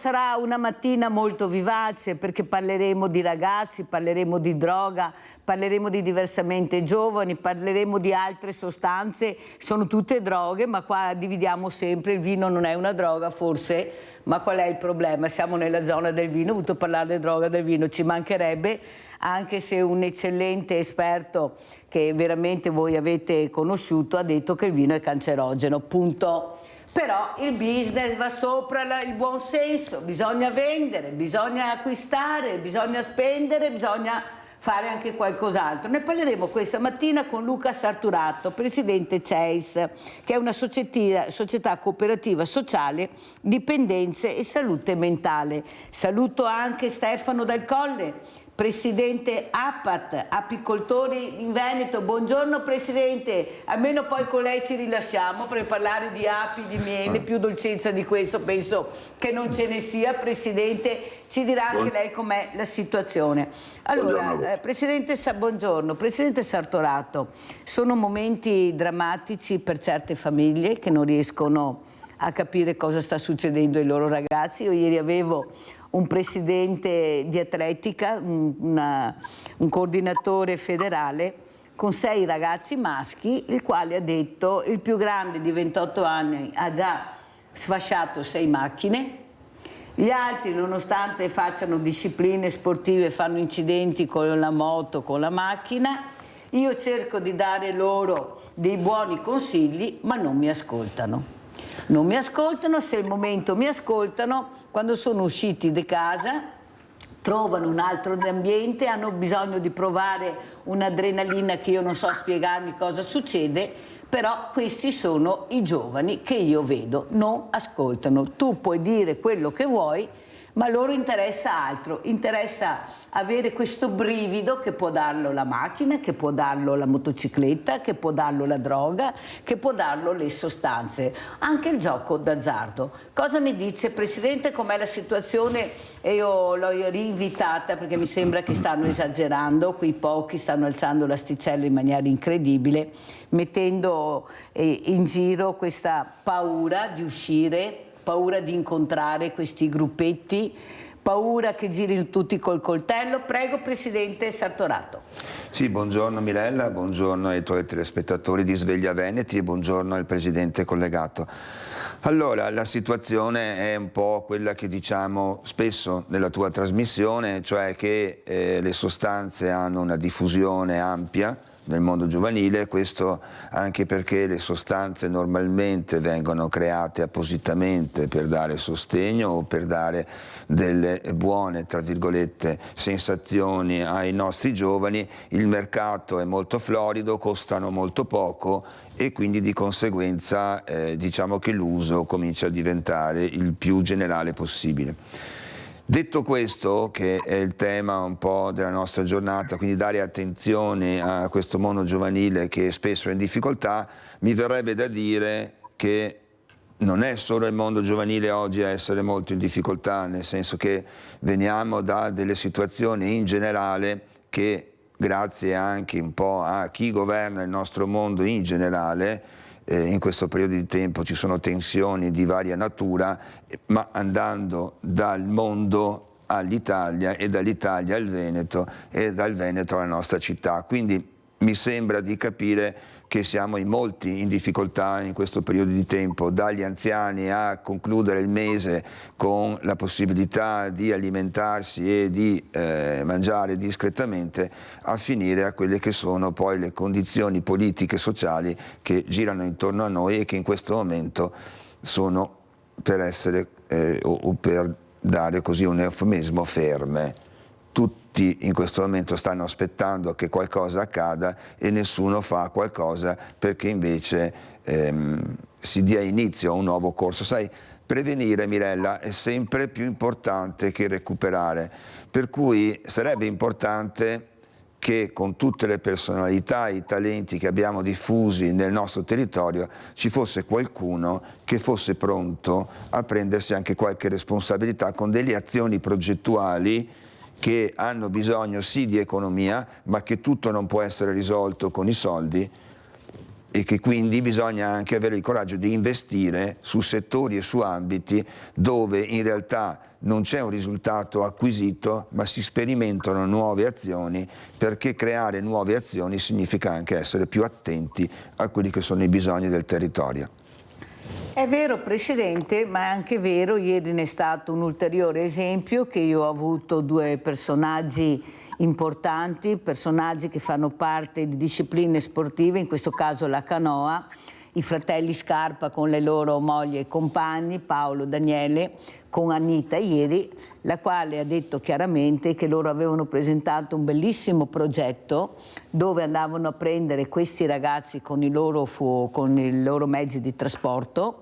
sarà una mattina molto vivace perché parleremo di ragazzi, parleremo di droga, parleremo di diversamente giovani, parleremo di altre sostanze, sono tutte droghe, ma qua dividiamo sempre, il vino non è una droga forse, ma qual è il problema? Siamo nella zona del vino, ho voluto parlare di droga, del vino, ci mancherebbe, anche se un eccellente esperto che veramente voi avete conosciuto ha detto che il vino è cancerogeno, punto. Però il business va sopra il buon senso, bisogna vendere, bisogna acquistare, bisogna spendere, bisogna fare anche qualcos'altro. Ne parleremo questa mattina con Luca Sarturato, presidente CEIS, che è una società cooperativa sociale, dipendenze e salute mentale. Saluto anche Stefano Dal Colle, presidente APAT, apicoltori in Veneto. Buongiorno Presidente, almeno poi con lei ci rilassiamo per parlare di api, di miele, più dolcezza di questo penso che non ce ne sia. Presidente, ci dirà anche lei com'è la situazione. Allora, Presidente, buongiorno. Presidente Sartorato, sono momenti drammatici per certe famiglie che non riescono a capire cosa sta succedendo ai loro ragazzi. Io ieri avevo un presidente di atletica, un coordinatore federale con 6 ragazzi maschi, il quale ha detto il più grande di 28 anni ha già sfasciato 6 macchine, gli altri nonostante facciano discipline sportive fanno incidenti con la moto, con la macchina, io cerco di dare loro dei buoni consigli ma non mi ascoltano. Non mi ascoltano, se il momento mi ascoltano, quando sono usciti di casa, trovano un altro ambiente, hanno bisogno di provare un'adrenalina che io non so spiegarmi cosa succede, però questi sono i giovani che io vedo, non ascoltano. Tu puoi dire quello che vuoi, ma a loro interessa altro, interessa avere questo brivido che può darlo la macchina, che può darlo la motocicletta, che può darlo la droga, che può darlo le sostanze, anche il gioco d'azzardo. Cosa mi dice Presidente, com'è la situazione? E io l'ho rinvitata perché mi sembra che stanno esagerando, quei pochi stanno alzando l'asticella in maniera incredibile, mettendo in giro questa paura di uscire, paura di incontrare questi gruppetti, paura che girino tutti col coltello. Prego Presidente Sartorato. Sì, buongiorno Mirella, buongiorno ai tuoi telespettatori di Sveglia Veneti e buongiorno al Presidente collegato. Allora, la situazione è un po' quella che diciamo spesso nella tua trasmissione, cioè che le sostanze hanno una diffusione ampia nel mondo giovanile, questo anche perché le sostanze normalmente vengono create appositamente per dare sostegno o per dare delle buone, tra virgolette, sensazioni ai nostri giovani. Il mercato è molto florido, costano molto poco e quindi di conseguenza diciamo che l'uso comincia a diventare il più generale possibile. Detto questo, che è il tema un po' della nostra giornata, quindi dare attenzione a questo mondo giovanile che spesso è in difficoltà, mi verrebbe da dire che non è solo il mondo giovanile oggi a essere molto in difficoltà, nel senso che veniamo da delle situazioni in generale che, grazie anche un po' a chi governa il nostro mondo in generale, in questo periodo di tempo ci sono tensioni di varia natura, ma andando dal mondo all'Italia e dall'Italia al Veneto e dal Veneto alla nostra città. Quindi mi sembra di capire che siamo in molti in difficoltà in questo periodo di tempo, dagli anziani a concludere il mese con la possibilità di alimentarsi e di mangiare discretamente, a finire a quelle che sono poi le condizioni politiche e sociali che girano intorno a noi e che in questo momento sono, per essere o per dare così un eufemismo, ferme. Tutti in questo momento stanno aspettando che qualcosa accada e nessuno fa qualcosa perché invece si dia inizio a un nuovo corso. Sai, prevenire, Mirella, è sempre più importante che recuperare, per cui sarebbe importante che con tutte le personalità e i talenti che abbiamo diffusi nel nostro territorio ci fosse qualcuno che fosse pronto a prendersi anche qualche responsabilità con delle azioni progettuali che hanno bisogno sì di economia, ma che tutto non può essere risolto con i soldi, e che quindi bisogna anche avere il coraggio di investire su settori e su ambiti dove in realtà non c'è un risultato acquisito, ma si sperimentano nuove azioni, perché creare nuove azioni significa anche essere più attenti a quelli che sono i bisogni del territorio. È vero, Presidente, ma è anche vero, ieri ne è stato un ulteriore esempio, che io ho avuto due personaggi importanti, personaggi che fanno parte di discipline sportive, in questo caso la canoa, i fratelli Scarpa con le loro mogli e compagni, Paolo, Daniele, con Anita ieri, la quale ha detto chiaramente che loro avevano presentato un bellissimo progetto dove andavano a prendere questi ragazzi con i loro mezzi di trasporto,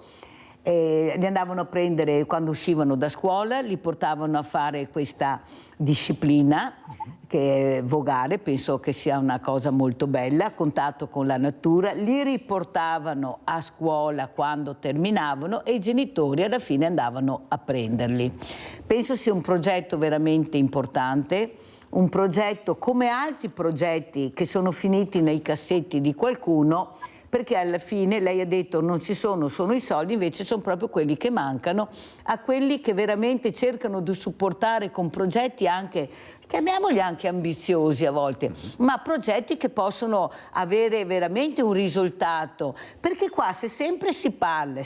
li andavano a prendere quando uscivano da scuola, li portavano a fare questa disciplina che è vogare, penso che sia una cosa molto bella, a contatto con la natura, li riportavano a scuola quando terminavano e i genitori alla fine andavano a prenderli. Penso sia un progetto veramente importante, un progetto come altri progetti che sono finiti nei cassetti di qualcuno, perché alla fine lei ha detto non ci sono i soldi, invece sono proprio quelli che mancano a quelli che veramente cercano di supportare con progetti anche, chiamiamoli anche ambiziosi a volte, ma progetti che possono avere veramente un risultato, perché qua sempre si parla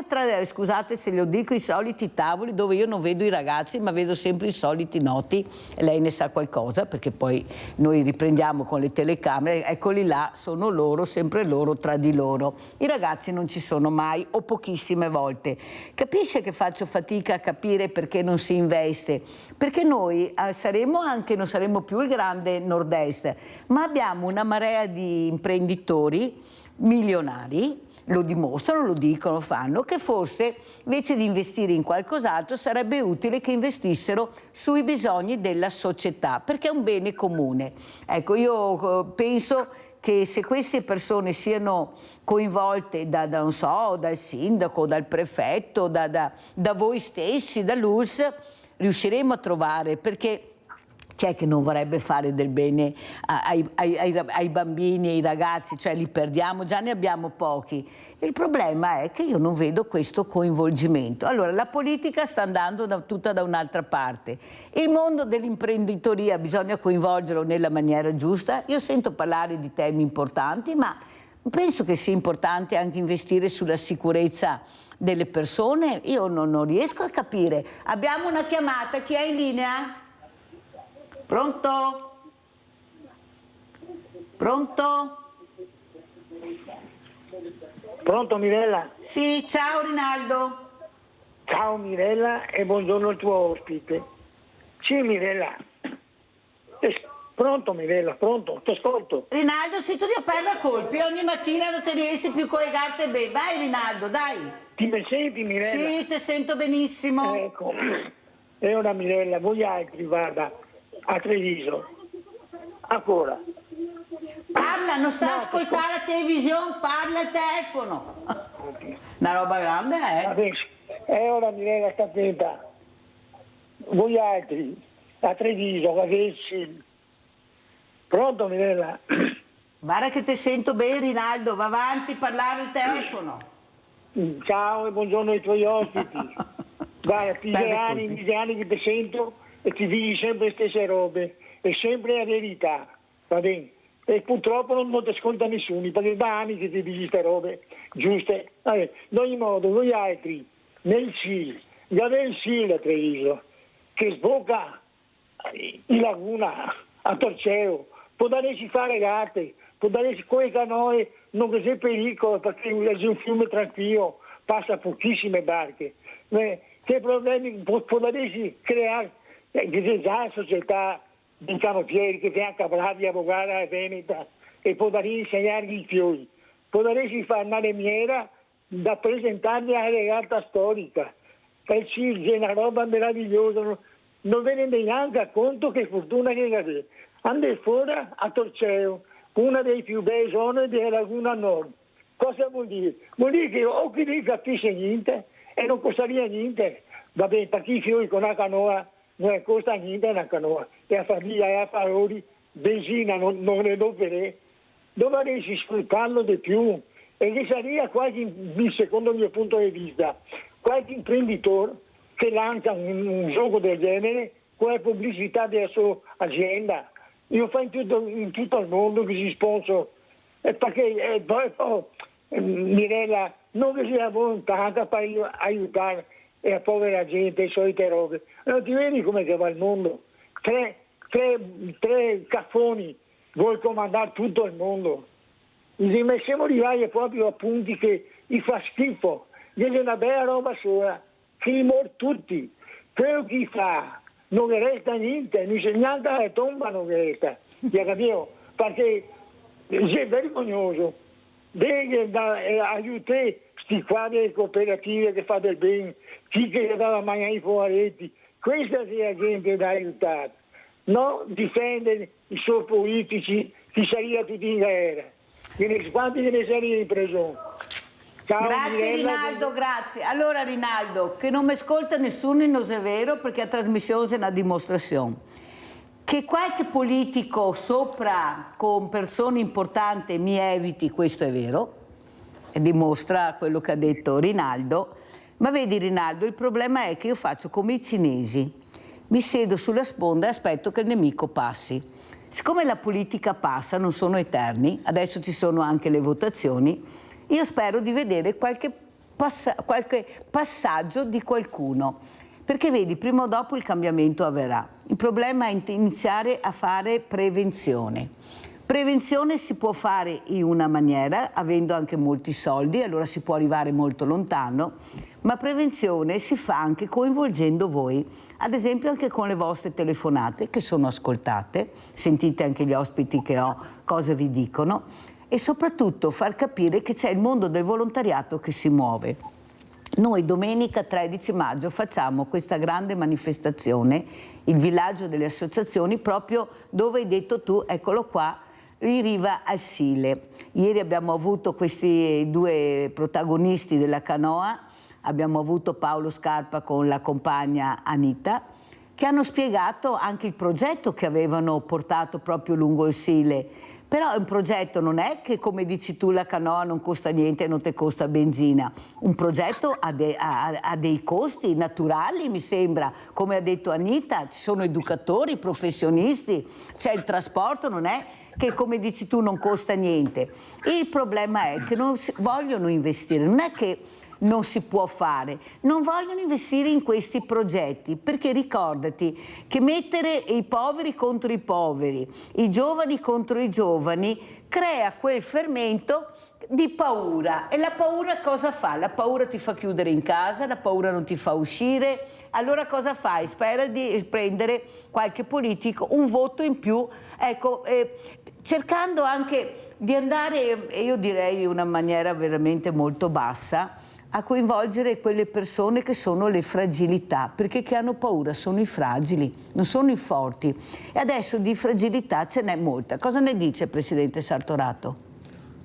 tra, scusate se lo dico, i soliti tavoli dove io non vedo i ragazzi ma vedo sempre i soliti noti, e lei ne sa qualcosa perché poi noi riprendiamo con le telecamere, eccoli là, sono loro, sempre loro tra di loro. I ragazzi non ci sono mai o pochissime volte. Capisce che faccio fatica a capire perché non si investe? Perché noi non saremo più il grande nord-est, ma abbiamo una marea di imprenditori milionari, lo dimostrano, lo dicono, fanno, che forse invece di investire in qualcos'altro sarebbe utile che investissero sui bisogni della società, perché è un bene comune. Ecco, io penso che se queste persone siano coinvolte non so, dal sindaco, dal prefetto, da voi stessi, dall'ULSS, riusciremo a trovare, perché chi è che non vorrebbe fare del bene ai bambini e ai ragazzi? Cioè li perdiamo, già ne abbiamo pochi. Il problema è che io non vedo questo coinvolgimento. Allora, la politica sta andando tutta da un'altra parte. Il mondo dell'imprenditoria bisogna coinvolgerlo nella maniera giusta. Io sento parlare di temi importanti, ma penso che sia importante anche investire sulla sicurezza delle persone. Io non riesco a capire. Abbiamo una chiamata, chi è in linea? Pronto? Pronto? Pronto Mirella? Sì, ciao Rinaldo. Ciao Mirella e buongiorno al tuo ospite. Sì Mirella. Pronto Mirella, pronto, ti ascolto. Rinaldo, se tu ti perdi colpi, ogni mattina non te riesci più a collegarti bene. Vai Rinaldo, dai. Ti mi senti Mirella? Sì, ti sento benissimo. Ecco, e ora Mirella, voi altri, guarda, a Treviso. Ancora. Parla, non sta a ascoltare la televisione, parla al telefono. Una roba grande, Vabbè, e ora Mirella, sta attenta. Voi altri, a Treviso, a Vessi. Pronto Mirella? Guarda che ti sento bene Rinaldo, va avanti, parlare al telefono. Ciao e buongiorno ai tuoi ospiti. Guarda, ti anni che ti sento e ti dici sempre le stesse robe, è sempre la verità, va bene? E purtroppo non ti ascolta nessuno, perché da anni che ti dici queste robe giuste. Vabbè, in ogni modo, voi altri, nel SIL, il SIL a Treviso, che sbocca in laguna a Torceo, può darsi fare regate, può darsi con le canoe, non c'è pericolo, perché è un fiume tranquillo, passa pochissime barche. Che problemi può darsi creare? C'è già la società di canottieri che fianca bravi a Bogara e Veneta e può darsi insegnare i fiori, può darsi fare una lemiera da presentarmi alla regata storica. Il CIRG è una roba meravigliosa, non ve ne neanche conto che fortuna che avete. Andate fuori a Torceo, una delle più belle zone della Laguna Nord. Cosa vuol dire? Vuol dire che o chi non capisce niente e non costaria niente. Va bene, perché i fiori con la canoa non costa niente una canoa. E a famiglia e a paroli, benzina non ne dovrei. dovresti sfruttarlo di più e che sarebbe qualche, secondo il mio punto di vista, qualche imprenditore che lancia un gioco del genere con la pubblicità della sua azienda. Io fa in tutto il mondo che si sponsor, perché poi Mirella non che sia volontà per aiutare la povera gente, le solite robe. Non ti vedi come che va il mondo? Tre caffoni vuoi comandare tutto il mondo. Mi siamo arrivati proprio a punti che gli fa schifo, gli è una bella roba sola, che li muore tutti. Quello che fa non resta niente, neanche la tomba non resta, capito? Perché è vergognoso. Deve aiutare questi qua delle cooperative che fa del bene, chi che dà la mangiare ai poveretti, questa è la gente da aiutare, non difendere i suoi politici che sarebbero tutti in guerra, quanti che ne sarebbero in prigione. Ciao, grazie Mirella, Rinaldo, grazie. Allora Rinaldo, che non mi ascolta nessuno non è vero perché la trasmissione è una dimostrazione. Che qualche politico sopra con persone importanti mi eviti, questo è vero, e dimostra quello che ha detto Rinaldo. Ma vedi Rinaldo, il problema è che io faccio come i cinesi, mi siedo sulla sponda e aspetto che il nemico passi. Siccome la politica passa, non sono eterni, adesso ci sono anche le votazioni, io spero di vedere qualche passaggio di qualcuno, perché vedi, prima o dopo il cambiamento avverrà. Il problema è iniziare a fare prevenzione. Prevenzione si può fare in una maniera, avendo anche molti soldi, allora si può arrivare molto lontano, ma prevenzione si fa anche coinvolgendo voi, ad esempio anche con le vostre telefonate che sono ascoltate, sentite anche gli ospiti che ho, cosa vi dicono, e soprattutto far capire che c'è il mondo del volontariato che si muove. Noi domenica 13 maggio facciamo questa grande manifestazione, il villaggio delle associazioni, proprio dove hai detto tu, eccolo qua, in riva al Sile. Ieri abbiamo avuto questi due protagonisti della canoa, abbiamo avuto Paolo Scarpa con la compagna Anita, che hanno spiegato anche il progetto che avevano portato proprio lungo il Sile. Però un progetto non è che, come dici tu, la canoa non costa niente e non ti costa benzina. Un progetto ha dei costi naturali, mi sembra. Come ha detto Anita, ci sono educatori, professionisti, c'è il trasporto, non è che, come dici tu, non costa niente. Il problema è che non vogliono investire, non è che non si può fare, non vogliono investire in questi progetti, perché ricordati che mettere i poveri contro i poveri, i giovani contro i giovani, crea quel fermento di paura. E la paura cosa fa? La paura ti fa chiudere in casa, la paura non ti fa uscire, allora cosa fai? Spera di prendere qualche politico, un voto in più, ecco, cercando anche di andare, io direi in una maniera veramente molto bassa, a coinvolgere quelle persone che sono le fragilità, perché che hanno paura sono i fragili, non sono i forti. E adesso di fragilità ce n'è molta. Cosa ne dice Presidente Sartorato?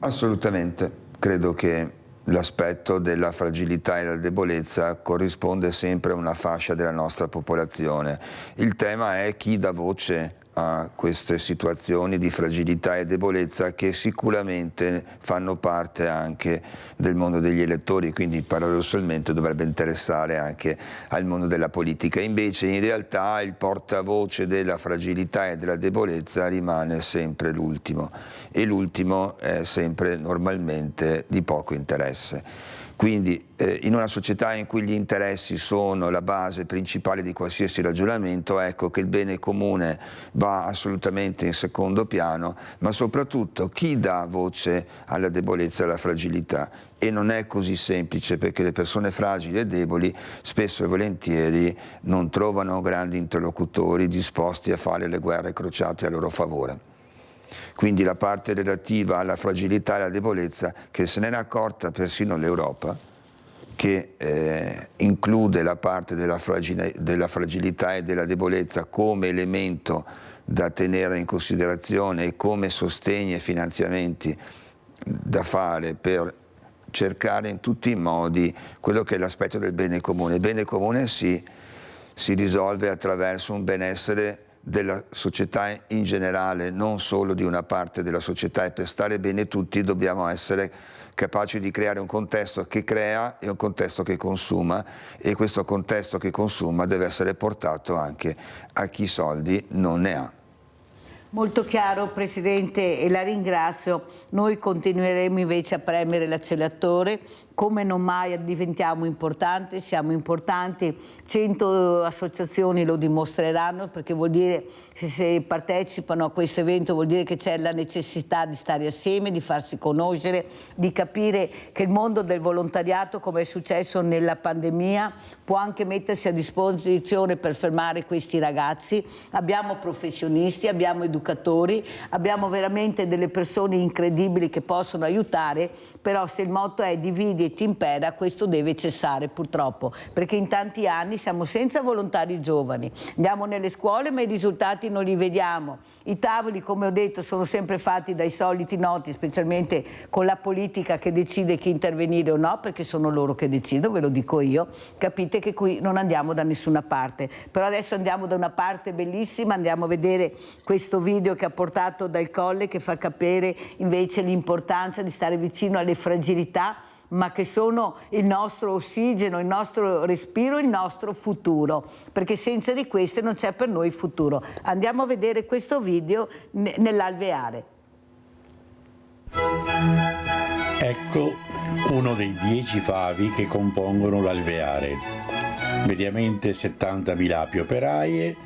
Assolutamente. Credo che l'aspetto della fragilità e della debolezza corrisponde sempre a una fascia della nostra popolazione. Il tema è chi dà voce a queste situazioni di fragilità e debolezza che sicuramente fanno parte anche del mondo degli elettori, quindi paradossalmente dovrebbe interessare anche al mondo della politica. Invece in realtà il portavoce della fragilità e della debolezza rimane sempre l'ultimo, e l'ultimo è sempre normalmente di poco interesse. Quindi in una società in cui gli interessi sono la base principale di qualsiasi ragionamento, ecco che il bene comune va assolutamente in secondo piano, ma soprattutto chi dà voce alla debolezza e alla fragilità. E non è così semplice, perché le persone fragili e deboli spesso e volentieri non trovano grandi interlocutori disposti a fare le guerre crociate a loro favore. Quindi la parte relativa alla fragilità e alla debolezza, che se ne è accorta persino l'Europa, che include la parte della fragilità e della debolezza come elemento da tenere in considerazione e come sostegni e finanziamenti da fare per cercare in tutti i modi quello che è l'aspetto del bene comune. Il bene comune si risolve attraverso un benessere della società in generale, non solo di una parte della società, e per stare bene tutti dobbiamo essere capaci di creare un contesto che crea e un contesto che consuma, e questo contesto che consuma deve essere portato anche a chi soldi non ne ha. Molto chiaro Presidente, e la ringrazio. Noi continueremo invece a premere l'acceleratore, come non mai diventiamo importanti, siamo importanti, 100 associazioni lo dimostreranno, perché vuol dire che se partecipano a questo evento vuol dire che c'è la necessità di stare assieme, di farsi conoscere, di capire che il mondo del volontariato, come è successo nella pandemia, può anche mettersi a disposizione per fermare questi ragazzi. Abbiamo professionisti, abbiamo educatori, abbiamo veramente delle persone incredibili che possono aiutare, però se il motto è dividi e ti impera, questo deve cessare purtroppo, perché in tanti anni siamo senza volontari giovani, andiamo nelle scuole ma i risultati non li vediamo, i tavoli, come ho detto, sono sempre fatti dai soliti noti, specialmente con la politica che decide chi intervenire o no, perché sono loro che decidono, ve lo dico io. Capite che qui non andiamo da nessuna parte, però adesso andiamo da una parte bellissima, andiamo a vedere questo video che ha portato Dal Colle, che fa capire invece l'importanza di stare vicino alle fragilità, ma che sono il nostro ossigeno, il nostro respiro, il nostro futuro, perché senza di queste non c'è per noi futuro. Andiamo a vedere questo video nell'alveare. Ecco uno dei 10 favi che compongono l'alveare. Mediamente 70.000 api operaie,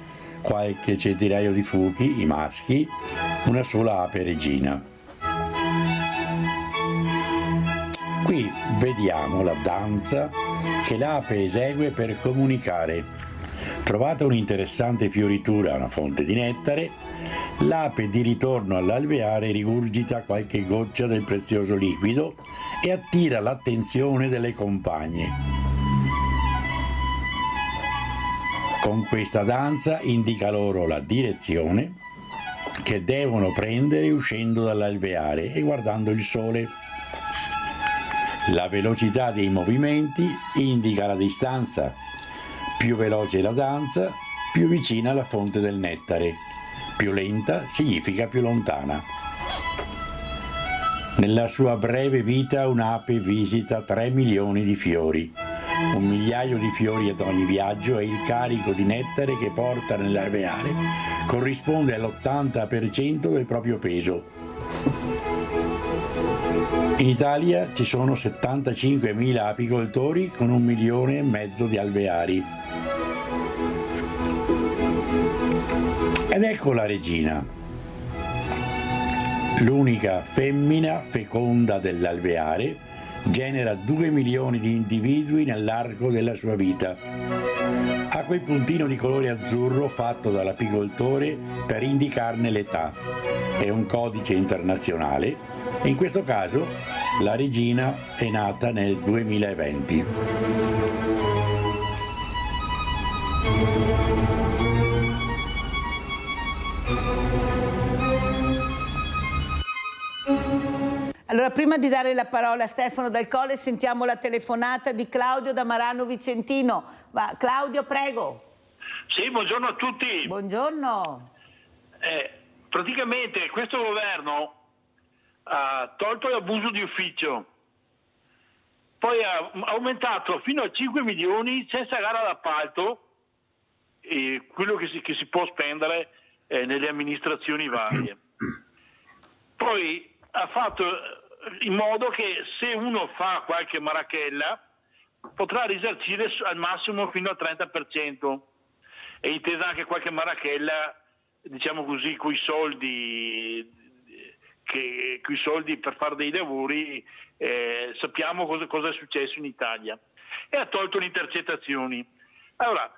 qualche centinaio di fuchi, i maschi, una sola ape regina. Qui vediamo la danza che l'ape esegue per comunicare. Trovata un'interessante fioritura, una fonte di nettare, l'ape di ritorno all'alveare rigurgita qualche goccia del prezioso liquido e attira l'attenzione delle compagne. Con questa danza indica loro la direzione che devono prendere uscendo dall'alveare e guardando il sole. La velocità dei movimenti indica la distanza. Più veloce la danza, più vicina alla fonte del nettare. Più lenta significa più lontana. Nella sua breve vita un'ape visita 3 milioni di fiori. 1 migliaio di fiori ad ogni viaggio, e il carico di nettare che porta nell'alveare corrisponde all'80% del proprio peso. In Italia ci sono 75.000 apicoltori con 1,5 milioni di alveari. Ed ecco la regina, l'unica femmina feconda dell'alveare, genera 2 milioni di individui nell'arco della sua vita. Ha quel puntino di colore azzurro fatto dall'apicoltore per indicarne l'età. È un codice internazionale. In questo caso la regina è nata nel 2020. Allora, prima di dare la parola a Stefano Dal Colle, sentiamo la telefonata di Claudio da Marano Vicentino. Claudio, prego. Sì, buongiorno a tutti. Buongiorno. Praticamente questo governo ha tolto l'abuso di ufficio, poi ha aumentato fino a 5 milioni senza gara d'appalto quello che si può spendere nelle amministrazioni varie. Poi ha fatto in modo che se uno fa qualche marachella potrà risarcire al massimo fino al 30%, e intesa anche qualche marachella, diciamo così, coi soldi per fare dei lavori. Sappiamo cosa è successo in Italia, e ha tolto le intercettazioni. Allora,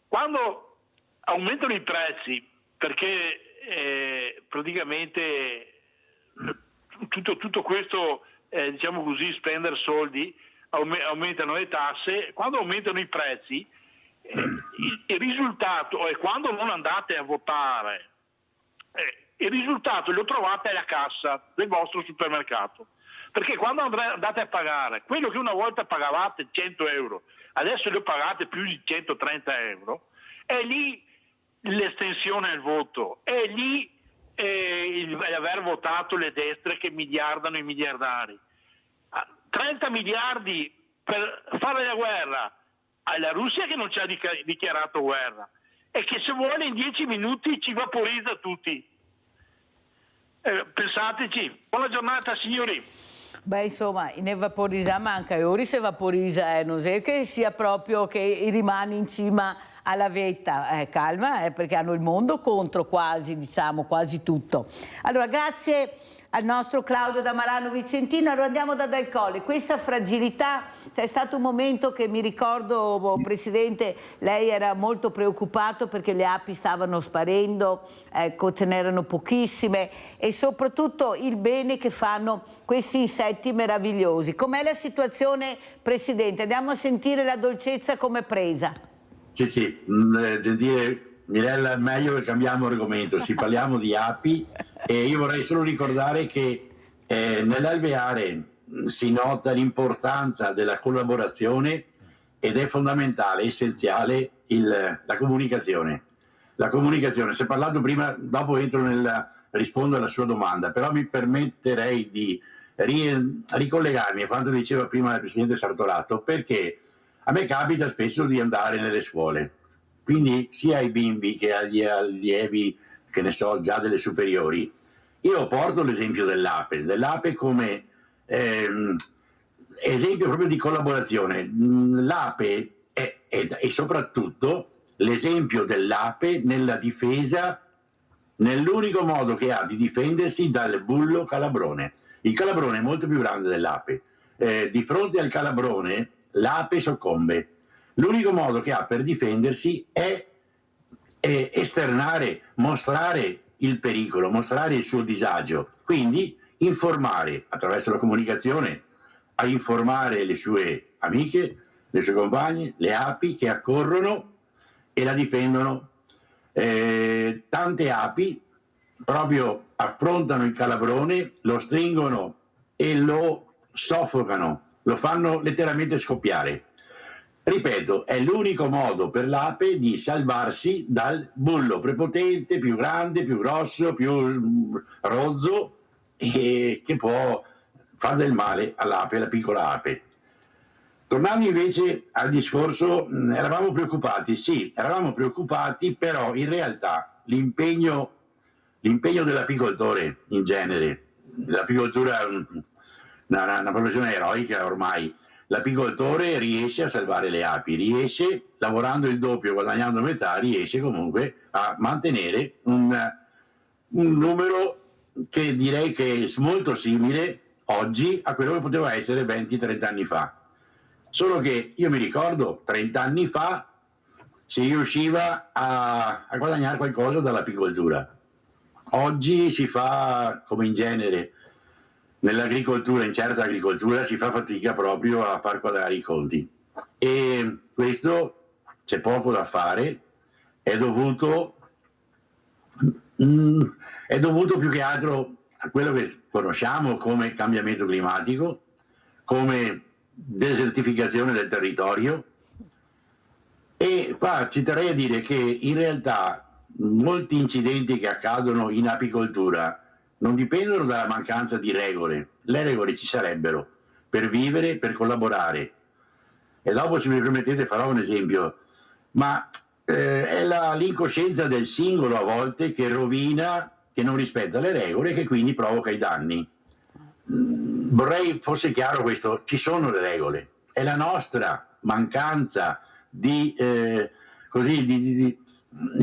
quando aumentano i prezzi, perché praticamente tutto questo, diciamo così, spendere soldi, aumentano le tasse, quando aumentano i prezzi, il risultato è, quando non andate a votare, il risultato lo trovate alla cassa del vostro supermercato, perché quando andate a pagare quello che una volta pagavate 100 euro, adesso lo pagate più di 130 euro, e lì l'estensione del voto, è lì aver votato le destre che miliardano i miliardari. 30 miliardi per fare la guerra alla Russia che non ci ha dichiarato guerra e che se vuole in 10 minuti ci vaporizza tutti. Pensateci. Buona giornata signori. Beh, insomma, in evaporizza manca e ora si vaporizza, non è che sia proprio che rimane in cima alla vetta. Calma, perché hanno il mondo contro quasi, diciamo, quasi tutto. Allora, grazie al nostro Claudio da Marano Vicentino. Allora andiamo da Dal Colle. Questa fragilità, c'è stato un momento che mi ricordo, Presidente, lei era molto preoccupato perché le api stavano sparendo, ecco, ce n'erano pochissime, e soprattutto il bene che fanno questi insetti meravigliosi. Com'è la situazione, Presidente? Andiamo a sentire la dolcezza come presa. Sì, gentile Mirella, meglio che cambiamo argomento, parliamo di api, e io vorrei solo ricordare che nell'alveare si nota l'importanza della collaborazione ed è fondamentale, essenziale la comunicazione. La comunicazione, si è parlato prima, dopo rispondo alla sua domanda, però mi permetterei di ricollegarmi a quanto diceva prima il Presidente Sartorato, perché a me capita spesso di andare nelle scuole, quindi sia ai bimbi che agli allievi, che ne so, già delle superiori. Io porto l'esempio dell'ape come esempio proprio di collaborazione. L'ape è soprattutto l'esempio dell'ape nella difesa, nell'unico modo che ha di difendersi dal bullo calabrone. Il calabrone è molto più grande dell'ape. Di fronte al calabrone l'ape soccombe. L'unico modo che ha per difendersi è esternare, mostrare il pericolo, mostrare il suo disagio, quindi informare attraverso la comunicazione, a informare le sue amiche, le sue compagne, le api che accorrono e la difendono. Tante api proprio affrontano il calabrone, lo stringono e lo soffocano, lo fanno letteralmente scoppiare. Ripeto, è l'unico modo per l'ape di salvarsi dal bullo prepotente, più grande, più grosso, più rozzo, e che può fare del male all'ape, alla piccola ape. Tornando invece al discorso, eravamo preoccupati, sì, eravamo preoccupati, però in realtà l'impegno dell'apicoltore in genere, l'apicoltura è una professione eroica ormai. L'apicoltore riesce a salvare le api, riesce, lavorando il doppio, guadagnando metà, riesce comunque a mantenere un numero che direi che è molto simile oggi a quello che poteva essere 20-30 anni fa. Solo che io mi ricordo, 30 anni fa si riusciva a guadagnare qualcosa dall'apicoltura. Oggi si fa, come in genere, nell'agricoltura, in certa agricoltura, si fa fatica proprio a far quadrare i conti. E questo c'è poco da fare, è dovuto più che altro a quello che conosciamo come cambiamento climatico, come desertificazione del territorio. E qua ci terrei a dire che in realtà molti incidenti che accadono in apicoltura non dipendono dalla mancanza di regole. Le regole ci sarebbero per vivere, per collaborare. E dopo, se mi permettete, farò un esempio. Ma è l'incoscienza del singolo a volte che rovina, che non rispetta le regole e che quindi provoca i danni. Vorrei fosse chiaro questo: ci sono le regole. È la nostra mancanza il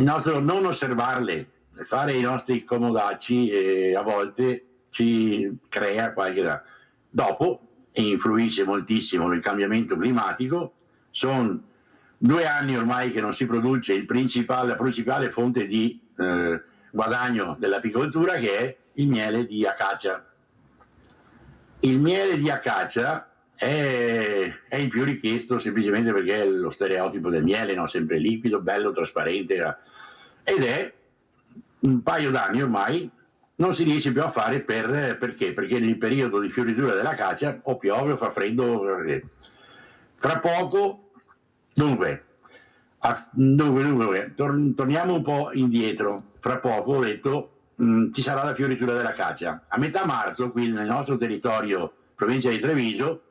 nostro non osservarle, fare i nostri comodacci, a volte ci crea qualche... Dopo influisce moltissimo nel cambiamento climatico. Sono 2 anni ormai che non si produce la principale fonte di guadagno dell'apicoltura, che è il miele di acacia. Il miele di acacia è il più richiesto semplicemente perché è lo stereotipo del miele, no? Sempre liquido, bello, trasparente, ed è un paio d'anni ormai non si riesce più a fare. Perché? Perché nel periodo di fioritura dell'acacia o piove o fa freddo. Tra poco, dunque, Dunque, torniamo un po' indietro. Fra poco, ho detto, ci sarà la fioritura della caccia. A metà marzo, qui nel nostro territorio, provincia di Treviso,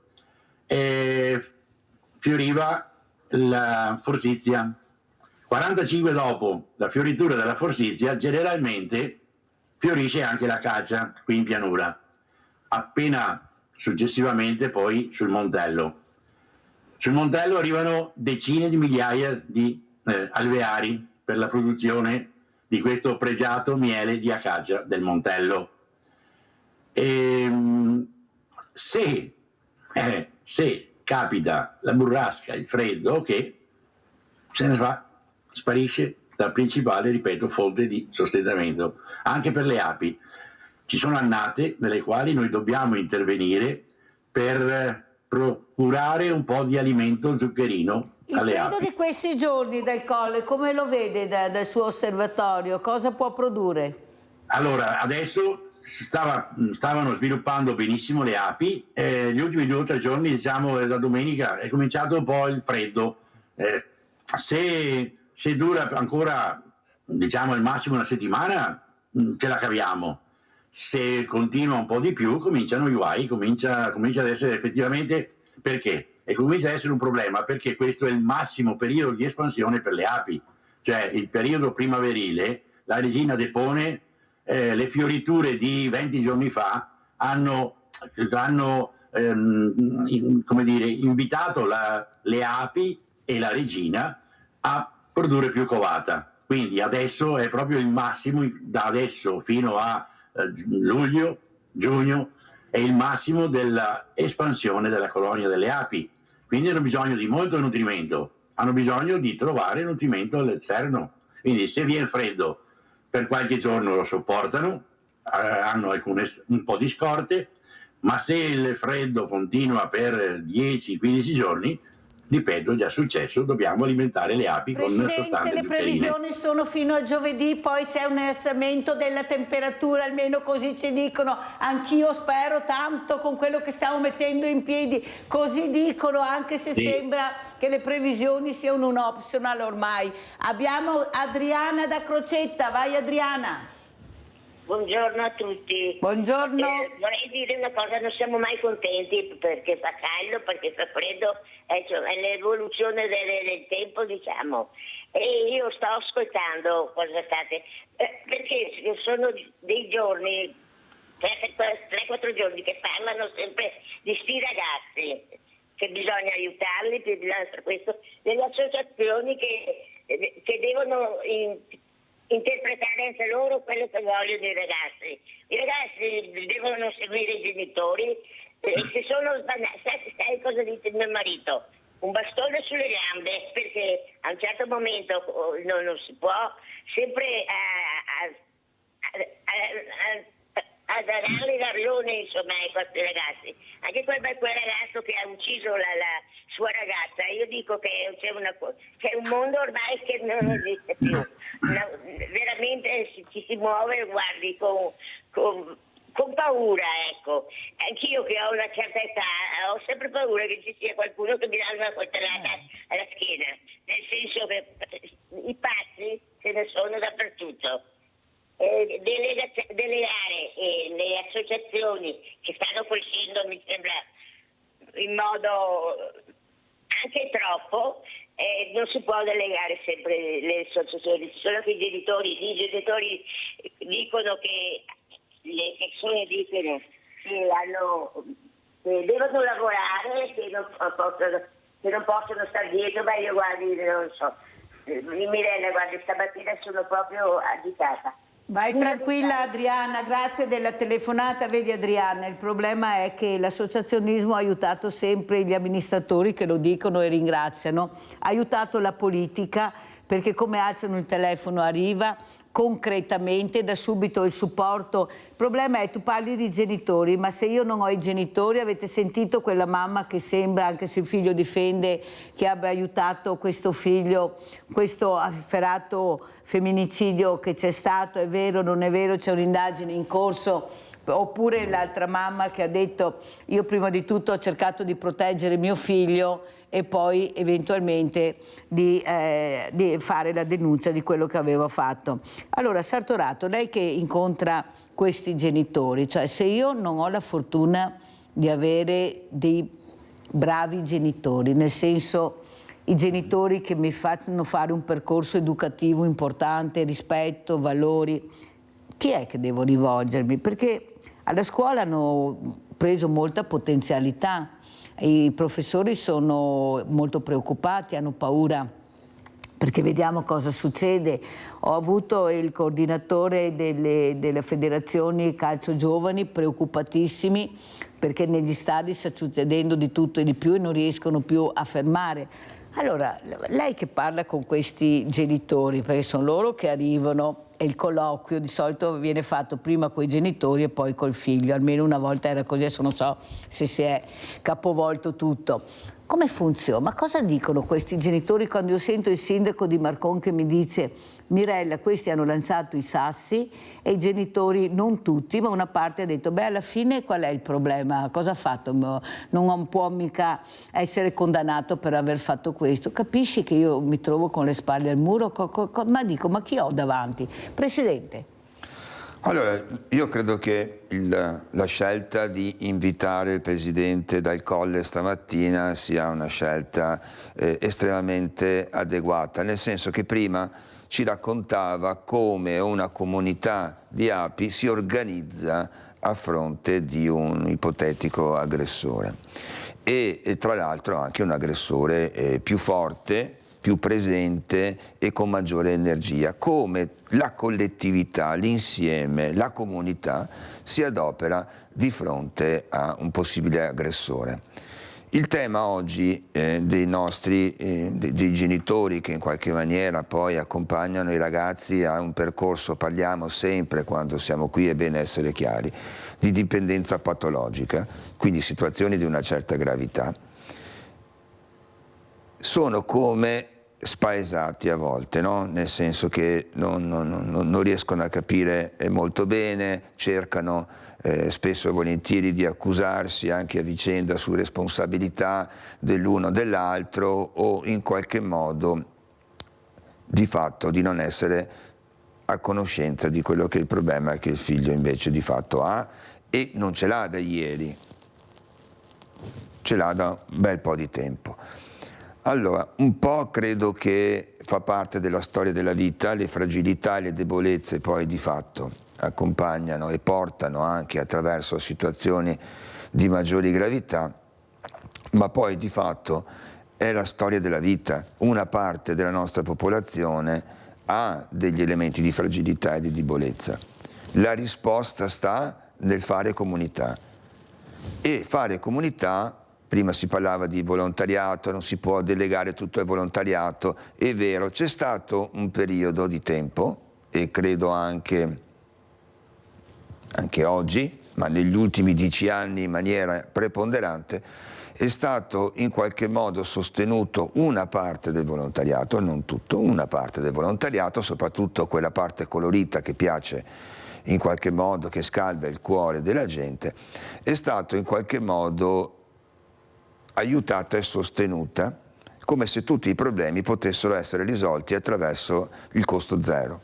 fioriva la forsythia. 45 dopo la fioritura della forsythia, generalmente fiorisce anche la caccia qui in pianura. Appena successivamente poi sul Montello. Sul Montello arrivano decine di migliaia di alveari per la produzione di questo pregiato miele di acacia del Montello. Se capita la burrasca, il freddo, che se ne va, sparisce la principale, ripeto, fonte di sostentamento, anche per le api. Ci sono annate nelle quali noi dobbiamo intervenire per procurare un po' di alimento zuccherino alle api. Il freddo di questi giorni del Colle, come lo vede dal suo osservatorio? Cosa può produrre? Allora, adesso stavano sviluppando benissimo le api, gli ultimi 2 o 3 giorni, diciamo da domenica, è cominciato un po' il freddo. Se dura ancora, diciamo, al massimo una settimana, ce la caviamo. Se continua un po' di più, cominciano i guai, comincia ad essere effettivamente, perché? E comincia ad essere un problema, perché questo è il massimo periodo di espansione per le api, cioè il periodo primaverile. La regina depone, le fioriture di 20 giorni fa hanno come dire, invitato le api e la regina a produrre più covata. Quindi adesso è proprio il massimo, da adesso fino a luglio, giugno, è il massimo dell'espansione della colonia delle api. Quindi hanno bisogno di molto nutrimento, hanno bisogno di trovare nutrimento all'esterno. Quindi se viene freddo, per qualche giorno lo sopportano, hanno un po' di scorte, ma se il freddo continua per 10-15 giorni, ripeto, è già successo, dobbiamo alimentare le api con sostanze zuccherine. Le previsioni sono fino a giovedì, poi c'è un innalzamento della temperatura, almeno così ci dicono. Anch'io spero tanto con quello che stiamo mettendo in piedi, così dicono, anche se sembra che le previsioni siano un optional ormai. Abbiamo Adriana da Crocetta, vai Adriana. Buongiorno a tutti. Buongiorno. Vorrei dire una cosa, non siamo mai contenti perché fa caldo, perché fa freddo, è l'evoluzione del tempo, diciamo. E io sto ascoltando cosa state, perché sono dei giorni, 3-4 giorni che parlano sempre di sti ragazzi, che bisogna aiutarli, che bisogna fare questo, delle associazioni che devono interpretare anche loro quello che vogliono i ragazzi. I ragazzi devono seguire i genitori, se sono sbagliati, sai cosa dice mio marito? Un bastone sulle gambe, perché a un certo momento non si può sempre a dargli ragione, insomma, ai questi ragazzi. Anche quel ragazzo che ha ucciso la sua ragazza, io dico che c'è un mondo ormai che non esiste più. Veramente ci si muove, guardi, con paura, ecco. Anch'io che ho una certa età ho sempre paura che ci sia qualcuno che mi dà una coltellata alla schiena, nel senso che i pazzi ce ne sono dappertutto. Delegare le associazioni che stanno crescendo, mi sembra in modo anche troppo, non si può delegare sempre le associazioni, ci sono anche i genitori dicono che le persone dicono che devono lavorare, che non possono stare dietro, ma io guardi, non so, Mirella, guardi, stamattina sono proprio agitata. Vai tranquilla Adriana, grazie della telefonata. Vedi Adriana, il problema è che l'associazionismo ha aiutato sempre gli amministratori, che lo dicono e ringraziano, ha aiutato la politica, perché come alzano il telefono arriva concretamente, da subito il supporto. Il problema è, tu parli di genitori, ma se io non ho i genitori, avete sentito quella mamma che sembra, anche se il figlio difende, che abbia aiutato questo figlio, questo efferato femminicidio che c'è stato, è vero, non è vero, c'è un'indagine in corso Oppure l'altra mamma che ha detto io prima di tutto ho cercato di proteggere mio figlio e poi eventualmente di fare la denuncia di quello che avevo fatto. Allora Sartorato, lei che incontra questi genitori, cioè se io non ho la fortuna di avere dei bravi genitori, nel senso i genitori che mi fanno fare un percorso educativo importante, rispetto, valori, chi è che devo rivolgermi? Perché alla scuola hanno preso molta potenzialità, i professori sono molto preoccupati, hanno paura perché vediamo cosa succede. Ho avuto il coordinatore delle federazioni calcio giovani preoccupatissimi perché negli stadi sta succedendo di tutto e di più e non riescono più a fermare. Allora, lei che parla con questi genitori, perché sono loro che arrivano e il colloquio di solito viene fatto prima con i genitori e poi col figlio, almeno una volta era così, adesso non so se si è capovolto tutto. Come funziona? Ma cosa dicono questi genitori quando io sento il sindaco di Marcon che mi dice Mirella, questi hanno lanciato i sassi e i genitori, non tutti, ma una parte ha detto beh alla fine qual è il problema? Cosa ha fatto? Non può mica essere condannato per aver fatto questo. Capisci che io mi trovo con le spalle al muro? Ma dico, ma chi ho davanti? Presidente. Allora, io credo che la scelta di invitare il Presidente dal Colle stamattina sia una scelta estremamente adeguata, nel senso che prima ci raccontava come una comunità di api si organizza a fronte di un ipotetico aggressore e tra l'altro anche un aggressore più forte, più presente e con maggiore energia, come la collettività, l'insieme, la comunità si adopera di fronte a un possibile aggressore. Il tema oggi dei nostri dei genitori che in qualche maniera poi accompagnano i ragazzi a un percorso, parliamo sempre quando siamo qui, è bene essere chiari, di dipendenza patologica, quindi situazioni di una certa gravità, sono come spaesati a volte, no? Nel senso che non riescono a capire molto bene, cercano spesso e volentieri di accusarsi anche a vicenda su responsabilità dell'uno o dell'altro o in qualche modo di fatto di non essere a conoscenza di quello che è il problema che il figlio invece di fatto ha e non ce l'ha da ieri, ce l'ha da un bel po' di tempo. Allora, un po' credo che fa parte della storia della vita, le fragilità e le debolezze poi di fatto accompagnano e portano anche attraverso situazioni di maggiori gravità, ma poi di fatto è la storia della vita. Una parte della nostra popolazione ha degli elementi di fragilità e di debolezza. La risposta sta nel fare comunità e fare comunità. Prima si parlava di volontariato, non si può delegare tutto al volontariato, è vero, c'è stato un periodo di tempo, e credo anche oggi, ma negli ultimi 10 anni in maniera preponderante, è stato in qualche modo sostenuto una parte del volontariato, non tutto, una parte del volontariato, soprattutto quella parte colorita che piace in qualche modo, che scalda il cuore della gente, è stato in qualche modo aiutata e sostenuta, come se tutti i problemi potessero essere risolti attraverso il costo zero.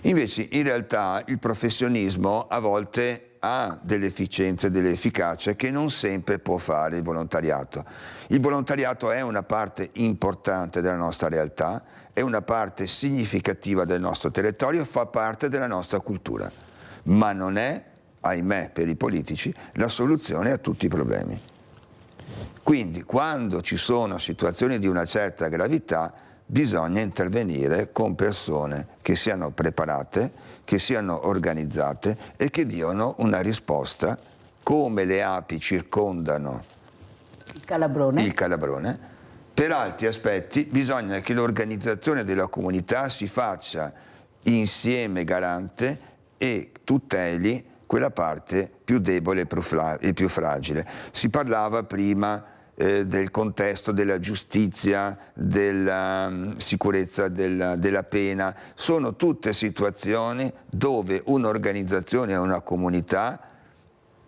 Invece in realtà il professionismo a volte ha delle efficienze e delle efficacie che non sempre può fare il volontariato. Il volontariato è una parte importante della nostra realtà, è una parte significativa del nostro territorio, fa parte della nostra cultura, ma non è, ahimè per i politici, la soluzione a tutti i problemi. Quindi quando ci sono situazioni di una certa gravità bisogna intervenire con persone che siano preparate, che siano organizzate e che diano una risposta come le api circondano il calabrone. Per altri aspetti bisogna che l'organizzazione della comunità si faccia insieme garante e tuteli quella parte più debole e più fragile. Si parlava prima del contesto della giustizia, della sicurezza della pena. Sono tutte situazioni dove un'organizzazione e una comunità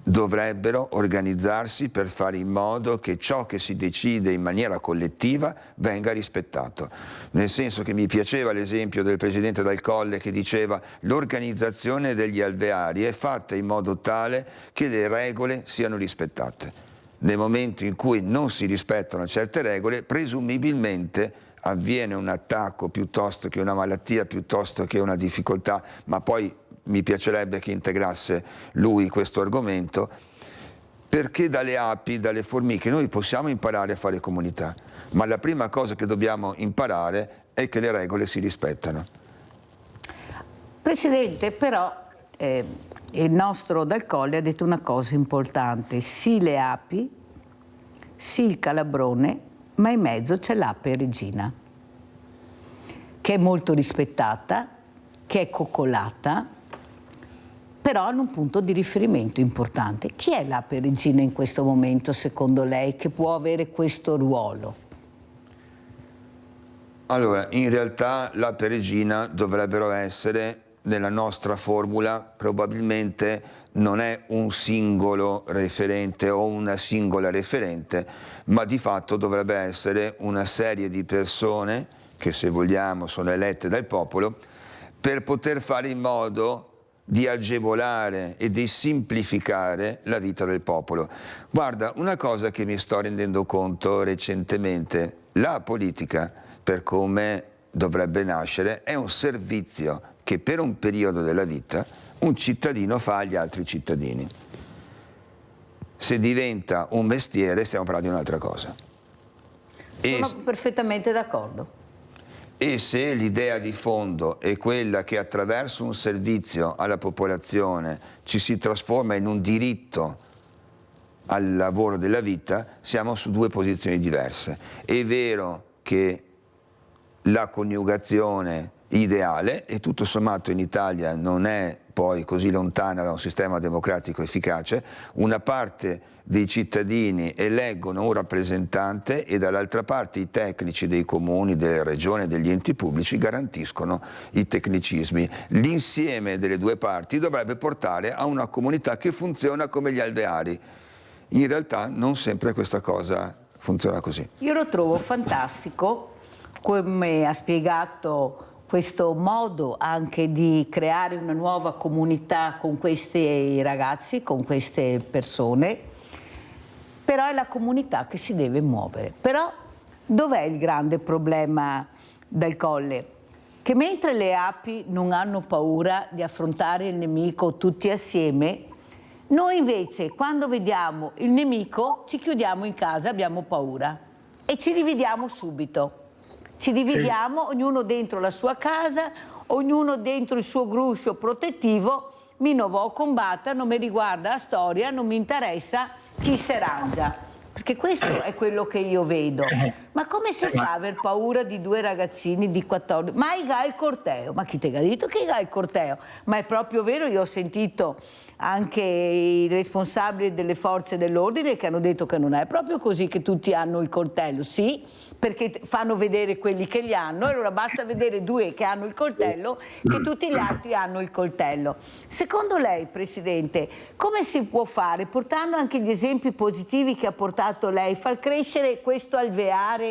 dovrebbero organizzarsi per fare in modo che ciò che si decide in maniera collettiva venga rispettato. Nel senso che mi piaceva l'esempio del presidente Dal Colle che diceva: l'organizzazione degli alveari è fatta in modo tale che le regole siano rispettate. Nel momento in cui non si rispettano certe regole, presumibilmente avviene un attacco piuttosto che una malattia, piuttosto che una difficoltà, ma poi mi piacerebbe che integrasse lui questo argomento, perché dalle api, dalle formiche noi possiamo imparare a fare comunità, ma la prima cosa che dobbiamo imparare è che le regole si rispettano. Presidente, però il nostro Dal Colle ha detto una cosa importante: sì le api, sì il calabrone, ma in mezzo c'è l'ape regina, che è molto rispettata, che è coccolata, però hanno un punto di riferimento importante. Chi è l'ape regina in questo momento, secondo lei, che può avere questo ruolo? Allora, in realtà l'ape regina dovrebbero essere, nella nostra formula, probabilmente non è un singolo referente o una singola referente, ma di fatto dovrebbe essere una serie di persone che, se vogliamo, sono elette dal popolo per poter fare in modo di agevolare e di semplificare la vita del popolo. Guarda, una cosa che mi sto rendendo conto recentemente: la politica, per come dovrebbe nascere, è un servizio che per un periodo della vita un cittadino fa agli altri cittadini. Se diventa un mestiere stiamo parlando di un'altra cosa. Sono perfettamente d'accordo. E se l'idea di fondo è quella che attraverso un servizio alla popolazione ci si trasforma in un diritto al lavoro della vita, siamo su due posizioni diverse. È vero che la coniugazione ideale, e tutto sommato in Italia non è poi così lontana da un sistema democratico efficace, una parte dei cittadini eleggono un rappresentante e dall'altra parte i tecnici dei comuni, delle regioni, degli enti pubblici garantiscono i tecnicismi. L'insieme delle due parti dovrebbe portare a una comunità che funziona come gli alveari. In realtà non sempre questa cosa funziona così. Io lo trovo fantastico come ha spiegato questo modo anche di creare una nuova comunità con questi ragazzi, con queste persone, però è la comunità che si deve muovere. Però dov'è il grande problema Dal Colle? Che mentre le api non hanno paura di affrontare il nemico tutti assieme, noi invece quando vediamo il nemico ci chiudiamo in casa, abbiamo paura e ci dividiamo subito. Ci dividiamo, sì, ognuno dentro la sua casa, ognuno dentro il suo guscio protettivo. Mi non vo combatta, non mi riguarda la storia, non mi interessa chi si arrangia. Perché questo è quello che io vedo. Ma come si fa a aver paura di due ragazzini di 14? Ma il corteo? Ma chi ti ha detto che il corteo? Ma è proprio vero, io ho sentito anche i responsabili delle forze dell'ordine che hanno detto che non è proprio così, che tutti hanno il coltello. Sì, perché fanno vedere quelli che li hanno, allora basta vedere due che hanno il coltello che tutti gli altri hanno il coltello. Secondo lei, Presidente, come si può fare, portando anche gli esempi positivi che ha portato lei, far crescere questo alveare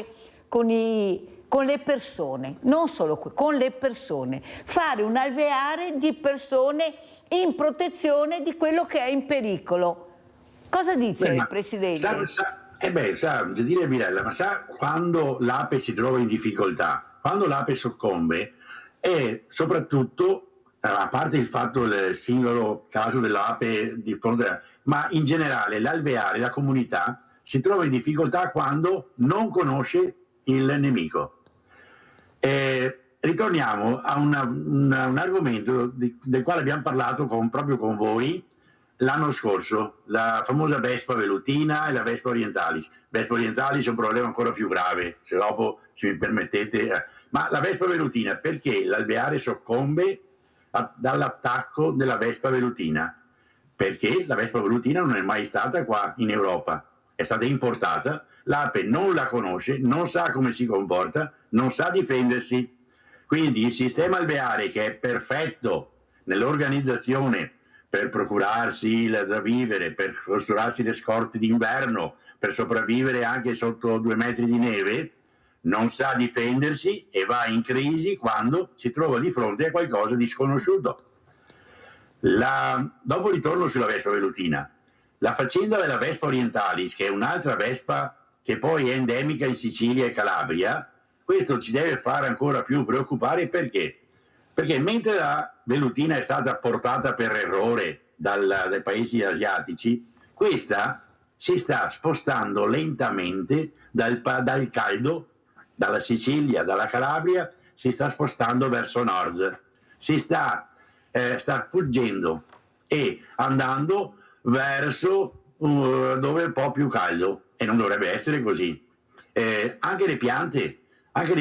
con le persone, non solo con le persone, fare un alveare di persone in protezione di quello che è in pericolo? Cosa dice il Presidente? Sa Gentile Mirella, ma sa quando l'ape si trova in difficoltà, quando l'ape soccombe, è soprattutto, a parte il fatto del singolo caso dell'ape di fronte, ma in generale l'alveare, la comunità, si trova in difficoltà quando non conosce il nemico. Ritorniamo a un argomento del quale abbiamo parlato proprio con voi l'anno scorso, la famosa Vespa velutina e la Vespa orientalis. Vespa orientalis è un problema ancora più grave, se dopo, se mi permettete. Ma la Vespa velutina, perché l'alveare soccombe dall'attacco della Vespa velutina? Perché la Vespa velutina non è mai stata qua in Europa. è stata importata, l'ape non la conosce, non sa come si comporta, non sa difendersi. Quindi il sistema alveare, che è perfetto nell'organizzazione per procurarsi da vivere, per costruirsi le scorte d'inverno, per sopravvivere anche sotto 2 metri di neve, non sa difendersi e va in crisi quando si trova di fronte a qualcosa di sconosciuto. Dopo ritorno sulla vespa velutina, la faccenda della Vespa orientalis, che è un'altra vespa che poi è endemica in Sicilia e Calabria, questo ci deve fare ancora più preoccupare. Perché? Perché mentre la velutina è stata portata per errore dai paesi asiatici, questa si sta spostando lentamente dal caldo, dalla Sicilia, dalla Calabria, si sta spostando verso nord, sta fuggendo e andando verso dove è un po' più caldo, e non dovrebbe essere così. Anche le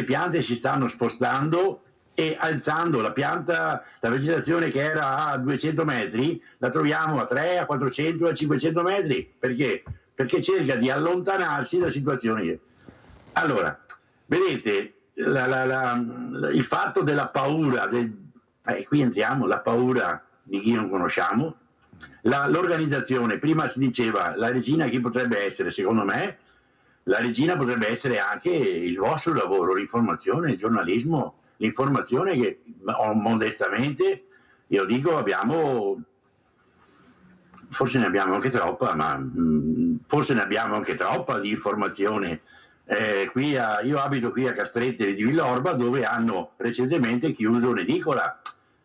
piante si stanno spostando e alzando la vegetazione che era a 200 metri, la troviamo a 3, a 400, a 500 metri. Perché? Perché cerca di allontanarsi da situazioni. Allora, vedete, il fatto della paura, qui entriamo, la paura di chi non conosciamo, l'organizzazione. Prima si diceva la regina chi potrebbe essere? Secondo me la regina potrebbe essere anche il vostro lavoro, l'informazione, il giornalismo, l'informazione che modestamente io dico forse ne abbiamo anche troppa, ma forse ne abbiamo anche troppa di informazione. Io abito qui a Castrette di Villorba, dove hanno recentemente chiuso un'edicola.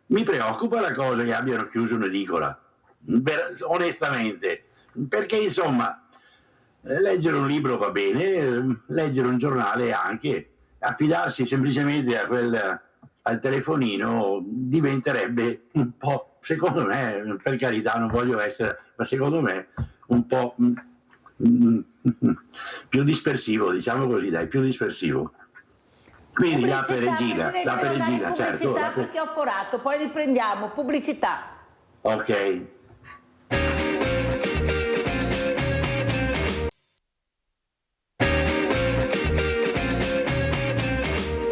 Mi preoccupa la cosa che abbiano chiuso un'edicola, onestamente, perché insomma leggere un libro va bene, leggere un giornale anche, affidarsi semplicemente al telefonino diventerebbe un po', secondo me, per carità non voglio essere, ma secondo me un po' più dispersivo, diciamo così, più dispersivo. Quindi la peregina, certo. Perché ho forato, poi riprendiamo, pubblicità. Ok.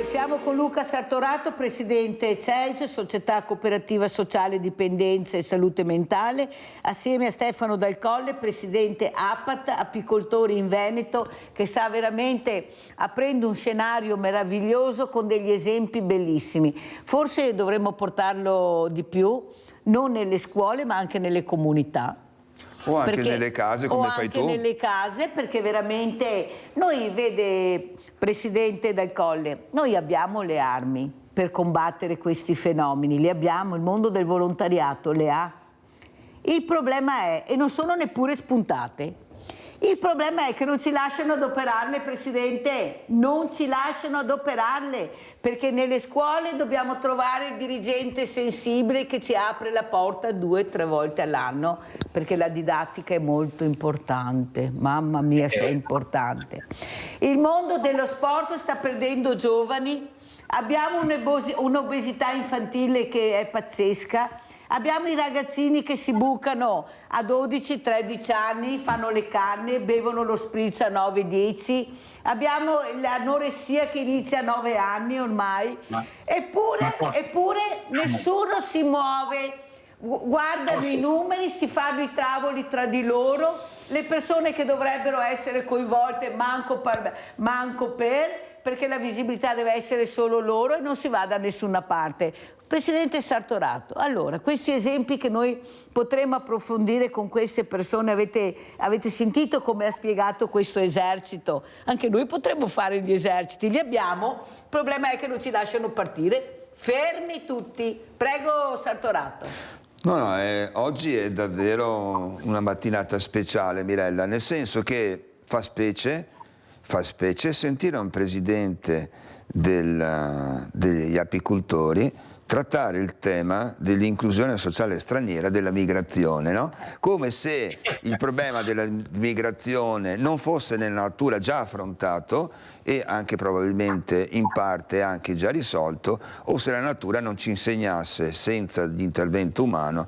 Siamo con Luca Sartorato, presidente CELS, Società Cooperativa Sociale Dipendenza e Salute Mentale, assieme a Stefano Dal Colle, presidente APAT, apicoltori in Veneto, che sta veramente aprendo un scenario meraviglioso con degli esempi bellissimi. Forse dovremmo portarlo di più, non nelle scuole ma anche nelle comunità. O anche nelle case, come fai tu? O anche nelle case, perché veramente noi, vede, presidente Dal Colle, noi abbiamo le armi per combattere questi fenomeni, le abbiamo, il mondo del volontariato le ha. Il problema è, e non sono neppure spuntate, il problema è che non ci lasciano adoperarle, presidente, non ci lasciano adoperarle, perché nelle scuole dobbiamo trovare il dirigente sensibile che ci apre la porta 2 o 3 volte all'anno, perché la didattica è molto importante, mamma mia, è importante. Il mondo dello sport sta perdendo giovani, abbiamo un'obesità infantile che è pazzesca. Abbiamo i ragazzini che si bucano a 12-13 anni, fanno le canne, bevono lo spritz a 9-10, abbiamo l'anoressia che inizia a 9 anni ormai, eppure nessuno si muove, guardano i numeri, si fanno i tavoli tra di loro, le persone che dovrebbero essere coinvolte manco perché la visibilità deve essere solo loro e non si va da nessuna parte. Presidente Sartorato, allora, questi esempi che noi potremmo approfondire con queste persone, avete sentito come ha spiegato questo esercito? Anche noi potremmo fare gli eserciti, li abbiamo, il problema è che non ci lasciano partire, fermi tutti. Prego Sartorato. No, oggi è davvero una mattinata speciale, Mirella, nel senso che fa specie sentire un presidente degli apicoltori trattare il tema dell'inclusione sociale straniera, della migrazione, no? Come se il problema della migrazione non fosse nella natura già affrontato e anche probabilmente in parte anche già risolto, o se la natura non ci insegnasse senza l'intervento umano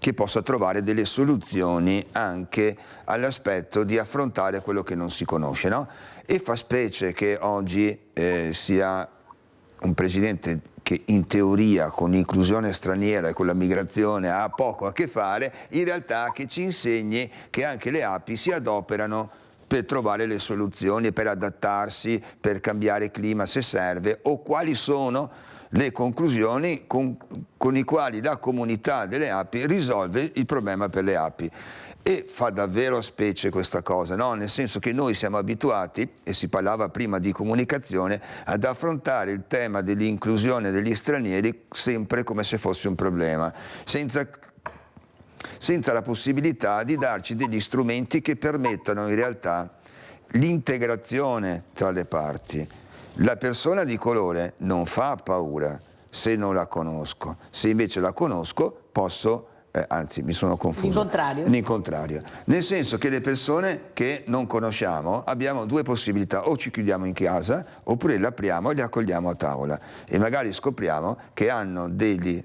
che possa trovare delle soluzioni anche all'aspetto di affrontare quello che non si conosce, no? E fa specie che oggi sia un presidente che in teoria con l'inclusione straniera e con la migrazione ha poco a che fare, in realtà che ci insegni che anche le api si adoperano per trovare le soluzioni, per adattarsi, per cambiare clima se serve, o quali sono le conclusioni con i quali la comunità delle api risolve il problema per le api. E fa davvero specie questa cosa, no? Nel senso che noi siamo abituati, e si parlava prima di comunicazione, ad affrontare il tema dell'inclusione degli stranieri sempre come se fosse un problema, senza la possibilità di darci degli strumenti che permettano in realtà l'integrazione tra le parti. La persona di colore non fa paura se non la conosco, se invece la conosco posso, anzi mi sono confuso. L'incontrario. Nel senso che le persone che non conosciamo abbiamo due possibilità: o ci chiudiamo in casa oppure le apriamo e le accogliamo a tavola e magari scopriamo che hanno delle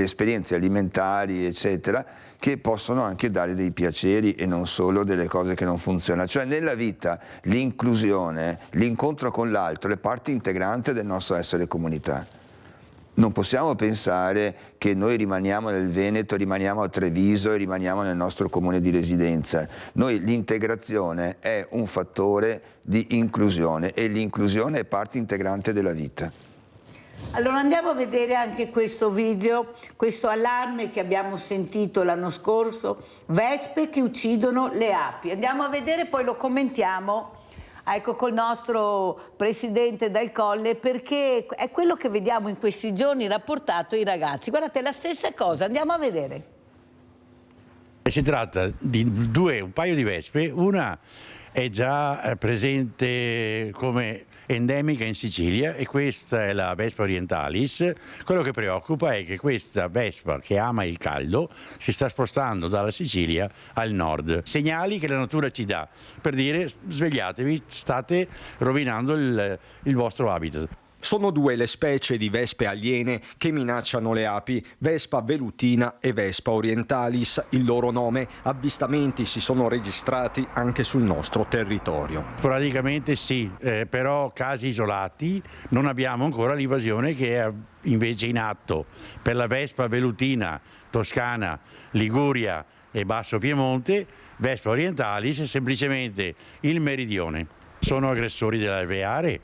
esperienze alimentari eccetera che possono anche dare dei piaceri e non solo delle cose che non funzionano. Cioè nella vita l'inclusione, l'incontro con l'altro è parte integrante del nostro essere comunità. Non possiamo pensare che noi rimaniamo nel Veneto, rimaniamo a Treviso e rimaniamo nel nostro comune di residenza. L'integrazione è un fattore di inclusione e l'inclusione è parte integrante della vita. Allora andiamo a vedere anche questo video, questo allarme che abbiamo sentito l'anno scorso, vespe che uccidono le api. Andiamo a vedere, poi lo commentiamo, ecco, col nostro presidente Dal Colle, perché è quello che vediamo in questi giorni rapportato ai ragazzi. Guardate, è la stessa cosa, andiamo a vedere. Si tratta di un paio di vespe, una è già presente come endemica in Sicilia e questa è la Vespa orientalis. Quello che preoccupa è che questa vespa, che ama il caldo, si sta spostando dalla Sicilia al nord. Segnali che la natura ci dà per dire: svegliatevi, state rovinando il vostro habitat. Sono due le specie di vespe aliene che minacciano le api, Vespa velutina e Vespa orientalis. Il loro nome, avvistamenti si sono registrati anche sul nostro territorio. Sporadicamente sì, però casi isolati. Non abbiamo ancora l'invasione che è invece in atto per la Vespa velutina, Toscana, Liguria e Basso Piemonte. Vespa orientalis è semplicemente il meridione. Sono aggressori dell'alveare.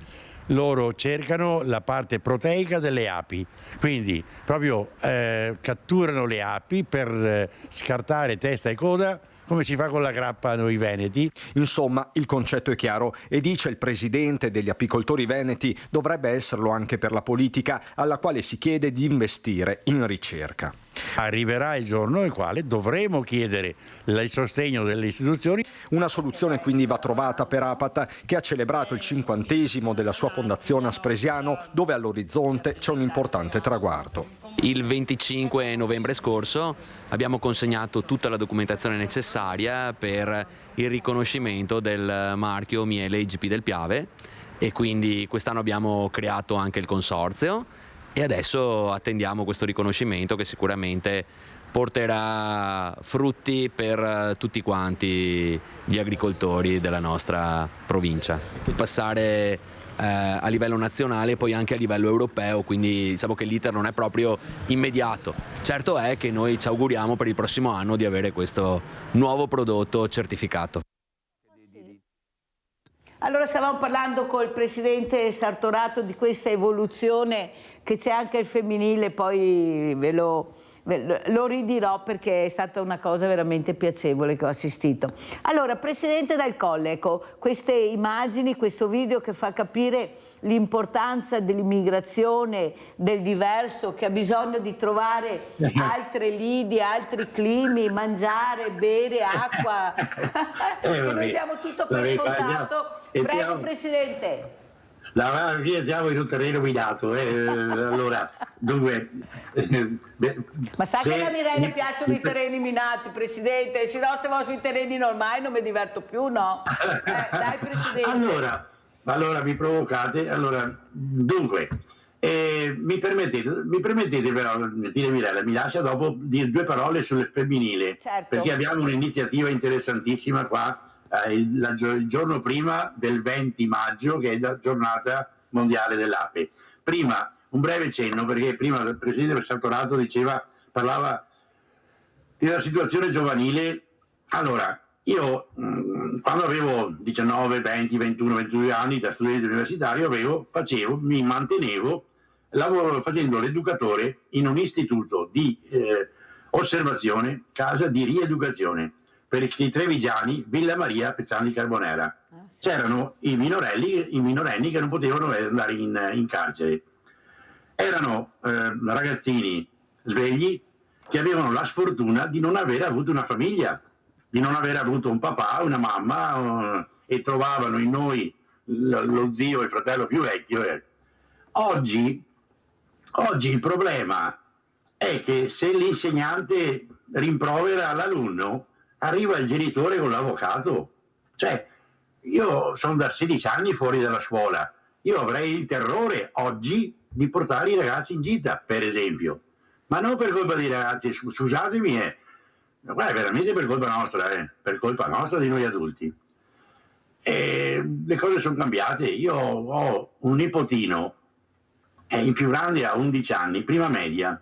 Loro cercano la parte proteica delle api, quindi proprio catturano le api per scartare testa e coda, come si fa con la grappa noi veneti. Insomma, il concetto è chiaro e dice il presidente degli apicoltori veneti, dovrebbe esserlo anche per la politica, alla quale si chiede di investire in ricerca. Arriverà il giorno nel quale dovremo chiedere il sostegno delle istituzioni. Una soluzione quindi va trovata per Apata, che ha celebrato il 50° della sua fondazione a Spresiano, dove all'orizzonte c'è un importante traguardo. Il 25 novembre scorso abbiamo consegnato tutta la documentazione necessaria per il riconoscimento del marchio miele IGP del Piave e quindi quest'anno abbiamo creato anche il consorzio e adesso attendiamo questo riconoscimento che sicuramente porterà frutti per tutti quanti gli agricoltori della nostra provincia. Passare a livello nazionale e poi anche a livello europeo, quindi diciamo che l'iter non è proprio immediato. Certo è che noi ci auguriamo per il prossimo anno di avere questo nuovo prodotto certificato. Allora stavamo parlando col presidente Sartorato di questa evoluzione che c'è anche il femminile, poi ve lo ridirò perché è stata una cosa veramente piacevole che ho assistito. Allora, presidente Dal Colle, ecco, queste immagini, questo video che fa capire l'importanza dell'immigrazione, del diverso, che ha bisogno di trovare altre lidi, altri climi, mangiare, bere, acqua, che noi diamo tutto per scontato. Prego, presidente. Siamo in un terreno minato, allora, dunque... Ma sa che a Mirella piacciono i terreni minati, presidente? Se no, se vado sui terreni normali non mi diverto più, no? Dai, presidente. Allora mi provocate. Allora, dunque, Mi permettete però, gentile Mirella, mi lascia dopo dire due parole sul femminile, Certo. perché abbiamo un'iniziativa interessantissima qua il giorno prima del 20 maggio, che è la giornata mondiale dell'ape. Prima, un breve cenno, perché prima il Presidente Sartorato parlava della situazione giovanile. Allora, io quando avevo 19, 20, 21, 22 anni da studente universitario mi mantenevo facendo l'educatore in un istituto di osservazione, casa di rieducazione per i trevigiani, Villa Maria, Pezzano di Carbonera. C'erano i minorenni che non potevano andare in carcere. Erano ragazzini svegli che avevano la sfortuna di non aver avuto una famiglia, di non aver avuto un papà, una mamma, e trovavano in noi lo zio, il fratello più vecchio. Oggi il problema è che se l'insegnante rimprovera l'alunno, arriva il genitore con l'avvocato. Cioè, io sono da 16 anni fuori dalla scuola, io avrei il terrore oggi di portare i ragazzi in gita, per esempio. Ma non per colpa dei ragazzi, scusatemi, guarda, veramente per colpa nostra di noi adulti. Le cose sono cambiate. Io ho un nipotino, il più grande ha 11 anni, prima media.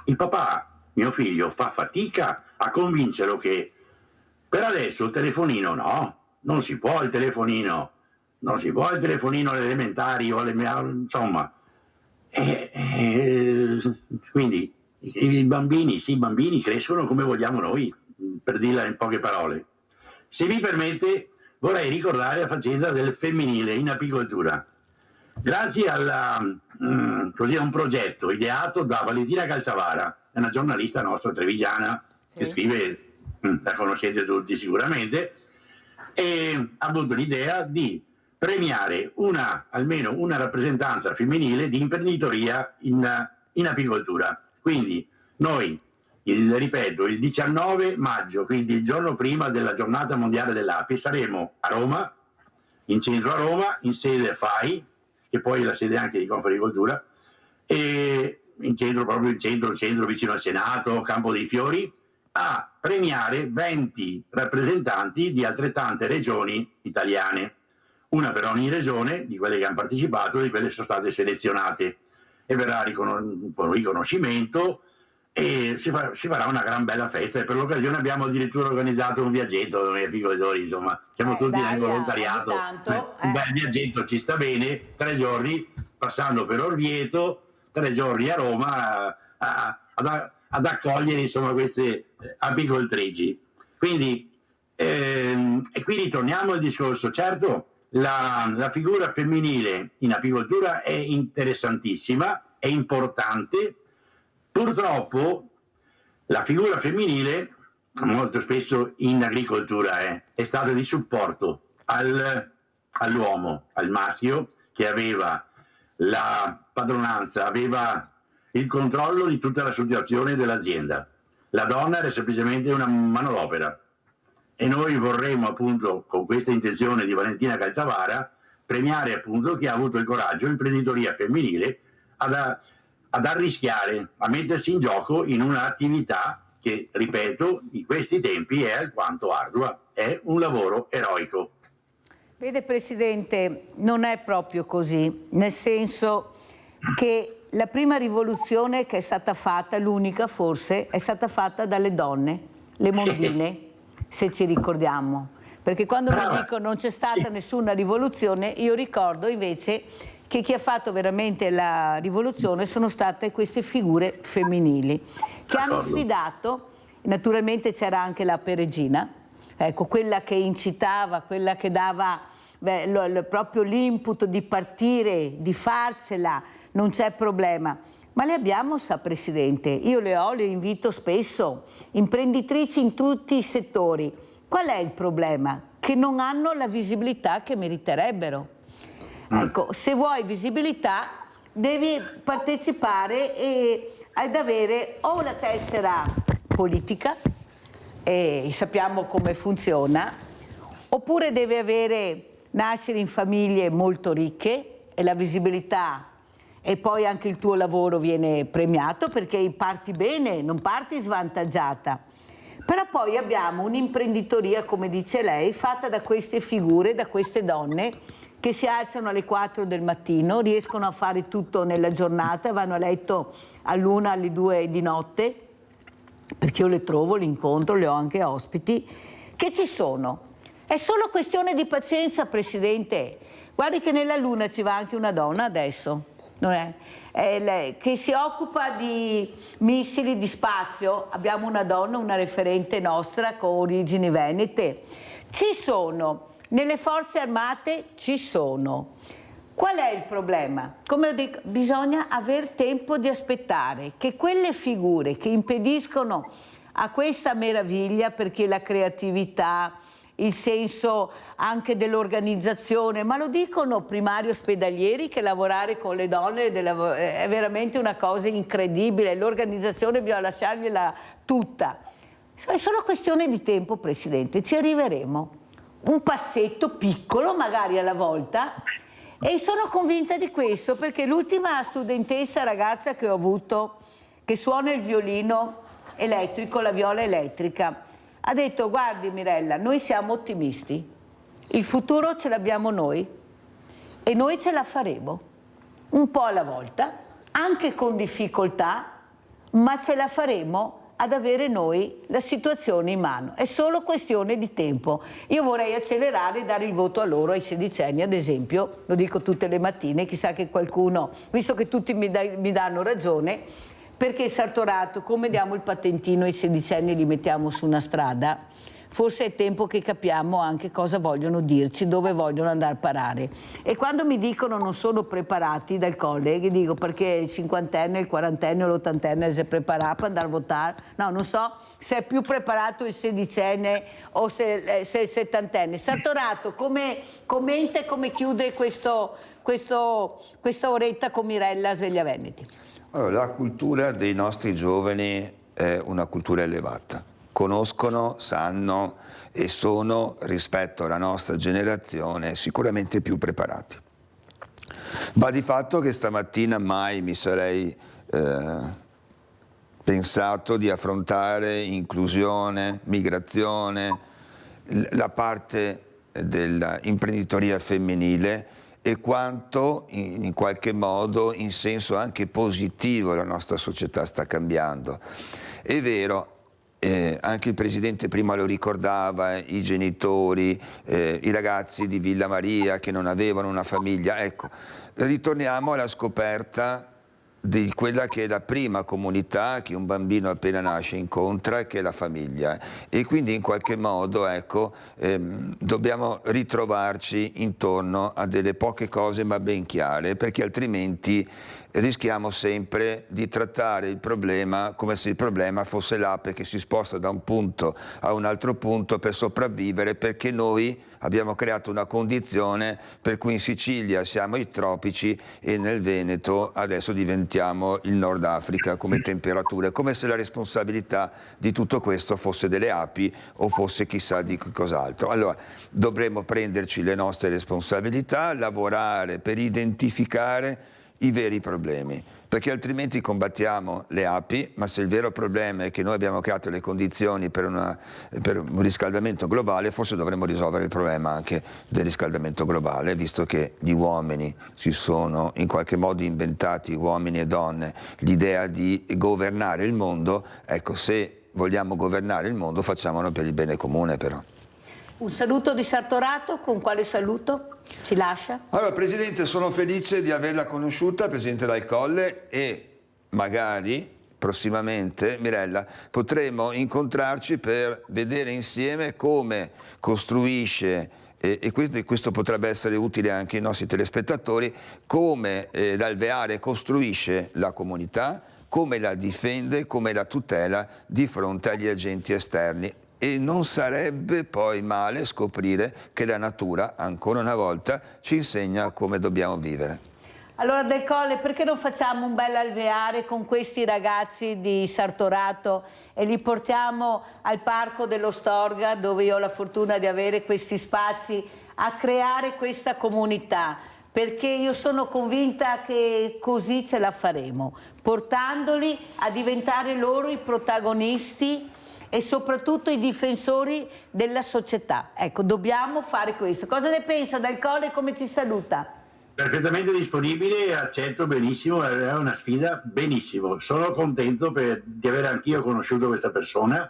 Il papà, mio figlio, fa fatica a convincerlo che per adesso il telefonino no, non si può il telefonino alle elementari o insomma. Quindi i bambini crescono come vogliamo noi, per dirla in poche parole. Se mi permette, vorrei ricordare la faccenda del femminile in apicoltura. Grazie a un progetto ideato da Valentina Calzavara, è una giornalista nostra trevigiana, sì, che scrive, la conoscete tutti sicuramente, e ha avuto l'idea di premiare almeno una rappresentanza femminile di imprenditoria in apicoltura. Quindi noi, ripeto, il 19 maggio, quindi il giorno prima della giornata mondiale dell'api, saremo a Roma, in centro a Roma, in sede FAI, che poi è la sede anche di Confagricoltura, e in centro vicino al Senato, Campo dei Fiori, a premiare 20 rappresentanti di altrettante regioni italiane, una per ogni regione, di quelle che hanno partecipato, di quelle che sono state selezionate, e verrà un riconoscimento e si farà una gran bella festa, e per l'occasione abbiamo addirittura organizzato un viaggetto noi apicoltori, insomma, siamo tutti nel volontariato, un bel viaggetto ci sta bene, 3 giorni passando per Orvieto, 3 giorni a Roma ad accogliere insomma queste apicoltrici. Quindi e quindi torniamo al discorso. Certo, la figura femminile in apicoltura è interessantissima, è importante. Purtroppo la figura femminile molto spesso in agricoltura è stata di supporto all'uomo, al maschio, che aveva la padronanza, aveva il controllo di tutta la situazione dell'azienda. La donna era semplicemente una manodopera, e noi vorremmo appunto, con questa intenzione di Valentina Calzavara, premiare appunto chi ha avuto il coraggio, l'imprenditoria femminile, ad arrischiare, a mettersi in gioco in un'attività che, ripeto, in questi tempi è alquanto ardua, è un lavoro eroico. Vede Presidente, non è proprio così, nel senso che la prima rivoluzione che è stata fatta, l'unica forse, è stata fatta dalle donne, le mondine, se ci ricordiamo. Perché quando mi dicono non c'è stata nessuna rivoluzione, io ricordo invece che chi ha fatto veramente la rivoluzione sono state queste figure femminili che hanno sfidato. Naturalmente c'era anche la Peregina, ecco, quella che incitava, quella che dava proprio l'input di partire, di farcela, non c'è problema. Ma le abbiamo, sa Presidente, io le invito spesso, imprenditrici in tutti i settori. Qual è il problema? Che non hanno la visibilità che meriterebbero. Ecco, se vuoi visibilità devi partecipare ed avere o la tessera politica, e sappiamo come funziona, oppure devi nascere in famiglie molto ricche, e la visibilità e poi anche il tuo lavoro viene premiato perché parti bene, non parti svantaggiata. Però poi abbiamo un'imprenditoria, come dice lei, fatta da queste figure, da queste donne che si alzano alle 4 del mattino, riescono a fare tutto nella giornata, vanno a letto all'1, alle 2 di notte, perché io le trovo, le incontro, le ho anche ospiti, che ci sono. È solo questione di pazienza, Presidente. Guardi che nella Luna ci va anche una donna adesso. Non è lei che si occupa di missili di spazio. Abbiamo una donna, una referente nostra con origini venete. Ci sono, nelle forze armate ci sono. Qual è il problema? Come dico, bisogna aver tempo di aspettare che quelle figure che impediscono a questa meraviglia, perché la creatività, il senso anche dell'organizzazione, ma lo dicono primari ospedalieri che lavorare con le donne è veramente una cosa incredibile, l'organizzazione bisogna lasciargliela tutta. È solo questione di tempo, Presidente, ci arriveremo. Un passetto piccolo, magari alla volta, e sono convinta di questo perché l'ultima studentessa ragazza che ho avuto, che suona il violino elettrico, la viola elettrica, ha detto: guardi Mirella, noi siamo ottimisti, il futuro ce l'abbiamo noi e noi ce la faremo, un po' alla volta, anche con difficoltà, ma ce la faremo ad avere noi la situazione in mano. È solo questione di tempo. Io vorrei accelerare e dare il voto a loro, ai sedicenni ad esempio, lo dico tutte le mattine, chissà che qualcuno, visto che tutti mi danno ragione, perché Sartorato, come diamo il patentino ai sedicenni e li mettiamo su una strada, forse è tempo che capiamo anche cosa vogliono dirci, dove vogliono andare a parare. E quando mi dicono non sono preparati dal college, dico perché il cinquantenne, il quarantenne o l'ottantenne si è preparato per andare a votare? No, non so se è più preparato il sedicenne o se il settantenne. Sartorato, come commenta e come chiude questa oretta con Mirella Svegliaveneti? Allora, la cultura dei nostri giovani è una cultura elevata. Conoscono, sanno e sono, rispetto alla nostra generazione, sicuramente più preparati. Va di fatto che stamattina mai mi sarei pensato di affrontare inclusione, migrazione, la parte dell'imprenditoria femminile e quanto in qualche modo in senso anche positivo la nostra società sta cambiando. È vero, anche il Presidente prima lo ricordava, i genitori, i ragazzi di Villa Maria che non avevano una famiglia. Ecco, ritorniamo alla scoperta di quella che è la prima comunità che un bambino appena nasce incontra, che è la famiglia, e quindi in qualche modo ecco, dobbiamo ritrovarci intorno a delle poche cose ma ben chiare, perché altrimenti rischiamo sempre di trattare il problema come se il problema fosse l'ape che si sposta da un punto a un altro punto per sopravvivere, perché noi abbiamo creato una condizione per cui in Sicilia siamo i tropici e nel Veneto adesso diventiamo il Nord Africa come temperature, come se la responsabilità di tutto questo fosse delle api o fosse chissà di cos'altro. Allora dovremmo prenderci le nostre responsabilità, lavorare per identificare i veri problemi, perché altrimenti combattiamo le api, ma se il vero problema è che noi abbiamo creato le condizioni per un riscaldamento globale, forse dovremmo risolvere il problema anche del riscaldamento globale, visto che gli uomini si sono in qualche modo inventati, uomini e donne, l'idea di governare il mondo. Ecco, se vogliamo governare il mondo facciamolo per il bene comune però. Un saluto di Sartorato, con quale saluto ci lascia? Allora Presidente, sono felice di averla conosciuta, Presidente Dal Colle, e magari prossimamente, Mirella, potremo incontrarci per vedere insieme come costruisce, e questo potrebbe essere utile anche ai nostri telespettatori, come l'Alveare costruisce la comunità, come la difende, come la tutela di fronte agli agenti esterni. E non sarebbe poi male scoprire che la natura, ancora una volta, ci insegna come dobbiamo vivere. Allora Del Colle, perché non facciamo un bel alveare con questi ragazzi di Sartorato e li portiamo al Parco dello Storga, dove io ho la fortuna di avere questi spazi, a creare questa comunità? perché io sono convinta che così ce la faremo, portandoli a diventare loro i protagonisti e soprattutto i difensori della società. Ecco, dobbiamo fare questo. Cosa ne pensa Dal Colle, come ci saluta? Perfettamente disponibile, accetto benissimo, è una sfida, benissimo. Sono contento di aver anch'io conosciuto questa persona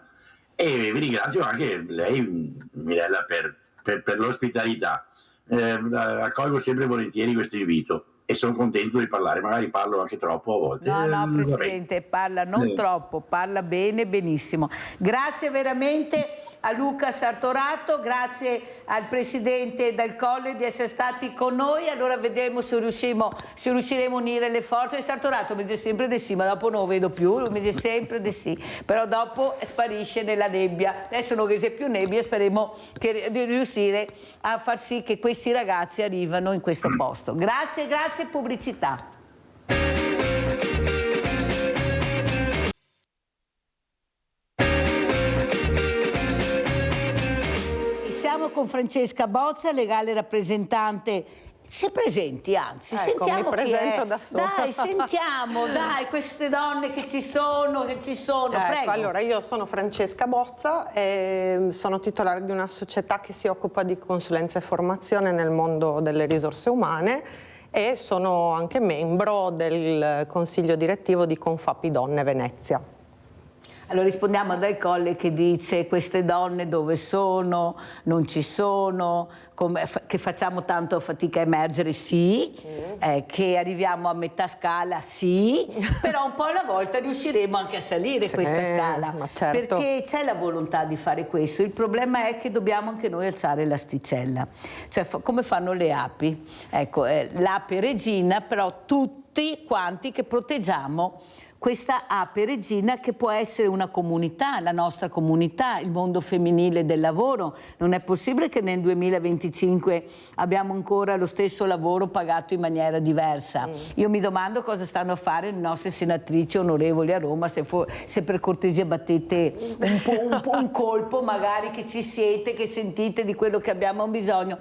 e vi ringrazio anche lei, Mirella, per l'ospitalità. Accolgo sempre volentieri questo invito e sono contento di parlare, magari parlo anche troppo a volte. No, Presidente, parla non troppo, parla bene, benissimo. Grazie veramente a Luca Sartorato, grazie al Presidente Dal Colle di essere stati con noi. Allora vedremo se riusciremo a unire le forze. Sartorato mi dice sempre di sì, ma dopo non lo vedo più, lui mi dice sempre di sì, però dopo sparisce nella nebbia. Adesso non c'è più nebbia, speriamo di riuscire a far sì che questi ragazzi arrivano in questo posto. Grazie, grazie, pubblicità. Siamo con Francesca Bozza, legale rappresentante. Si presenti, anzi, ecco, sentiamo mi presento chi è. da sola. Dai, sentiamo, dai, queste donne che ci sono, Ecco, prego. allora, io sono Francesca Bozza e sono titolare di una società che si occupa di consulenza e formazione nel mondo delle risorse umane e sono anche membro del consiglio direttivo di Confapi Donne Venezia. Allora rispondiamo a Dal Colle che dice: queste donne dove sono, non ci sono, che facciamo tanto fatica a emergere, sì, che arriviamo a metà scala, sì, però un po' alla volta riusciremo anche a salire questa scala, ma certo. Perché c'è la volontà di fare questo. Il problema è che dobbiamo anche noi alzare l'asticella, cioè come fanno le api. Ecco, l'ape regina, però tutti quanti che proteggiamo questa ape regina, che può essere una comunità, la nostra comunità, il mondo femminile del lavoro. Non è possibile che nel 2025 abbiamo ancora lo stesso lavoro pagato in maniera diversa. Io mi domando cosa stanno a fare le nostre senatrici onorevoli a Roma, se per cortesia battete un colpo, magari, che ci siete, che sentite di quello che abbiamo bisogno,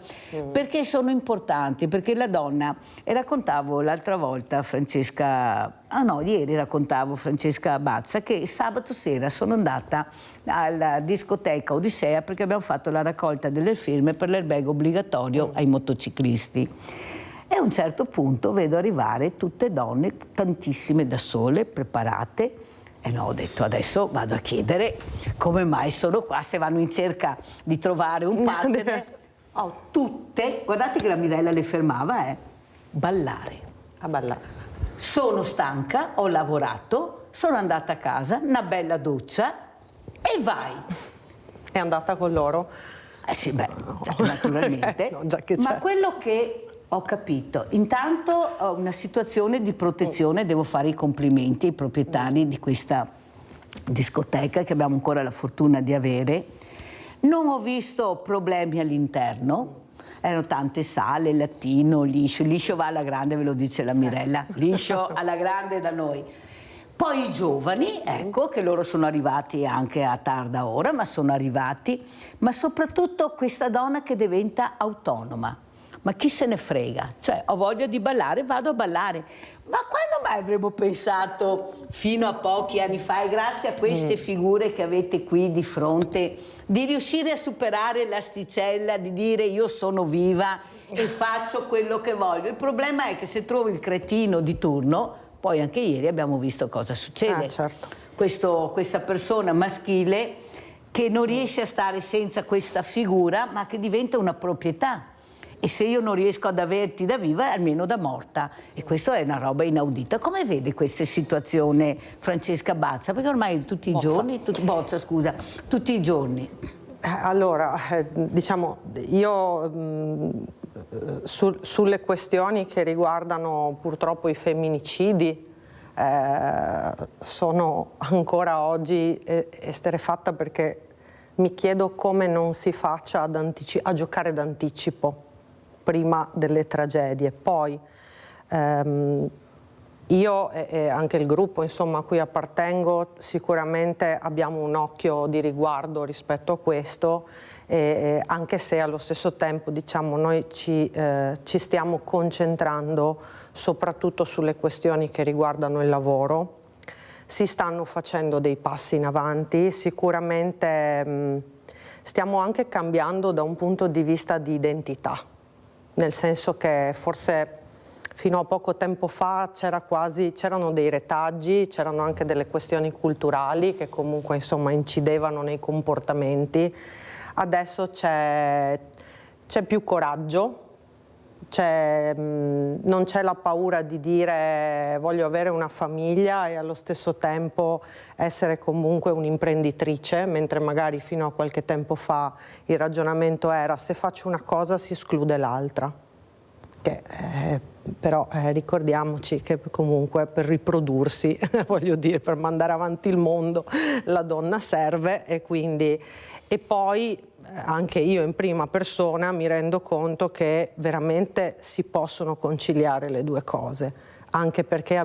perché sono importanti, perché la donna, e raccontavo l'altra volta ieri raccontavo Francesca Bazza che sabato sera sono andata alla discoteca Odissea perché abbiamo fatto la raccolta delle firme per l'albergo obbligatorio ai motociclisti. E a un certo punto vedo arrivare tutte donne, tantissime da sole, preparate, e no, ho detto adesso vado a chiedere come mai sono qua, se vanno in cerca di trovare un partner. Tutte, guardate che la Mirella le fermava, ballare. A ballare. Sono stanca, ho lavorato, sono andata a casa, una bella doccia e vai. È andata con loro? Sì, naturalmente. No, già che ma quello che ho capito, intanto ho una situazione di protezione, devo fare i complimenti ai proprietari di questa discoteca che abbiamo ancora la fortuna di avere. Non ho visto problemi all'interno. Erano tante sale, latino, liscio va alla grande, ve lo dice la Mirella, liscio alla grande da noi. Poi i giovani, ecco, che loro sono arrivati anche a tarda ora, ma sono arrivati, ma soprattutto questa donna che diventa autonoma. Ma chi se ne frega? Cioè, ho voglia di ballare, vado a ballare. Ma quando mai avremmo pensato, fino a pochi anni fa, e grazie a queste figure che avete qui di fronte, di riuscire a superare l'asticella, di dire io sono viva e faccio quello che voglio? Il problema è che se trovi il cretino di turno, poi anche ieri abbiamo visto cosa succede. Certo. Questa persona maschile che non riesce a stare senza questa figura, ma che diventa una proprietà. E se io non riesco ad averti da viva, almeno da morta. E questa è una roba inaudita. Come vede questa situazione Francesca Bazza? Perché ormai tutti i giorni, tutti i giorni. Allora, diciamo, io sulle questioni che riguardano purtroppo i femminicidi sono ancora oggi esterrefatta, perché mi chiedo come non si faccia a giocare d'anticipo prima delle tragedie. Poi io e anche il gruppo, insomma, a cui appartengo, sicuramente abbiamo un occhio di riguardo rispetto a questo anche se allo stesso tempo diciamo, noi ci stiamo concentrando soprattutto sulle questioni che riguardano il lavoro. Si stanno facendo dei passi in avanti, sicuramente stiamo anche cambiando da un punto di vista di identità, nel senso che forse fino a poco tempo fa c'erano dei retaggi, c'erano anche delle questioni culturali che comunque insomma incidevano nei comportamenti. Adesso c'è più coraggio, non c'è la paura di dire voglio avere una famiglia e allo stesso tempo essere comunque un'imprenditrice, mentre magari fino a qualche tempo fa il ragionamento era se faccio una cosa si esclude l'altra. Però ricordiamoci che comunque per riprodursi, voglio dire, per mandare avanti il mondo la donna serve e poi anche io in prima persona mi rendo conto che veramente si possono conciliare le due cose, anche perché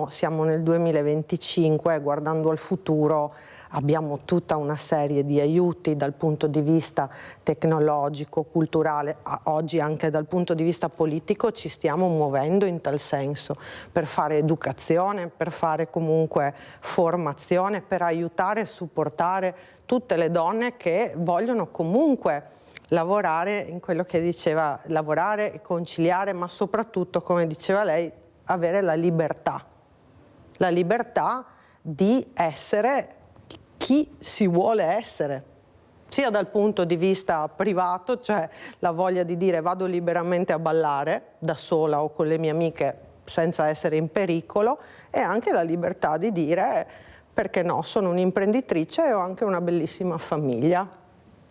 siamo nel 2025 guardando al futuro abbiamo tutta una serie di aiuti dal punto di vista tecnologico, culturale, oggi anche dal punto di vista politico ci stiamo muovendo in tal senso, per fare educazione, per fare comunque formazione, per aiutare e supportare tutte le donne che vogliono comunque lavorare in quello che diceva, lavorare e conciliare, ma soprattutto, come diceva lei, avere la libertà di essere chi si vuole essere, sia dal punto di vista privato, cioè la voglia di dire vado liberamente a ballare da sola o con le mie amiche senza essere in pericolo, e anche la libertà di dire perché no, sono un'imprenditrice e ho anche una bellissima famiglia.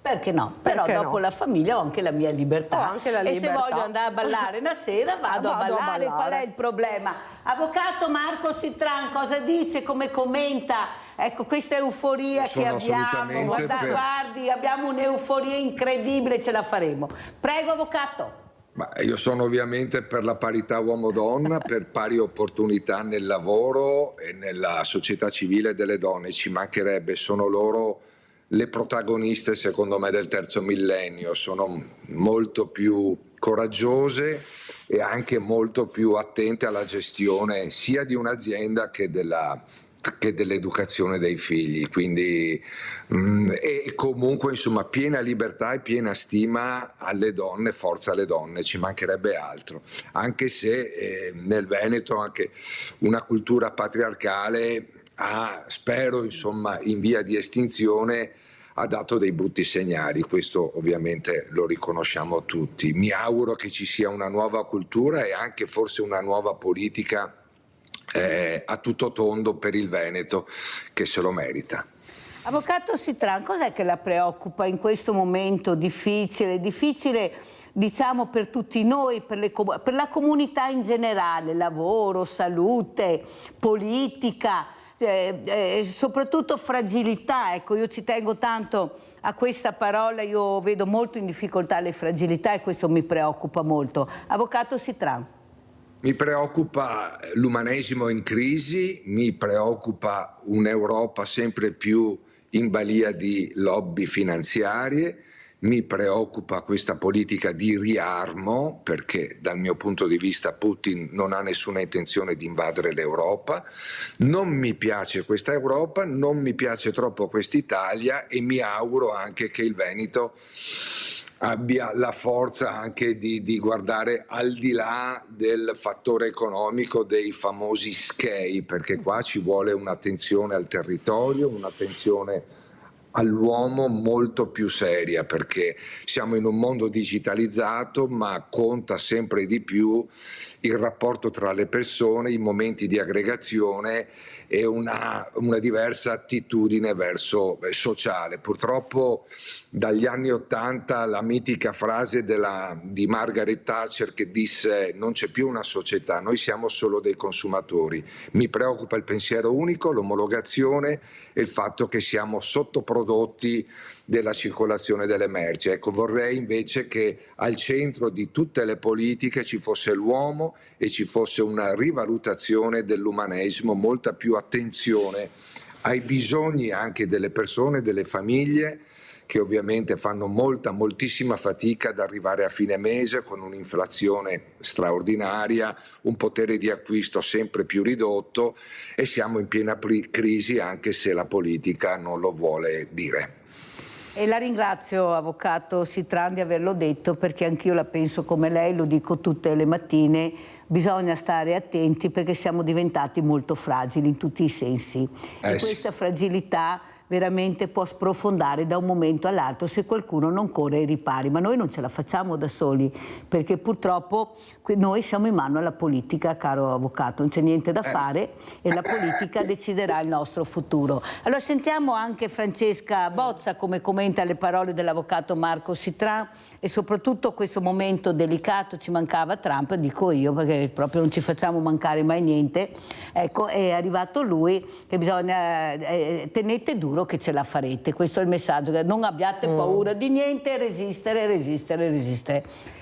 Perché no? Però dopo la famiglia ho anche la mia libertà. E se voglio andare a ballare una sera vado a ballare. Qual è il problema? Avvocato Marco Sitran, cosa dice, come commenta? Ecco, questa euforia che abbiamo, guardi, abbiamo un'euforia incredibile, ce la faremo. Prego, avvocato. Ma io sono ovviamente per la parità uomo-donna, per pari opportunità nel lavoro e nella società civile delle donne, ci mancherebbe, sono loro le protagoniste secondo me del terzo millennio, sono molto più coraggiose e anche molto più attente alla gestione sia di un'azienda che dell'educazione dei figli, quindi e comunque insomma piena libertà e piena stima alle donne, forza alle donne, ci mancherebbe altro, anche se nel Veneto anche una cultura patriarcale spero insomma in via di estinzione ha dato dei brutti segnali, questo ovviamente lo riconosciamo tutti. Mi auguro che ci sia una nuova cultura e anche forse una nuova politica a tutto tondo per il Veneto che se lo merita. Avvocato Sitran, cos'è che la preoccupa in questo momento difficile diciamo per tutti noi, per la comunità in generale, lavoro, salute, politica, soprattutto fragilità? Ecco, io ci tengo tanto a questa parola, io vedo molto in difficoltà le fragilità e questo mi preoccupa molto. Avvocato Sitran. Mi preoccupa l'umanesimo in crisi, mi preoccupa un'Europa sempre più in balia di lobby finanziarie, mi preoccupa questa politica di riarmo perché dal mio punto di vista Putin non ha nessuna intenzione di invadere l'Europa, non mi piace questa Europa, non mi piace troppo quest'Italia e mi auguro anche che il Veneto abbia la forza anche di guardare al di là del fattore economico dei famosi SKEI, perché qua ci vuole un'attenzione al territorio, un'attenzione all'uomo molto più seria, perché siamo in un mondo digitalizzato ma conta sempre di più il rapporto tra le persone, i momenti di aggregazione e una diversa attitudine verso sociale. Purtroppo dagli anni '80 la mitica frase di Margaret Thatcher che disse non c'è più una società, noi siamo solo dei consumatori. Mi preoccupa il pensiero unico, l'omologazione e il fatto che siamo sottoprodotti della circolazione delle merci. Ecco, vorrei invece che al centro di tutte le politiche ci fosse l'uomo e ci fosse una rivalutazione dell'umanesimo, molta più attenzione ai bisogni anche delle persone, delle famiglie che ovviamente fanno moltissima fatica ad arrivare a fine mese con un'inflazione straordinaria, un potere di acquisto sempre più ridotto, e siamo in piena crisi anche se la politica non lo vuole dire. E la ringrazio, avvocato Sitran, di averlo detto, perché anch'io la penso come lei, lo dico tutte le mattine, bisogna stare attenti perché siamo diventati molto fragili in tutti i sensi. E questa fragilità veramente può sprofondare da un momento all'altro se qualcuno non corre ai ripari, ma noi non ce la facciamo da soli, perché purtroppo noi siamo in mano alla politica, caro avvocato, non c'è niente da fare e la politica deciderà il nostro futuro. Allora sentiamo anche Francesca Bozza come commenta le parole dell'avvocato Marco Sitran e soprattutto questo momento delicato, ci mancava Trump, dico io, perché proprio non ci facciamo mancare mai niente. Ecco, è arrivato lui, che bisogna tenete duro che ce la farete, questo è il messaggio, non abbiate paura di niente, resistere.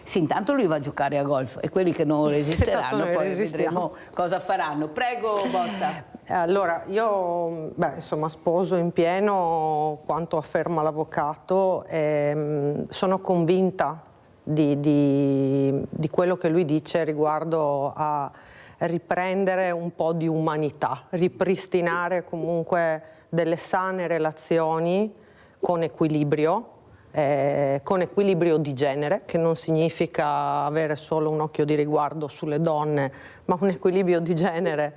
Sì, intanto lui va a giocare a golf e quelli che non resisteranno poi vedremo cosa faranno. Prego Bozza. Allora, io insomma, sposo in pieno quanto afferma l'avvocato, sono convinta di quello che lui dice riguardo a riprendere un po' di umanità, ripristinare comunque delle sane relazioni con equilibrio di genere, che non significa avere solo un occhio di riguardo sulle donne, ma un equilibrio di genere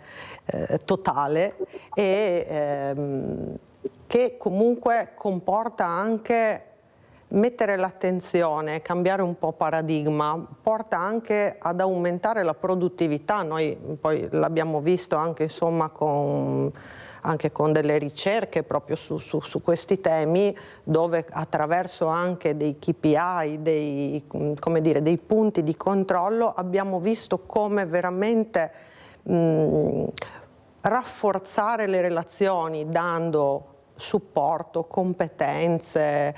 totale e che comunque comporta anche mettere l'attenzione, cambiare un po' paradigma, porta anche ad aumentare la produttività. Noi poi l'abbiamo visto anche insomma anche con delle ricerche proprio su questi temi, dove attraverso anche dei KPI, dei punti di controllo, abbiamo visto come veramente rafforzare le relazioni dando supporto, competenze,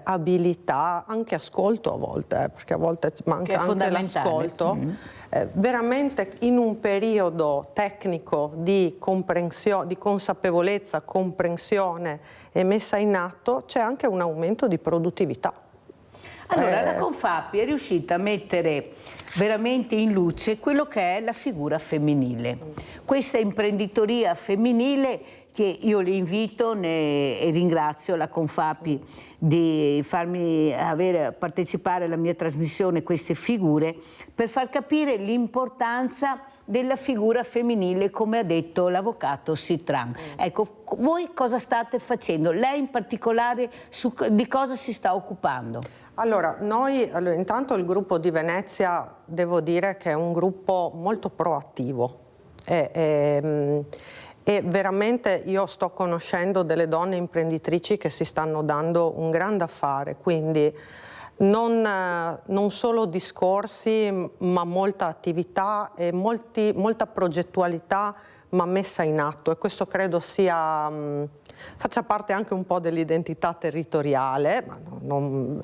abilità, anche ascolto a volte, perché a volte manca anche l'ascolto. Veramente in un periodo tecnico di comprensione, di consapevolezza, comprensione e messa in atto, c'è anche un aumento di produttività. Allora, la Confapi è riuscita a mettere veramente in luce quello che è la figura femminile. Questa imprenditoria femminile che io le invito e ringrazio la Confapi di farmi partecipare alla mia trasmissione queste figure per far capire l'importanza della figura femminile, come ha detto l'avvocato Sitran. Ecco, voi cosa state facendo? Lei in particolare di cosa si sta occupando? Allora, intanto il gruppo di Venezia devo dire che è un gruppo molto proattivo e veramente io sto conoscendo delle donne imprenditrici che si stanno dando un grande affare, quindi non solo discorsi ma molta attività e molta progettualità ma messa in atto, e questo credo faccia parte anche un po' dell'identità territoriale, ma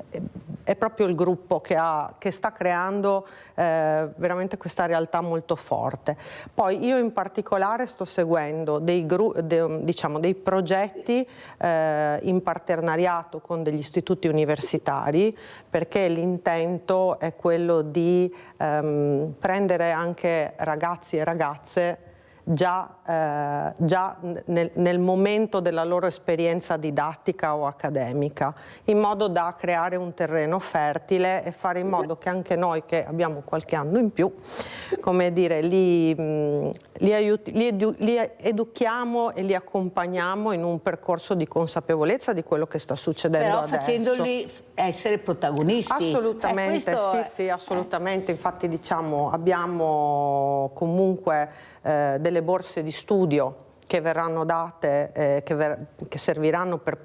è proprio il gruppo che sta creando veramente questa realtà molto forte. Poi io in particolare sto seguendo dei progetti in partenariato con degli istituti universitari, perché l'intento è quello di prendere anche ragazzi e ragazze già nel momento della loro esperienza didattica o accademica, in modo da creare un terreno fertile e fare in modo che anche noi, che abbiamo qualche anno in più, come dire, li educhiamo e li accompagniamo in un percorso di consapevolezza di quello che sta succedendo adesso. Però facendoli essere protagonisti. Assolutamente, sì, assolutamente. Infatti diciamo abbiamo comunque delle borse di studio che verranno date, che serviranno per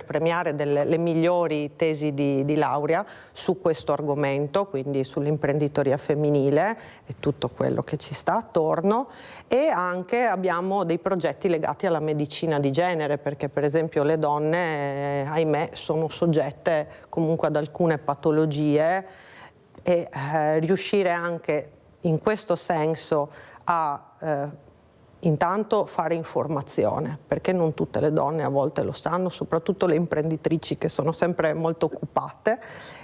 premiare le migliori tesi di laurea su questo argomento, quindi sull'imprenditoria femminile e tutto quello che ci sta attorno, e anche abbiamo dei progetti legati alla medicina di genere, perché per esempio le donne, ahimè, sono soggette comunque ad alcune patologie e riuscire anche in questo senso a Intanto fare informazione, perché non tutte le donne a volte lo sanno, soprattutto le imprenditrici che sono sempre molto occupate,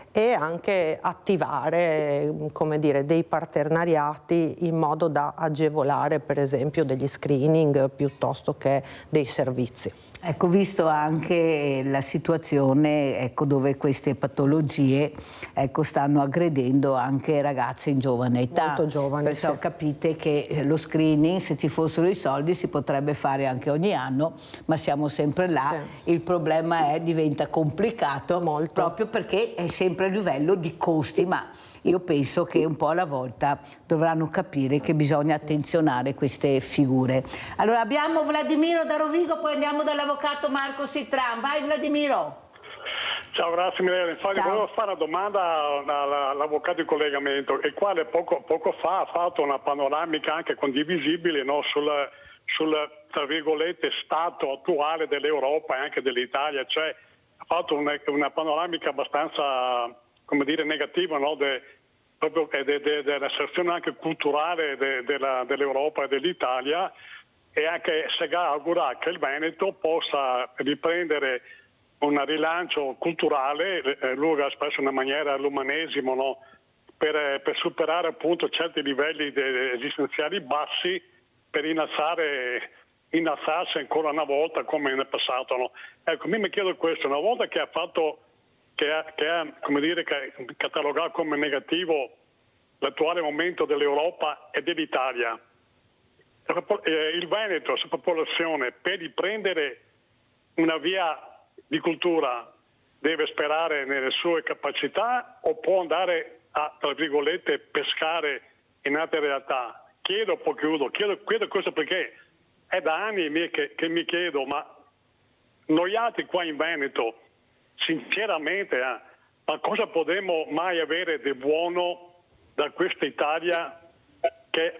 e anche attivare, come dire, dei partenariati in modo da agevolare per esempio degli screening piuttosto che dei servizi. Ecco, visto anche la situazione, ecco, dove queste patologie, ecco, stanno aggredendo anche ragazze in giovane età. Molto giovani, perciò sì. capite che lo screening, se ci fossero i soldi, si potrebbe fare anche ogni anno, ma siamo sempre là. Sì. Il problema diventa complicato molto, proprio perché è sempre a livello di costi, ma io penso che un po' alla volta dovranno capire che bisogna attenzionare queste figure. Allora abbiamo Vladimiro da Rovigo, poi andiamo dall'avvocato Marco Sitran. Vai Vladimiro. Ciao, grazie Mirella. Infatti volevo fare una domanda all'avvocato di collegamento, il quale poco fa ha fatto una panoramica anche condivisibile, no, sul tra virgolette stato attuale dell'Europa e anche dell'Italia, cioè ha fatto una panoramica abbastanza, come dire, negativa, no, proprio della situazione anche culturale dell'Europa e dell'Italia, e anche se augura che il Veneto possa riprendere un rilancio culturale. Lui ha espresso in una maniera l'umanesimo, no, per superare appunto certi livelli esistenziali bassi, per innalzarsi ancora una volta come nel passato, no? Ecco, mi chiedo questo: una volta che ha fatto, che ha come dire, catalogato come negativo l'attuale momento dell'Europa e dell'Italia, il Veneto, la sua popolazione, per riprendere una via di cultura deve sperare nelle sue capacità o può andare a, tra virgolette, pescare in altre realtà? Chiedo questo perché è da anni che mi chiedo, ma noi altri qua in Veneto, sinceramente, ma cosa potremmo mai avere di buono da questa Italia che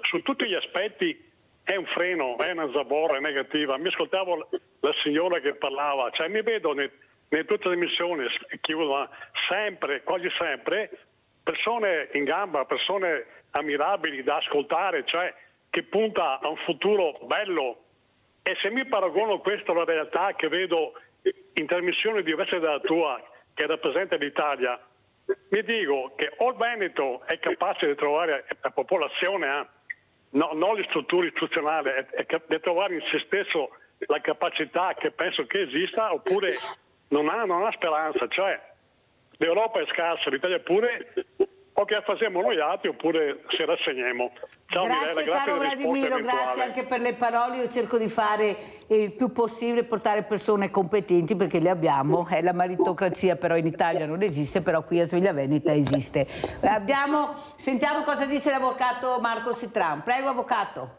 su tutti gli aspetti è un freno, è una zavorra negativa? Mi ascoltavo la signora che parlava, cioè mi vedo in tutte le missioni, sempre, quasi sempre, persone in gamba, persone ammirabili da ascoltare, cioè che punta a un futuro bello. E se mi paragono questo alla realtà che vedo in trasmissioni diverse dalla tua, che rappresenta l'Italia, mi dico che o il Veneto è capace di trovare la popolazione, non le strutture istituzionali, di trovare in se stesso la capacità che penso che esista, oppure non ha speranza. Cioè l'Europa è scarsa, l'Italia pure, o che facciamo noi altri oppure se rassegniamo. Ciao Grazie, Mirella, grazie caro Vladimiro, grazie anche per le parole. Io cerco di fare il più possibile, portare persone competenti, perché le abbiamo. La meritocrazia però in Italia non esiste, però qui a Sveglia Veneta esiste. Sentiamo cosa dice l'avvocato Marco Sitran. Prego, avvocato.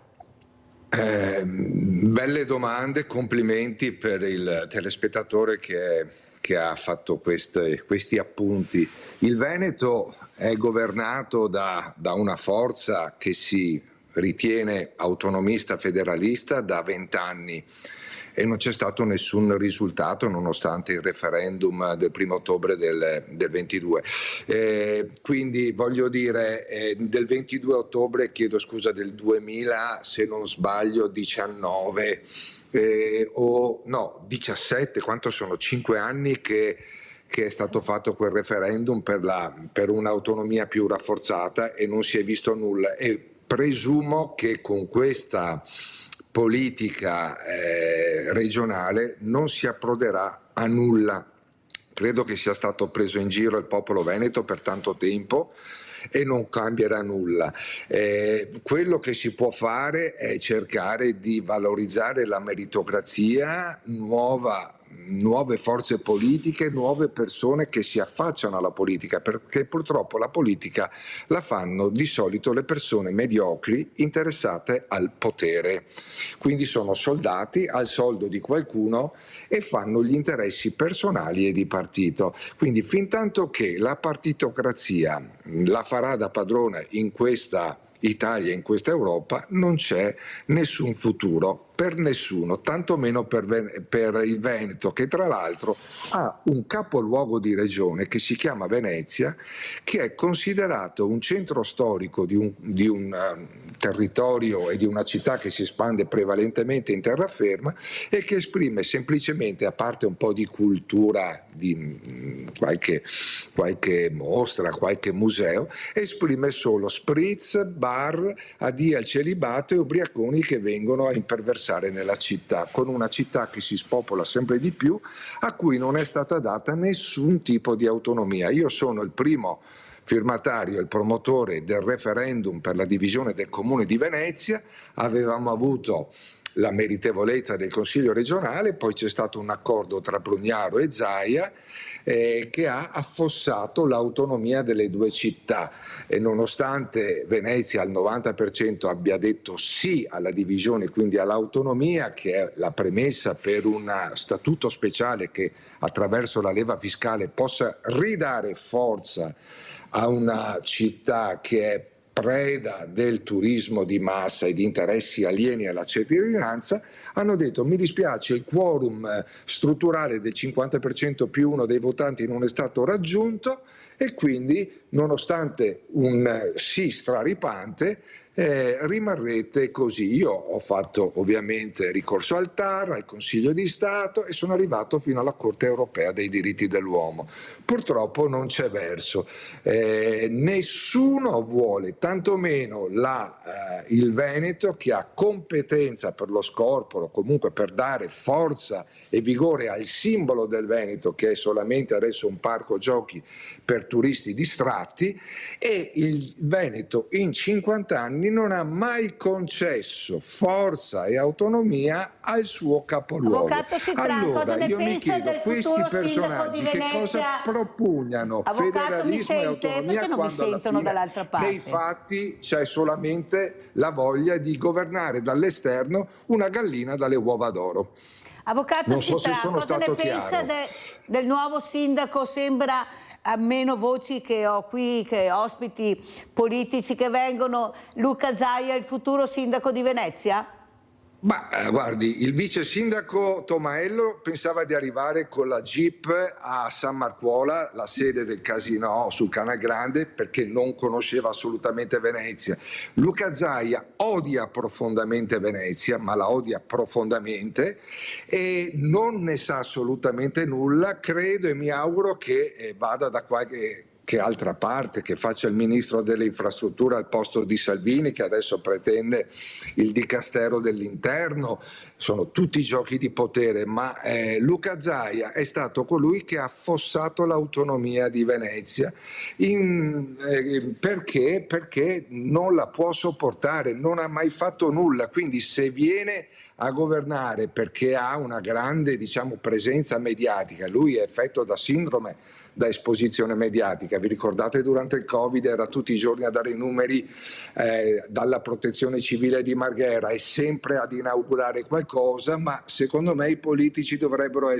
Belle domande, complimenti per il telespettatore che ha fatto questi appunti. Il Veneto è governato da una forza che si ritiene autonomista federalista da 20 anni e non c'è stato nessun risultato nonostante il referendum del 1° ottobre del 22. Quindi voglio dire, del 22 ottobre, chiedo scusa, del 2000, se non sbaglio 19, o no, 17, quanto sono? 5 anni che è stato fatto quel referendum per un'autonomia più rafforzata e non si è visto nulla, e presumo che con questa politica regionale non si approderà a nulla. Credo che sia stato preso in giro il popolo veneto per tanto tempo e non cambierà nulla. Quello che si può fare è cercare di valorizzare la meritocrazia, nuove forze politiche, nuove persone che si affacciano alla politica, perché purtroppo la politica la fanno di solito le persone mediocri interessate al potere, quindi sono soldati al soldo di qualcuno e fanno gli interessi personali e di partito. Quindi fin tanto che la partitocrazia la farà da padrona in questa Italia, in questa Europa, non c'è nessun futuro. per nessuno, tantomeno per il Veneto, che tra l'altro ha un capoluogo di regione che si chiama Venezia, che è considerato un centro storico di un territorio e di una città che si espande prevalentemente in terraferma e che esprime semplicemente, a parte un po' di cultura, di qualche mostra, qualche museo, esprime solo spritz, bar, addio al celibato e ubriaconi che vengono a imperversare nella città, con una città che si spopola sempre di più, a cui non è stata data nessun tipo di autonomia. Io sono il primo firmatario, il promotore del referendum per la divisione del Comune di Venezia. Avevamo avuto la meritevolezza del Consiglio regionale, poi c'è stato un accordo tra Prugnaro e Zaia che ha affossato l'autonomia delle due città, e nonostante Venezia al 90% abbia detto sì alla divisione, quindi all'autonomia, che è la premessa per un statuto speciale che attraverso la leva fiscale possa ridare forza a una città che è preda del turismo di massa e di interessi alieni alla cittadinanza, hanno detto: mi dispiace, il quorum strutturale del 50% più uno dei votanti non è stato raggiunto, e quindi, nonostante un sì straripante, rimarrete così. Io ho fatto ovviamente ricorso al TAR, al Consiglio di Stato, e sono arrivato fino alla Corte Europea dei diritti dell'uomo. Purtroppo non c'è verso, nessuno vuole, tantomeno il Veneto, che ha competenza per lo scorporo, comunque per dare forza e vigore al simbolo del Veneto, che è solamente adesso un parco giochi per turisti distratti, e il Veneto in 50 anni non ha mai concesso forza e autonomia al suo capoluogo. Avvocato Citran, allora cosa ne io mi pensa chiedo, del questi futuro sindaco personaggi di che Venezia? cosa propugnano? Avvocato, Federalismo mi e sente? autonomia, Perché non mi quando alla sentono fine dall'altra parte? nei fatti c'è solamente la voglia di governare dall'esterno una gallina dalle uova d'oro. Avvocato Non so se Citran, sono cosa ne stato pensa chiaro. del nuovo sindaco? Sembra, a meno voci che ho qui, che ospiti politici che vengono, Luca Zaia, il futuro sindaco di Venezia? Ma guardi, il vice sindaco Tomaello pensava di arrivare con la Jeep a San Marcuola, la sede del casino sul Canal Grande, perché non conosceva assolutamente Venezia. Luca Zaia odia profondamente Venezia, ma la odia profondamente, e non ne sa assolutamente nulla. Credo e mi auguro che vada da qualche altra parte, che faccia il ministro delle infrastrutture al posto di Salvini, che adesso pretende il dicastero dell'interno. Sono tutti giochi di potere, ma Luca Zaia è stato colui che ha affossato l'autonomia di Venezia. Perché non la può sopportare, non ha mai fatto nulla, quindi se viene a governare perché ha una grande, presenza mediatica, lui è affetto da sindrome da esposizione mediatica. Vi ricordate, durante il Covid era tutti i giorni a dare i numeri dalla protezione civile di Marghera, e sempre ad inaugurare qualcosa, ma secondo me i politici dovrebbero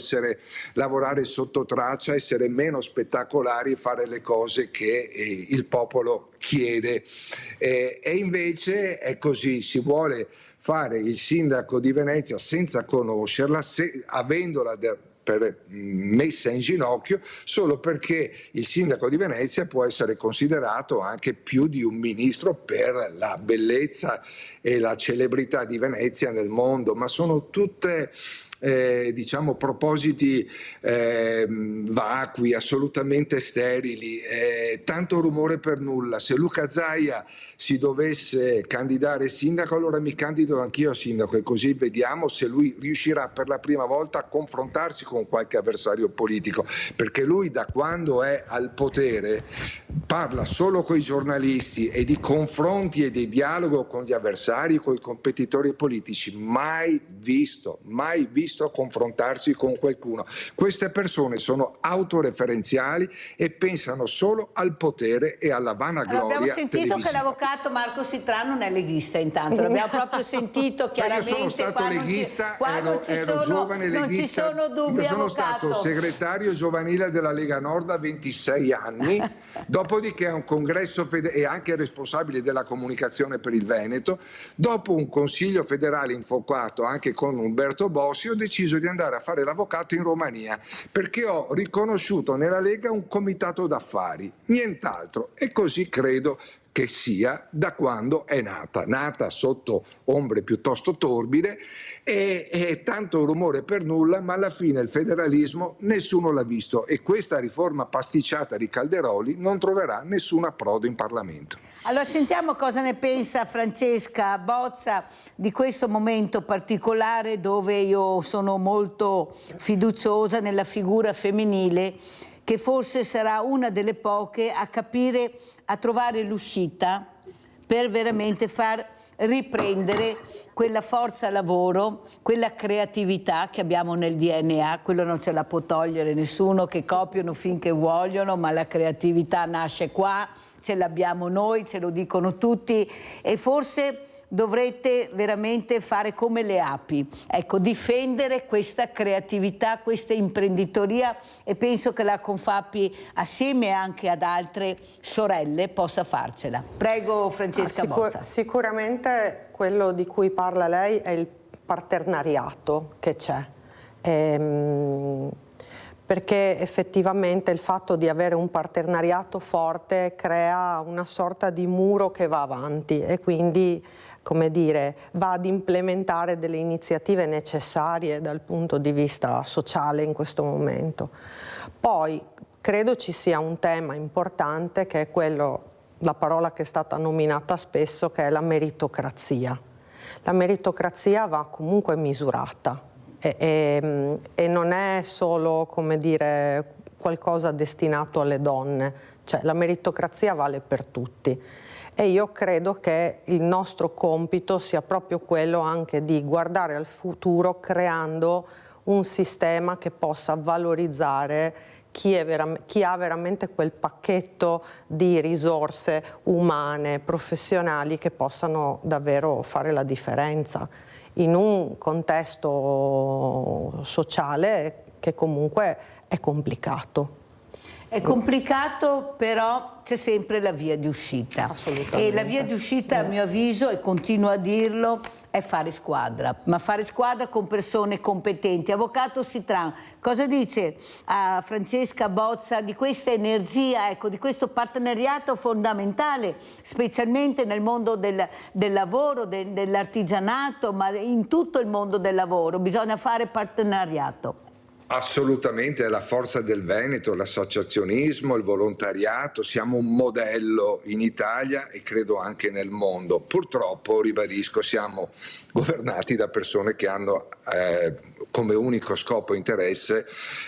lavorare sotto traccia, essere meno spettacolari e fare le cose che il popolo chiede. E invece è così, si vuole fare il sindaco di Venezia senza conoscerla, avendola messa in ginocchio, solo perché il sindaco di Venezia può essere considerato anche più di un ministro per la bellezza e la celebrità di Venezia nel mondo. Ma sono tutte propositi vacui, assolutamente sterili, tanto rumore per nulla. Se Luca Zaia si dovesse candidare sindaco, allora mi candido anch'io a sindaco, e così vediamo se lui riuscirà per la prima volta a confrontarsi con qualche avversario politico, perché lui, da quando è al potere, parla solo con i giornalisti e di confronti e di dialogo con gli avversari, con i competitori politici. Mai visto visto confrontarsi con qualcuno. Queste persone sono autoreferenziali e pensano solo al potere e alla vanagloria abbiamo sentito televisiva. che l'avvocato Marco Sitrano non è leghista, intanto l'abbiamo proprio sentito chiaramente. Io sono stato leghista, ero giovane leghista, non ci sono dubbi, sono avvocato. stato segretario giovanile della Lega Nord a 26 anni, dopodiché a un congresso e anche responsabile della comunicazione per il Veneto, dopo un consiglio federale infuocato anche con Umberto Bossi, ho deciso di andare a fare l'avvocato in Romania, perché ho riconosciuto nella Lega un comitato d'affari, nient'altro, e così credo che sia da quando è nata sotto ombre piuttosto torbide e tanto rumore per nulla, ma alla fine il federalismo nessuno l'ha visto e questa riforma pasticciata di Calderoli non troverà nessun approdo in Parlamento. Allora sentiamo cosa ne pensa Francesca Bozza di questo momento particolare dove io sono molto fiduciosa nella figura femminile, che forse sarà una delle poche a capire, a trovare l'uscita per veramente far riprendere quella forza lavoro, quella creatività che abbiamo nel DNA. Quello non ce la può togliere nessuno, che copiano finché vogliono, ma la creatività nasce qua, ce l'abbiamo noi, ce lo dicono tutti, e forse dovrete veramente fare come le api, ecco, difendere questa creatività, questa imprenditoria, e penso che la Confapi assieme anche ad altre sorelle possa farcela. Prego Francesca Bozza. Sicuramente quello di cui parla lei è il partenariato che c'è. Perché effettivamente il fatto di avere un partenariato forte crea una sorta di muro che va avanti e quindi, come dire, va ad implementare delle iniziative necessarie dal punto di vista sociale in questo momento. Poi credo ci sia un tema importante che è quello, la parola che è stata nominata spesso, che è la meritocrazia. La meritocrazia va comunque misurata. E non è solo, come dire, qualcosa destinato alle donne, cioè la meritocrazia vale per tutti e io credo che il nostro compito sia proprio quello anche di guardare al futuro creando un sistema che possa valorizzare chi ha veramente quel pacchetto di risorse umane, professionali che possano davvero fare la differenza in un contesto sociale che comunque è complicato. È complicato, però c'è sempre la via di uscita. Assolutamente. E la via di uscita, a mio avviso, e continuo a dirlo, è fare squadra, ma fare squadra con persone competenti. Avvocato Sitrano, cosa dice a Francesca Bozza di questa energia, ecco, di questo partenariato fondamentale, specialmente nel mondo del lavoro, dell'artigianato, ma in tutto il mondo del lavoro bisogna fare partenariato? Assolutamente, è la forza del Veneto, l'associazionismo, il volontariato, siamo un modello in Italia e credo anche nel mondo. Purtroppo, ribadisco, siamo governati da persone che hanno come unico scopo e interesse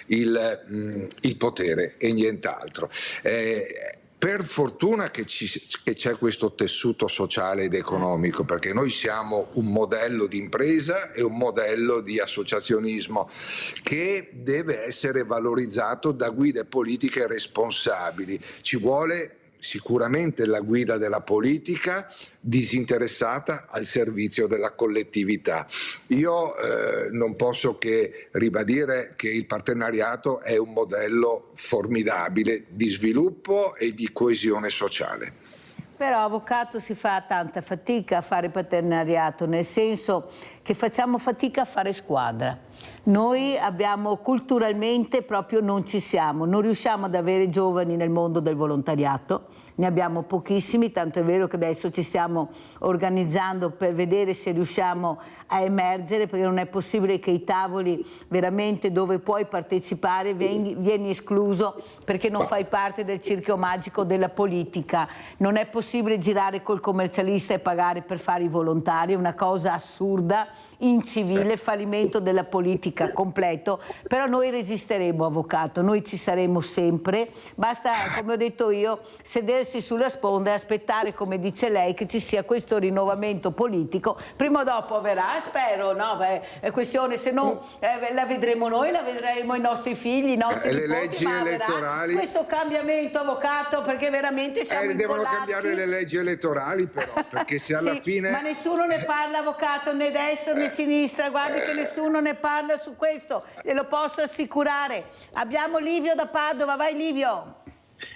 il potere e nient'altro. Per fortuna che c'è questo tessuto sociale ed economico, perché noi siamo un modello di impresa e un modello di associazionismo che deve essere valorizzato da guide politiche responsabili. Ci vuole sicuramente la guida della politica disinteressata al servizio della collettività. Io non posso che ribadire che il partenariato è un modello formidabile di sviluppo e di coesione sociale. Però, avvocato, si fa tanta fatica a fare partenariato, nel senso che facciamo fatica a fare squadra. Noi abbiamo culturalmente proprio non ci siamo, non riusciamo ad avere giovani nel mondo del volontariato, ne abbiamo pochissimi, tanto è vero che adesso ci stiamo organizzando per vedere se riusciamo a emergere, perché non è possibile che i tavoli veramente dove puoi partecipare vieni escluso perché non fai parte del cerchio magico della politica. Non è possibile girare col commercialista e pagare per fare i volontari, è una cosa assurda. incivile, fallimento della politica completo, però noi resisteremo, avvocato, noi ci saremo sempre, basta, come ho detto io, sedersi sulla sponda e aspettare, come dice lei, che ci sia questo rinnovamento politico, prima o dopo avverrà, spero, no? È questione, se no la vedremo noi, la vedremo i nostri figli, i nostri le nipoti, leggi ma elettorali, questo cambiamento, avvocato, perché veramente siamo devono incollati. cambiare le leggi elettorali però, perché se alla fine... Ma nessuno ne parla, avvocato, né destra né sinistra, guardi che nessuno ne parla su questo, glielo posso assicurare. Abbiamo Livio da Padova, vai Livio.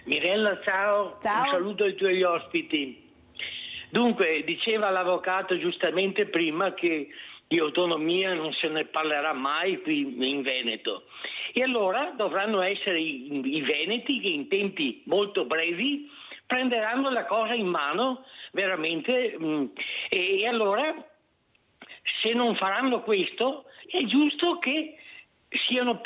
Mirella, ciao. Ciao. Un saluto ai tuoi ospiti. Dunque, diceva l'avvocato giustamente prima che di autonomia non se ne parlerà mai qui in Veneto. E allora dovranno essere i veneti che in tempi molto brevi prenderanno la cosa in mano veramente, e allora se non faranno questo è giusto che siano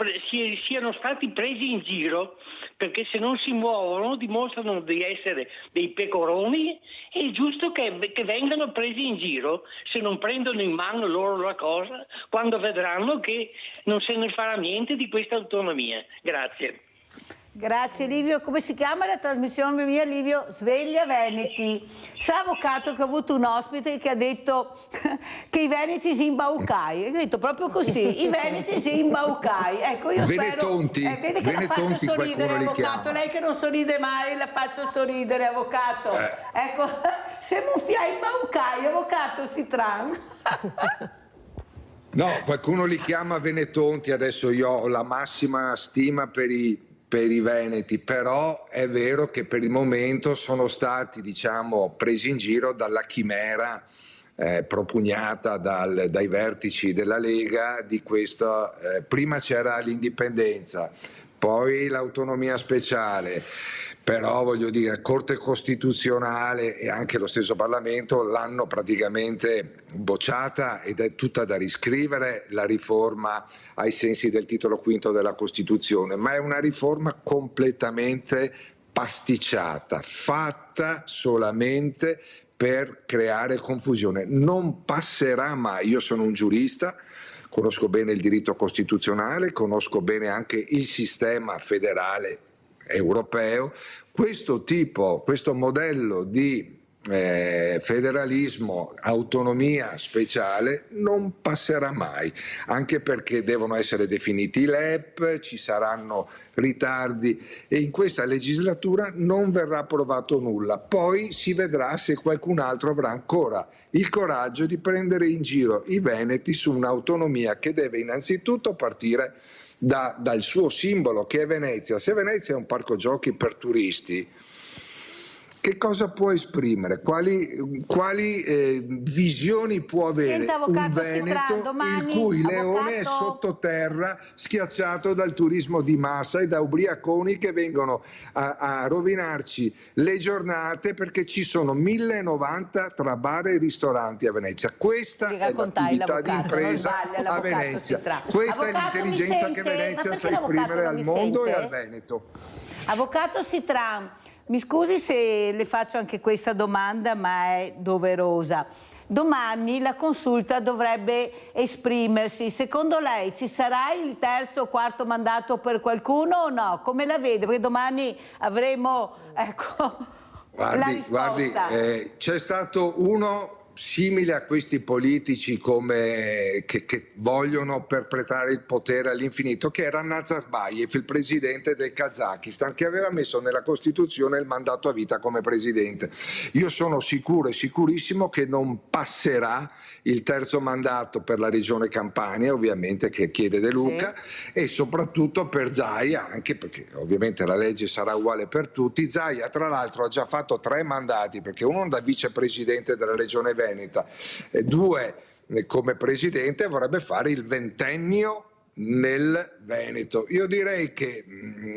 stati presi in giro, perché se non si muovono dimostrano di essere dei pecoroni, è giusto che vengano presi in giro se non prendono in mano loro la cosa, quando vedranno che non se ne farà niente di questa autonomia. Grazie. Grazie Livio, come si chiama la trasmissione mia, Livio? Sveglia Veneti. Sa, avvocato, che ho avuto un ospite che ha detto che i veneti si imbaucai, ho detto proprio così, i veneti si imbaucai. Ecco, io Venetonti, spero, vede che Venetonti, la faccio sorridere, qualcuno li avvocato, chiama. lei che non sorride mai, la faccio sorridere, avvocato. Ecco, se muffia imbaucai, avvocato, si tran. No, qualcuno li chiama Venetonti, adesso io ho la massima stima per i veneti, però è vero che per il momento sono stati, diciamo, presi in giro dalla chimera propugnata dai vertici della Lega di questo, prima c'era l'indipendenza, poi l'autonomia speciale, però voglio dire, Corte Costituzionale e anche lo stesso Parlamento l'hanno praticamente bocciata ed è tutta da riscrivere la riforma ai sensi del titolo quinto della Costituzione, ma è una riforma completamente pasticciata, fatta solamente per creare confusione. Non passerà mai, io sono un giurista, conosco bene il diritto costituzionale, conosco bene anche il sistema federale europeo, questo modello di federalismo, autonomia speciale non passerà mai, anche perché devono essere definiti i LEP, ci saranno ritardi e in questa legislatura non verrà approvato nulla, poi si vedrà se qualcun altro avrà ancora il coraggio di prendere in giro i veneti su un'autonomia che deve innanzitutto partire dal suo simbolo, che è Venezia. Se Venezia è un parco giochi per turisti, che cosa può esprimere? Quali visioni può avere? Senta, avvocato, un Veneto il cui leone è sottoterra, schiacciato dal turismo di massa e da ubriaconi che vengono a rovinarci le giornate, perché ci sono 1090 tra bar e ristoranti a Venezia. Questa è l'attività di impresa a Venezia. Questa è l'intelligenza che Venezia sa esprimere al mondo e al Veneto. Avvocato Sitran, mi scusi se le faccio anche questa domanda, ma è doverosa. Domani la consulta dovrebbe esprimersi. Secondo lei ci sarà il terzo o quarto mandato per qualcuno o no? Come la vede? Perché domani avremo, ecco, la risposta. C'è stato uno simile a questi politici che vogliono perpetrare il potere all'infinito, che era Nazarbayev, il presidente del Kazakistan, che aveva messo nella Costituzione il mandato a vita come presidente. Io sono sicuro e sicurissimo che non passerà il terzo mandato per la regione Campania, ovviamente, che chiede De Luca, e soprattutto per Zaia, anche perché ovviamente la legge sarà uguale per tutti. Zaia tra l'altro ha già fatto 3 mandati, perché uno da vicepresidente della regione Veneta e 2 come presidente, vorrebbe fare il 20ennio nel Veneto. Io direi che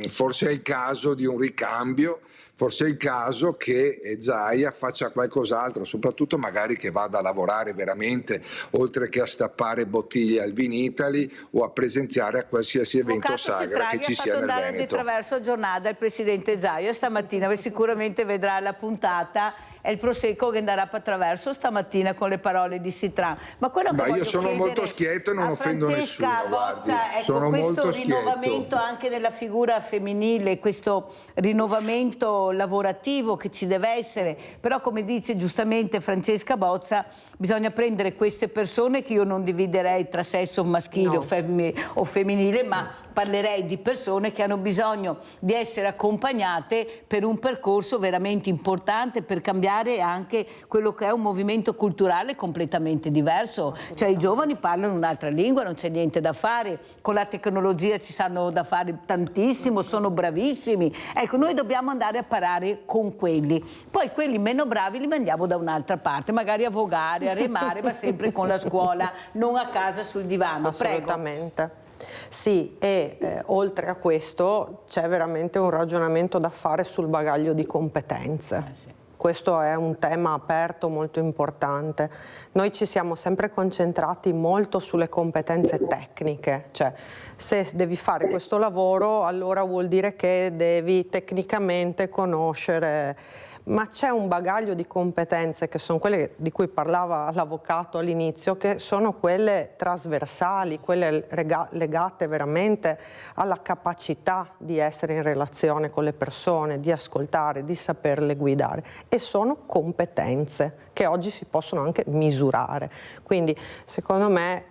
forse è il caso di un ricambio, forse è il caso che Zaia faccia qualcos'altro, soprattutto magari che vada a lavorare veramente, oltre che a stappare bottiglie al Vinitali o a presenziare a qualsiasi evento sagra che ci sia nel Veneto. Attraverso giornata il presidente Zaia stamattina, sicuramente vedrà la puntata è il prosecco che andrà attraverso stamattina con le parole di Sitran. Ma quello che io sono molto schietto e non offendo nessuno. Bozza, ecco, sono questo molto rinnovamento anche nella figura femminile, questo rinnovamento lavorativo che ci deve essere, però come dice giustamente Francesca Bozza, bisogna prendere queste persone che io non dividerei tra sesso maschile o femminile, ma parlerei di persone che hanno bisogno di essere accompagnate per un percorso veramente importante per cambiare anche quello che è un movimento culturale completamente diverso. Cioè i giovani parlano un'altra lingua, non c'è niente da fare, con la tecnologia ci sanno da fare tantissimo, sono bravissimi. Ecco, noi dobbiamo andare a parare con quelli. Poi quelli meno bravi li mandiamo da un'altra parte, magari a vogare, a remare, ma sempre con la scuola, non a casa sul divano. Assolutamente. Prego. Sì, e oltre a questo c'è veramente un ragionamento da fare sul bagaglio di competenze. Sì. Questo è un tema aperto molto importante. Noi ci siamo sempre concentrati molto sulle competenze tecniche, cioè se devi fare questo lavoro allora vuol dire che devi tecnicamente conoscere, ma c'è un bagaglio di competenze che sono quelle di cui parlava l'avvocato all'inizio, che sono quelle trasversali, quelle legate veramente alla capacità di essere in relazione con le persone, di ascoltare, di saperle guidare, e sono competenze che oggi si possono anche misurare. Quindi secondo me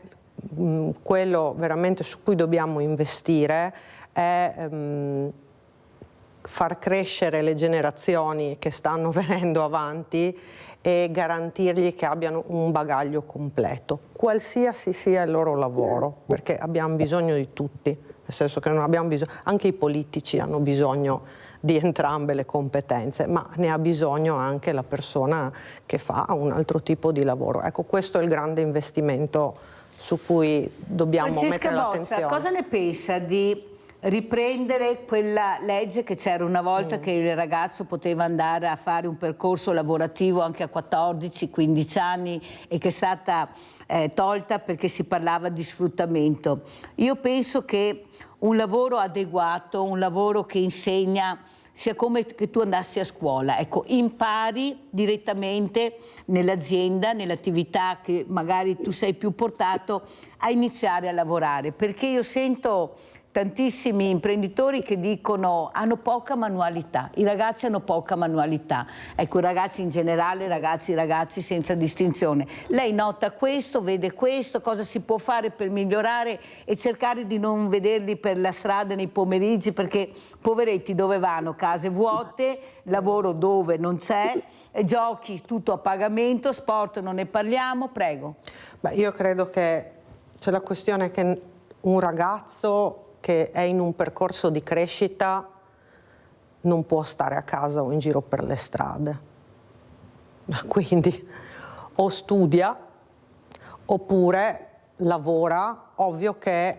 quello veramente su cui dobbiamo investire è far crescere le generazioni che stanno venendo avanti e garantirgli che abbiano un bagaglio completo, qualsiasi sia il loro lavoro, perché abbiamo bisogno di tutti, nel senso che non abbiamo bisogno, anche i politici hanno bisogno di entrambe le competenze, ma ne ha bisogno anche la persona che fa un altro tipo di lavoro. Ecco, questo è il grande investimento su cui dobbiamo mettere l'attenzione. Francesca Bozza, cosa ne pensa di riprendere quella legge che c'era una volta, che il ragazzo poteva andare a fare un percorso lavorativo anche a 14-15 anni e che è stata tolta perché si parlava di sfruttamento? Io penso che un lavoro adeguato, un lavoro che insegna, sia come che tu andassi a scuola, ecco, impari direttamente nell'azienda, nell'attività che magari tu sei più portato a iniziare a lavorare, perché io sento tantissimi imprenditori che dicono hanno poca manualità, i ragazzi hanno poca manualità, ecco, i ragazzi in generale, ragazzi senza distinzione. Lei nota questo, vede questo, cosa si può fare per migliorare e cercare di non vederli per la strada nei pomeriggi, perché poveretti dove vanno? Case vuote, lavoro dove non c'è, giochi tutto a pagamento, sport non ne parliamo, prego. Beh, io credo che c'è la questione che un ragazzo che è in un percorso di crescita non può stare a casa o in giro per le strade. Quindi o studia oppure lavora. Ovvio che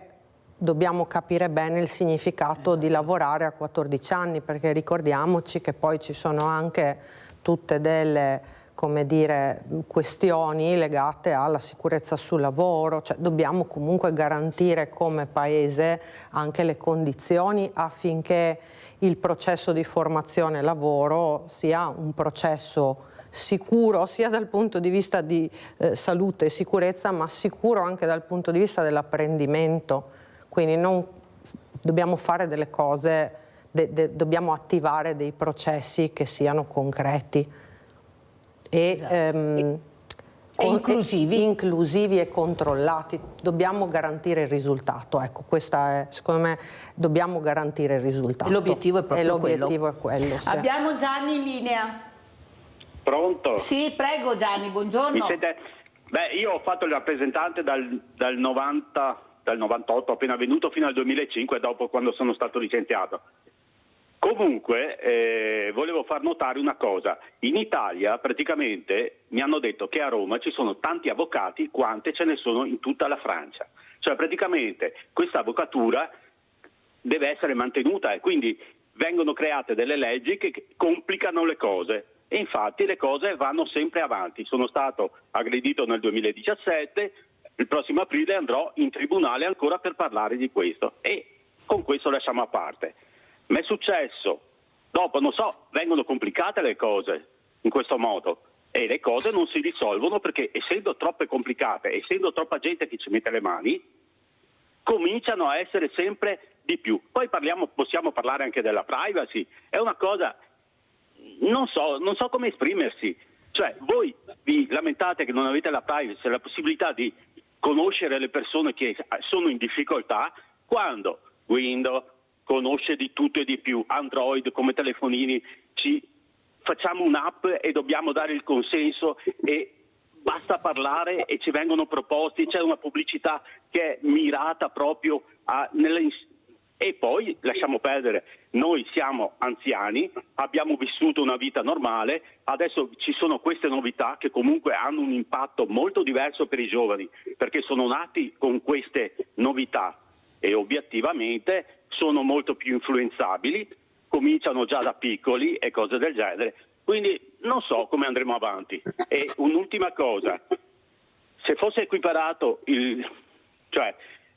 dobbiamo capire bene il significato di lavorare a 14 anni, perché ricordiamoci che poi ci sono anche tutte delle, come dire, questioni legate alla sicurezza sul lavoro, cioè dobbiamo comunque garantire come Paese anche le condizioni affinché il processo di formazione lavoro sia un processo sicuro sia dal punto di vista di salute e sicurezza, ma sicuro anche dal punto di vista dell'apprendimento. Quindi non dobbiamo fare delle cose, dobbiamo attivare dei processi che siano concreti e inclusivi e controllati. Dobbiamo garantire il risultato, ecco, questa è, secondo me dobbiamo garantire il risultato. L'obiettivo è proprio quello. Sì. Abbiamo Gianni in linea. Pronto? Sì, prego Gianni, buongiorno. Beh, io ho fatto il rappresentante dal 98, appena venuto, fino al 2005, dopo, quando sono stato licenziato. Comunque volevo far notare una cosa: in Italia praticamente mi hanno detto che a Roma ci sono tanti avvocati quante ce ne sono in tutta la Francia, cioè praticamente questa avvocatura deve essere mantenuta e quindi vengono create delle leggi che complicano le cose e infatti le cose vanno sempre avanti. Sono stato aggredito nel 2017, il prossimo aprile andrò in tribunale ancora per parlare di questo e con questo lasciamo a parte. Ma è successo, dopo non so, vengono complicate le cose. in questo modo e le cose non si risolvono perché essendo troppe complicate, essendo troppa gente che ci mette le mani, cominciano a essere sempre di più. Poi possiamo parlare anche della privacy, è una cosa, non so come esprimersi, cioè voi vi lamentate che non avete la privacy, la possibilità di conoscere le persone che sono in difficoltà, quando Windows conosce di tutto e di più, Android come telefonini, facciamo un'app e dobbiamo dare il consenso e basta parlare e ci vengono proposti, c'è una pubblicità che è mirata proprio e poi lasciamo perdere, noi siamo anziani, abbiamo vissuto una vita normale, adesso ci sono queste novità che comunque hanno un impatto molto diverso per i giovani, perché sono nati con queste novità e obiettivamente sono molto più influenzabili, cominciano già da piccoli e cose del genere, quindi non so come andremo avanti. E un'ultima cosa, se fosse equiparato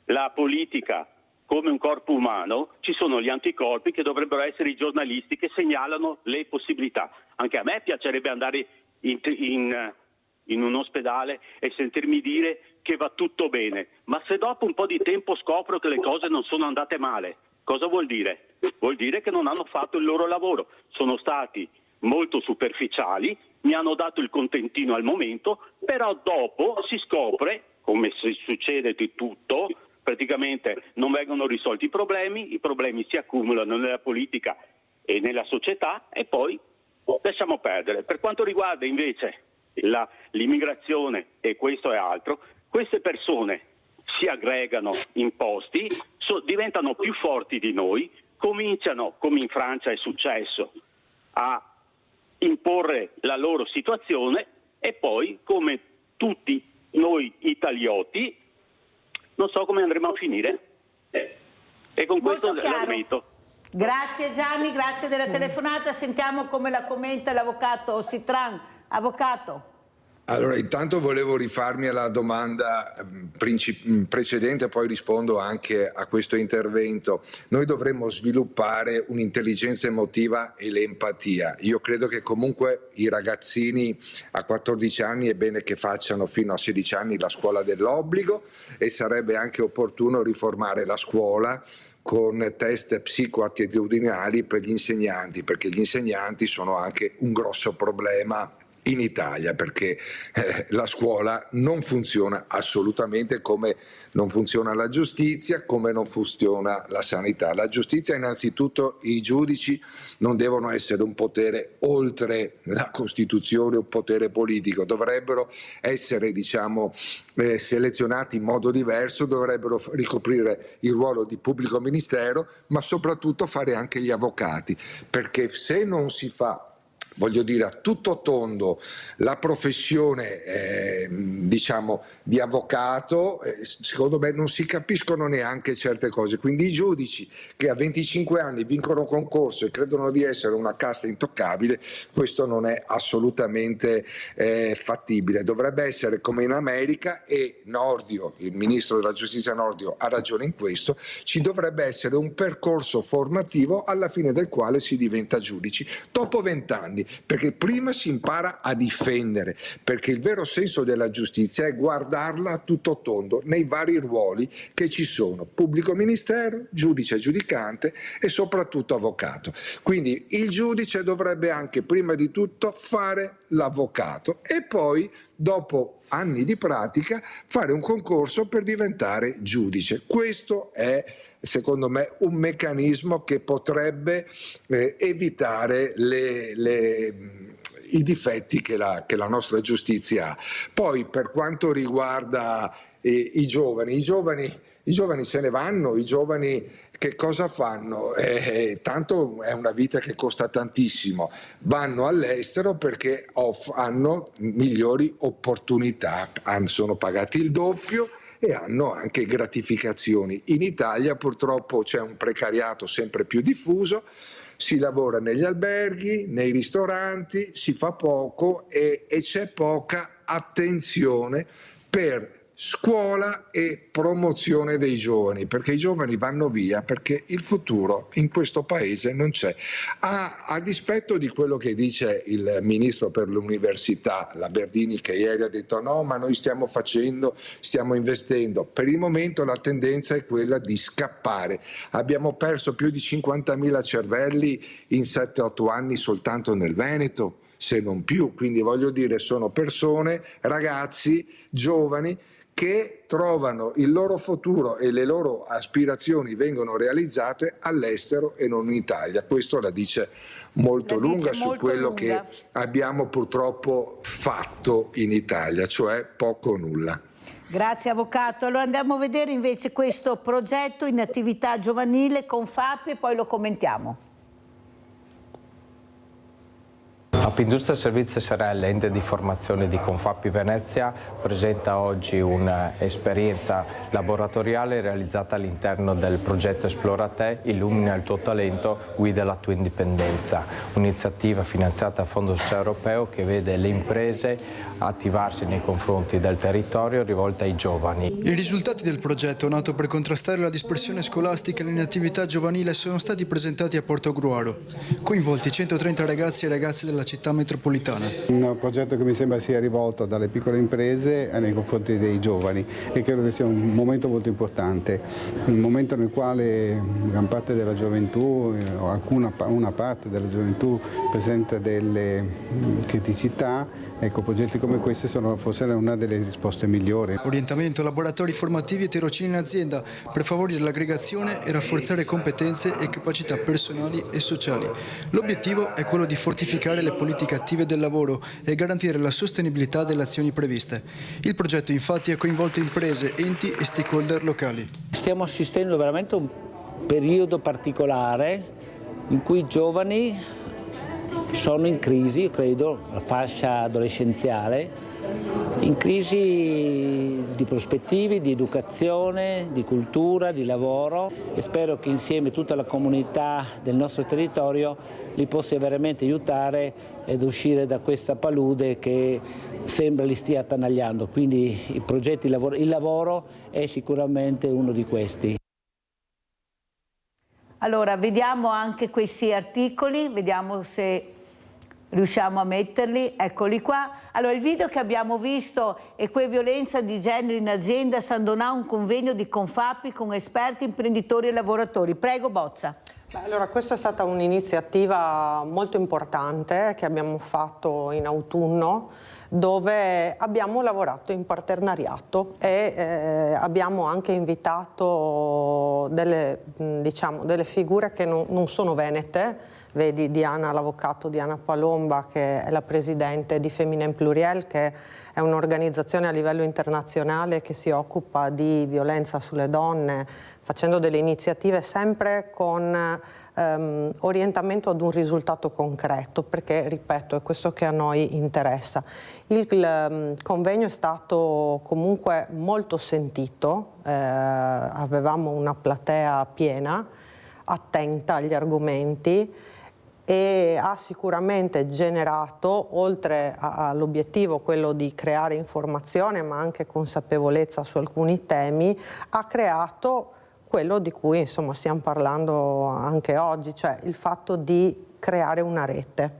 la politica come un corpo umano, ci sono gli anticorpi che dovrebbero essere i giornalisti che segnalano le possibilità. Anche a me piacerebbe andare in un ospedale e sentirmi dire che va tutto bene, ma se dopo un po' di tempo scopro che le cose non sono andate male, cosa vuol dire? Vuol dire che non hanno fatto il loro lavoro, sono stati molto superficiali, mi hanno dato il contentino al momento, però dopo si scopre, come succede di tutto, praticamente non vengono risolti i problemi si accumulano nella politica e nella società e poi lasciamo perdere. Per quanto riguarda invece l'immigrazione e questo e altro, queste persone si aggregano in posti, diventano più forti di noi, cominciano, come in Francia è successo, a imporre la loro situazione e poi, come tutti noi italioti, non so come andremo a finire. E con questo l'argomento. Grazie Gianni, grazie della telefonata. Sentiamo come la commenta l'avvocato Citran. Avvocato. Allora, intanto volevo rifarmi alla domanda precedente, poi rispondo anche a questo intervento. Noi dovremmo sviluppare un'intelligenza emotiva e l'empatia. Io credo che comunque i ragazzini a 14 anni è bene che facciano fino a 16 anni la scuola dell'obbligo e sarebbe anche opportuno riformare la scuola con test psicoattitudinali per gli insegnanti, perché gli insegnanti sono anche un grosso problema in Italia, perché la scuola non funziona assolutamente, come non funziona la giustizia, come non funziona la sanità. La giustizia, innanzitutto, i giudici non devono essere un potere oltre la Costituzione, un potere politico, dovrebbero essere, selezionati in modo diverso, dovrebbero ricoprire il ruolo di pubblico ministero, ma soprattutto fare anche gli avvocati, perché se non si fa, voglio dire, a tutto tondo la professione di avvocato, secondo me non si capiscono neanche certe cose. Quindi i giudici che a 25 anni vincono un concorso e credono di essere una casta intoccabile, questo non è assolutamente fattibile. Dovrebbe essere come in America, e Nordio, il ministro della giustizia Nordio, ha ragione in questo, ci dovrebbe essere un percorso formativo alla fine del quale si diventa giudici dopo 20 anni. Perché prima si impara a difendere, perché il vero senso della giustizia è guardarla a tutto tondo nei vari ruoli che ci sono: pubblico ministero, giudice giudicante e soprattutto avvocato. Quindi il giudice dovrebbe anche prima di tutto fare l'avvocato e poi, dopo anni di pratica, fare un concorso per diventare giudice. Questo è, secondo me, un meccanismo che potrebbe evitare i difetti che la nostra giustizia ha. Poi, per quanto riguarda i giovani se ne vanno, i giovani che cosa fanno? Tanto è una vita che costa tantissimo, vanno all'estero perché hanno migliori opportunità, sono pagati il doppio e hanno anche gratificazioni. In Italia purtroppo c'è un precariato sempre più diffuso, si lavora negli alberghi, nei ristoranti, si fa poco e c'è poca attenzione per scuola e promozione dei giovani, perché i giovani vanno via perché il futuro in questo paese non c'è. A dispetto di quello che dice il ministro per l'università, la Berdini, che ieri ha detto no, ma noi stiamo investendo, per il momento la tendenza è quella di scappare. Abbiamo perso più di 50.000 cervelli in 7-8 anni soltanto nel Veneto, se non più, quindi voglio dire sono persone, ragazzi, giovani, che trovano il loro futuro e le loro aspirazioni vengono realizzate all'estero e non in Italia. Questo la dice molto lunga su quello che abbiamo purtroppo fatto in Italia, cioè poco o nulla. Grazie Avvocato. Allora andiamo a vedere invece questo progetto in attività giovanile Confapi e poi lo commentiamo. Appindustria Servizi SRL, l'ente di formazione di Confapi Venezia, presenta oggi un'esperienza laboratoriale realizzata all'interno del progetto Esplora Te, illumina il tuo talento, guida la tua indipendenza, un'iniziativa finanziata a Fondo Sociale Europeo che vede le imprese attivarsi nei confronti del territorio rivolta ai giovani. I risultati del progetto, nato per contrastare la dispersione scolastica e l'inattività giovanile, sono stati presentati a Portogruaro. Coinvolti 130 ragazzi e ragazze della città metropolitana. Un progetto che mi sembra sia rivolto dalle piccole imprese nei confronti dei giovani e credo che sia un momento molto importante, un momento nel quale gran parte della gioventù o una parte della gioventù presenta delle criticità. Ecco, progetti come questi sono forse una delle risposte migliori. Orientamento, laboratori formativi e tirocini in azienda per favorire l'aggregazione e rafforzare competenze e capacità personali e sociali. L'obiettivo è quello di fortificare le politiche attive del lavoro e garantire la sostenibilità delle azioni previste. Il progetto infatti ha coinvolto imprese, enti e stakeholder locali. Stiamo assistendo veramente a un periodo particolare in cui i giovani sono in crisi, io credo, la fascia adolescenziale, in crisi di prospettive, di educazione, di cultura, di lavoro e spero che insieme tutta la comunità del nostro territorio li possa veramente aiutare ad uscire da questa palude che sembra li stia attanagliando. Quindi i progetti, il lavoro è sicuramente uno di questi. Allora, vediamo anche questi articoli, vediamo se riusciamo a metterli, eccoli qua. Allora, il video che abbiamo visto è violenza di genere in azienda, San Donà, un convegno di Confapi con esperti, imprenditori e lavoratori. Prego, Bozza. Allora, questa è stata un'iniziativa molto importante che abbiamo fatto in autunno, dove abbiamo lavorato in partenariato e abbiamo anche invitato delle figure che non sono venete. Vedi Diana, l'avvocato Diana Palomba, che è la presidente di Feminin Pluriel, che è un'organizzazione a livello internazionale che si occupa di violenza sulle donne, facendo delle iniziative sempre con orientamento ad un risultato concreto, perché, ripeto, è questo che a noi interessa. Il convegno è stato comunque molto sentito, avevamo una platea piena, attenta agli argomenti, e ha sicuramente generato, oltre all'obiettivo quello di creare informazione ma anche consapevolezza su alcuni temi, ha creato quello di cui insomma stiamo parlando anche oggi, cioè il fatto di creare una rete.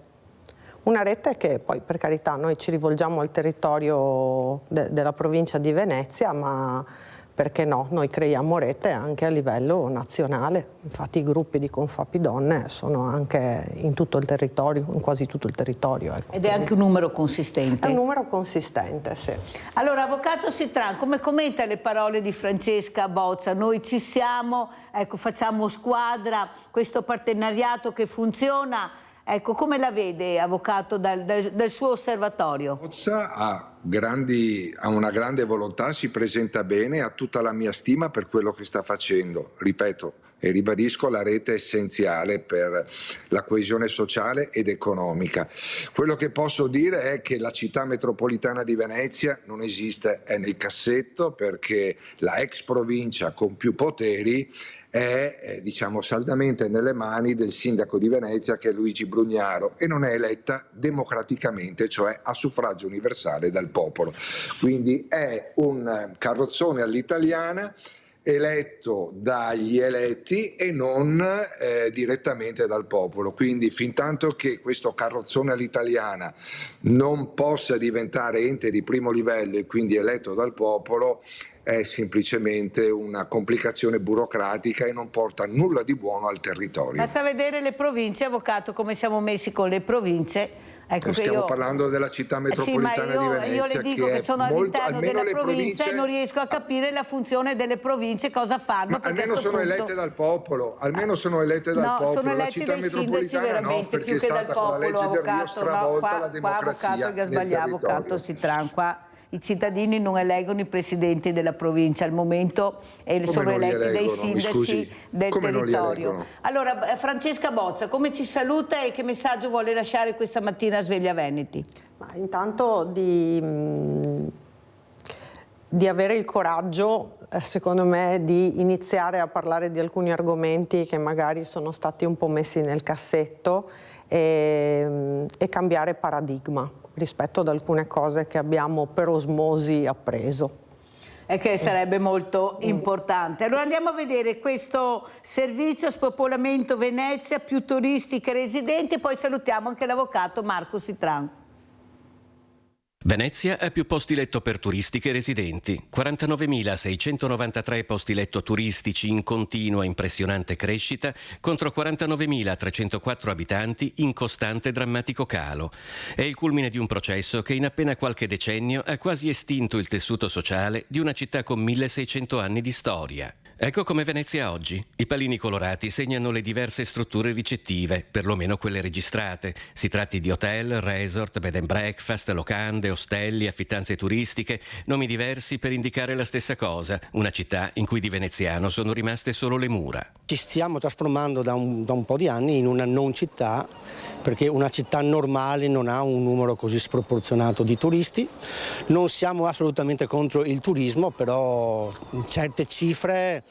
Una rete che poi, per carità, noi ci rivolgiamo al territorio della provincia di Venezia, ma perché no? Noi creiamo rete anche a livello nazionale, infatti i gruppi di Confapi Donne sono anche in tutto il territorio, in quasi tutto il territorio. Ecco. Ed è anche un numero consistente? È un numero consistente, sì. Allora, Avvocato Sitran, come commenta le parole di Francesca Bozza? Noi ci siamo, ecco, facciamo squadra, questo partenariato che funziona. Ecco, come la vede, Avvocato, dal suo osservatorio? Bozza ha una grande volontà, si presenta bene, ha tutta la mia stima per quello che sta facendo. Ripeto, e ribadisco la rete è essenziale per la coesione sociale ed economica. Quello che posso dire è che la città metropolitana di Venezia non esiste, è nel cassetto, perché la ex provincia con più poteri è diciamo saldamente nelle mani del sindaco di Venezia, che è Luigi Brugnaro, e non è eletta democraticamente, cioè a suffragio universale dal popolo. Quindi è un carrozzone all'italiana, eletto dagli eletti e non direttamente dal popolo. Quindi fintanto che questo carrozzone all'italiana non possa diventare ente di primo livello e quindi eletto dal popolo, è semplicemente una complicazione burocratica e non porta nulla di buono al territorio. Basta vedere le province, avvocato, come siamo messi con le province. Ecco, stiamo parlando della città metropolitana di Venezia. Io le dico che sono all'interno della provincia e non riesco a capire la funzione delle province, cosa fanno. Ma almeno sono elette dal popolo, almeno sono elette dal popolo. Sono la eletti città dai sindaci veramente, perché più che è dal stata popolo, con la legge del Rio avvocato. stravolta la democrazia avvocato che sbaglia, avvocato Citran, qua i cittadini non eleggono i presidenti della provincia al momento e sono eletti dai sindaci del territorio. Allora, Francesca Bozza, come ci saluta e che messaggio vuole lasciare questa mattina a Sveglia Veneti? Ma intanto di avere il coraggio, secondo me, di iniziare a parlare di alcuni argomenti che magari sono stati un po' messi nel cassetto e cambiare paradigma rispetto ad alcune cose che abbiamo per osmosi appreso. E che sarebbe molto importante. Allora andiamo a vedere questo servizio Spopolamento Venezia, più turisti che residenti, e poi salutiamo anche l'avvocato Marco Citran. Venezia ha più posti letto per turisti che residenti, 49.693 posti letto turistici in continua impressionante crescita contro 49.304 abitanti in costante drammatico calo. È il culmine di un processo che in appena qualche decennio ha quasi estinto il tessuto sociale di una città con 1600 anni di storia. Ecco come Venezia oggi. I pallini colorati segnano le diverse strutture ricettive, perlomeno quelle registrate. Si tratti di hotel, resort, bed and breakfast, locande, ostelli, affittanze turistiche, nomi diversi per indicare la stessa cosa, una città in cui di veneziano sono rimaste solo le mura. Ci stiamo trasformando da un po' di anni in una non città, perché una città normale non ha un numero così sproporzionato di turisti. Non siamo assolutamente contro il turismo, però certe cifre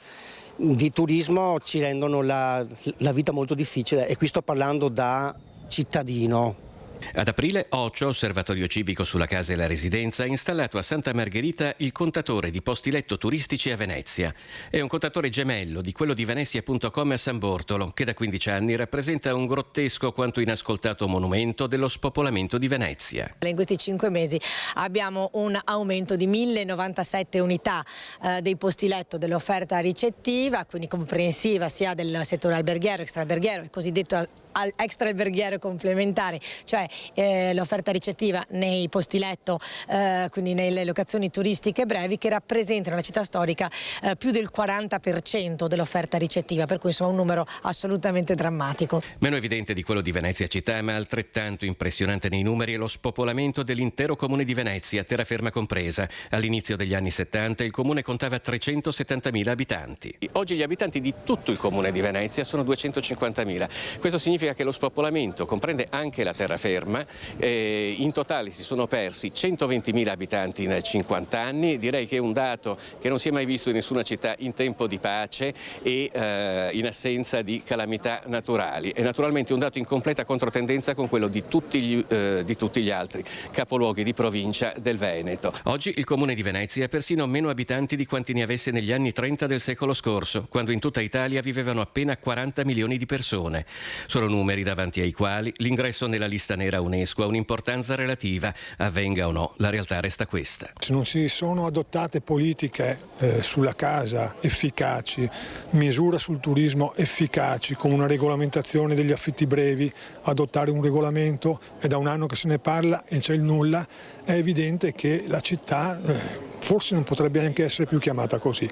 di turismo ci rendono la vita molto difficile, e qui sto parlando da cittadino. Ad aprile Occio, osservatorio civico sulla casa e la residenza, ha installato a Santa Margherita il contatore di posti letto turistici a Venezia. È un contatore gemello di quello di Venezia.com a San Bortolo, che da 15 anni rappresenta un grottesco quanto inascoltato monumento dello spopolamento di Venezia. In questi 5 mesi abbiamo un aumento di 1097 unità dei posti letto dell'offerta ricettiva, quindi comprensiva sia del settore alberghiero, extraalberghiero, il cosiddetto extraalberghiero complementare, cioè l'offerta ricettiva nei posti letto, quindi nelle locazioni turistiche brevi, che rappresentano la città storica più del 40% dell'offerta ricettiva, per cui insomma un numero assolutamente drammatico. Meno evidente di quello di Venezia città, ma altrettanto impressionante nei numeri, è lo spopolamento dell'intero comune di Venezia, terraferma compresa. All'inizio degli anni 70 il comune contava 370.000 abitanti. Oggi gli abitanti di tutto il comune di Venezia sono 250.000. Questo significa che lo spopolamento comprende anche la terraferma. In totale si sono persi 120.000 abitanti in 50 anni. Direi che è un dato che non si è mai visto in nessuna città in tempo di pace e in assenza di calamità naturali. È naturalmente un dato in completa controtendenza con quello di tutti gli altri capoluoghi di provincia del Veneto. Oggi il comune di Venezia ha persino meno abitanti di quanti ne avesse negli anni 30 del secolo scorso, quando in tutta Italia vivevano appena 40 milioni di persone. Sono numeri davanti ai quali l'ingresso nella lista nera UNESCO ha un'importanza relativa. Avvenga o no, la realtà resta questa. Se non si sono adottate politiche sulla casa efficaci, misure sul turismo efficaci, con una regolamentazione degli affitti brevi, adottare un regolamento, è da un anno che se ne parla e c'è il nulla, è evidente che la città forse non potrebbe neanche essere più chiamata così.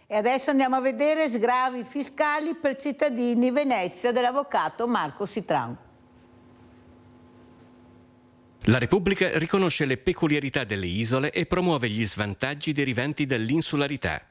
E adesso andiamo a vedere sgravi fiscali per cittadini Venezia dell'avvocato Marco Citran. La Repubblica riconosce le peculiarità delle isole e promuove gli svantaggi derivanti dall'insularità.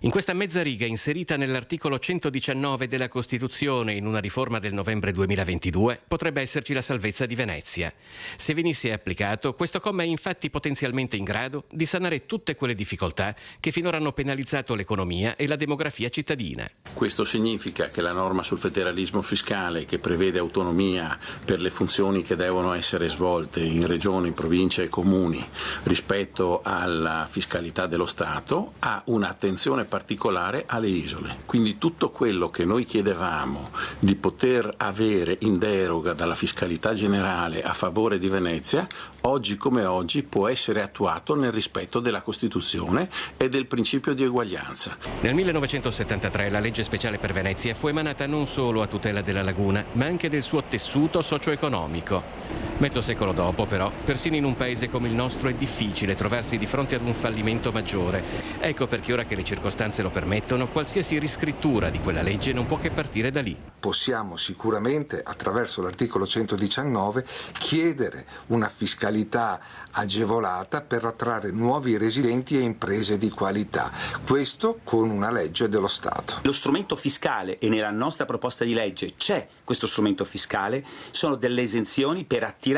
In questa mezza riga inserita nell'articolo 119 della Costituzione in una riforma del novembre 2022 potrebbe esserci la salvezza di Venezia. Se venisse applicato, questo comma è infatti potenzialmente in grado di sanare tutte quelle difficoltà che finora hanno penalizzato l'economia e la demografia cittadina. Questo significa che la norma sul federalismo fiscale, che prevede autonomia per le funzioni che devono essere svolte in regioni, province e comuni rispetto alla fiscalità dello Stato, ha un'attenzione particolare alle isole. Quindi tutto quello che noi chiedevamo di poter avere in deroga dalla fiscalità generale a favore di Venezia, oggi come oggi può essere attuato nel rispetto della Costituzione e del principio di eguaglianza. Nel 1973 la legge speciale per Venezia fu emanata non solo a tutela della laguna, ma anche del suo tessuto socio-economico. Mezzo secolo dopo, però, persino in un paese come il nostro è difficile trovarsi di fronte ad un fallimento maggiore. Ecco perché ora che le circostanze lo permettono, qualsiasi riscrittura di quella legge non può che partire da lì. Possiamo sicuramente, attraverso l'articolo 119, chiedere una fiscalità agevolata per attrarre nuovi residenti e imprese di qualità. Questo con una legge dello Stato. Lo strumento fiscale, e nella nostra proposta di legge c'è questo strumento fiscale, sono delle esenzioni per attirare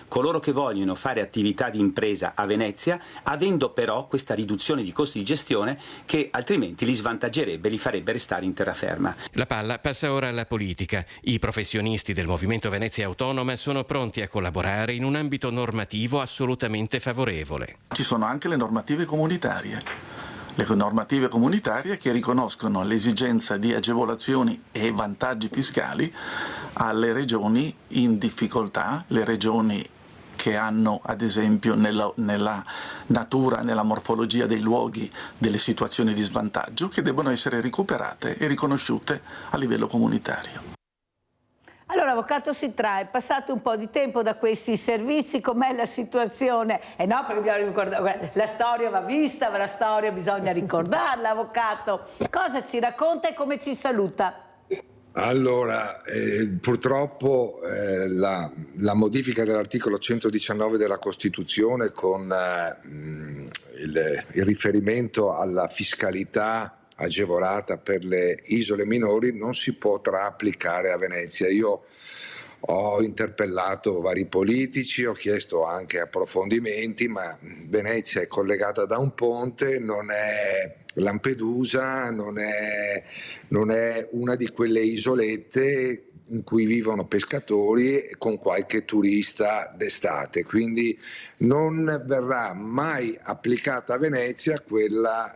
coloro che vogliono fare attività di impresa a Venezia, avendo però questa riduzione di costi di gestione che altrimenti li svantaggerebbe, li farebbe restare in terraferma. La palla passa ora alla politica. I professionisti del Movimento Venezia Autonoma sono pronti a collaborare in un ambito normativo assolutamente favorevole. Ci sono anche le normative comunitarie. Le normative comunitarie che riconoscono l'esigenza di agevolazioni e vantaggi fiscali alle regioni in difficoltà, le regioni che hanno ad esempio nella natura, nella morfologia dei luoghi delle situazioni di svantaggio che devono essere recuperate e riconosciute a livello comunitario. Allora, avvocato Sitra, è passato un po' di tempo da questi servizi, com'è la situazione? No, perché dobbiamo ricordare, la storia va vista, la storia bisogna ricordarla, avvocato. Cosa ci racconta e come ci saluta? Allora, purtroppo la modifica dell'articolo 119 della Costituzione con il riferimento alla fiscalità agevolata per le isole minori non si potrà applicare a Venezia. Io ho interpellato vari politici, ho chiesto anche approfondimenti, ma Venezia è collegata da un ponte, non è Lampedusa, non è una di quelle isolette in cui vivono pescatori con qualche turista d'estate, quindi non verrà mai applicata a Venezia quella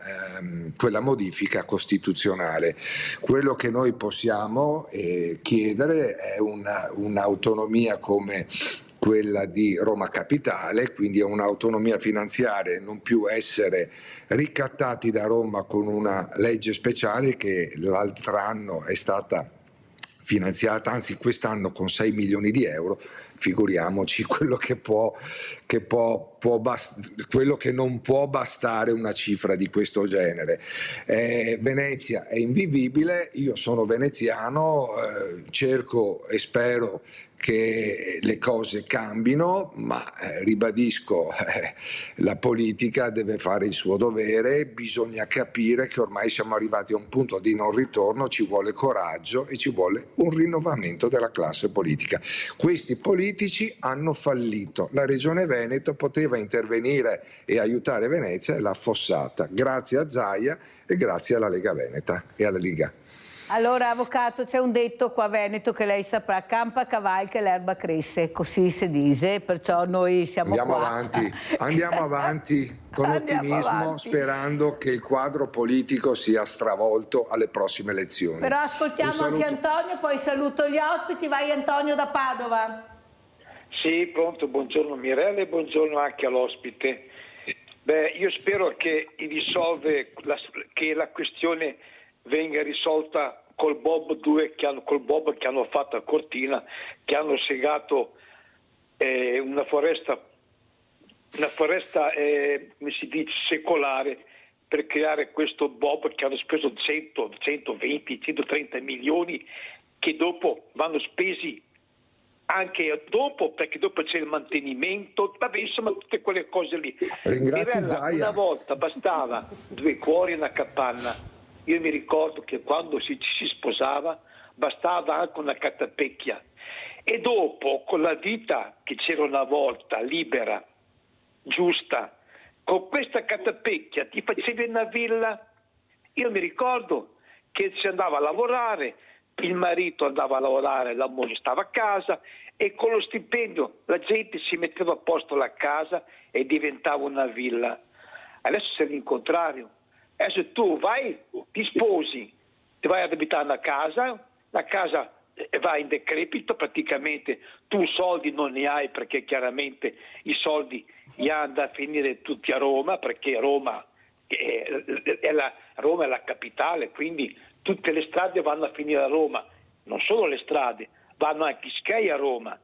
modifica costituzionale. Quello che noi possiamo chiedere è un'autonomia come quella di Roma Capitale, quindi è un'autonomia finanziaria, non più essere ricattati da Roma con una legge speciale che l'altro anno è stata finanziata, anzi quest'anno con 6 milioni di euro, figuriamoci quello quello che non può bastare una cifra di questo genere. Venezia è invivibile, io sono veneziano, cerco e spero che le cose cambino, ma ribadisco, la politica deve fare il suo dovere, bisogna capire che ormai siamo arrivati a un punto di non ritorno, ci vuole coraggio e ci vuole un rinnovamento della classe politica. Questi politici hanno fallito, la Regione Veneto poteva intervenire e aiutare Venezia e l'ha affossata, grazie a Zaia e grazie alla Lega Veneta e alla Liga. Allora, avvocato, c'è un detto qua a Veneto che lei saprà: campa caval che l'erba cresce, così si dice, perciò noi siamo Andiamo avanti con ottimismo, sperando che il quadro politico sia stravolto alle prossime elezioni. Però ascoltiamo anche Antonio, poi saluto gli ospiti. Vai Antonio da Padova. Sì, pronto, buongiorno Mirella e buongiorno anche all'ospite. Io spero che la questione venga risolta col bob che hanno fatto a Cortina, che hanno segato una foresta come si dice, secolare, per creare questo bob che hanno speso 100, 120, 130 milioni che dopo vanno spesi anche dopo, perché dopo c'è il mantenimento, vabbè, insomma tutte quelle cose lì. Ringrazio Mirella, Zaia. una volta bastava 2 cuori e una capanna. Io mi ricordo che quando ci si sposava bastava anche una catapecchia, e dopo con la vita che c'era una volta libera, giusta, con questa catapecchia ti facevi una villa. Io mi ricordo che si andava a lavorare, il marito andava a lavorare, la moglie stava a casa, e con lo stipendio la gente si metteva a posto la casa e diventava una villa. Adesso sei l'incontrario. Adesso tu vai, ti sposi, ti vai ad abitare una casa, la casa va in decrepito, praticamente tu soldi non ne hai, perché chiaramente i soldi gli hanno da finire tutti a Roma, perché Roma è la capitale, quindi tutte le strade vanno a finire a Roma, non solo le strade, vanno anche Ischia a Roma.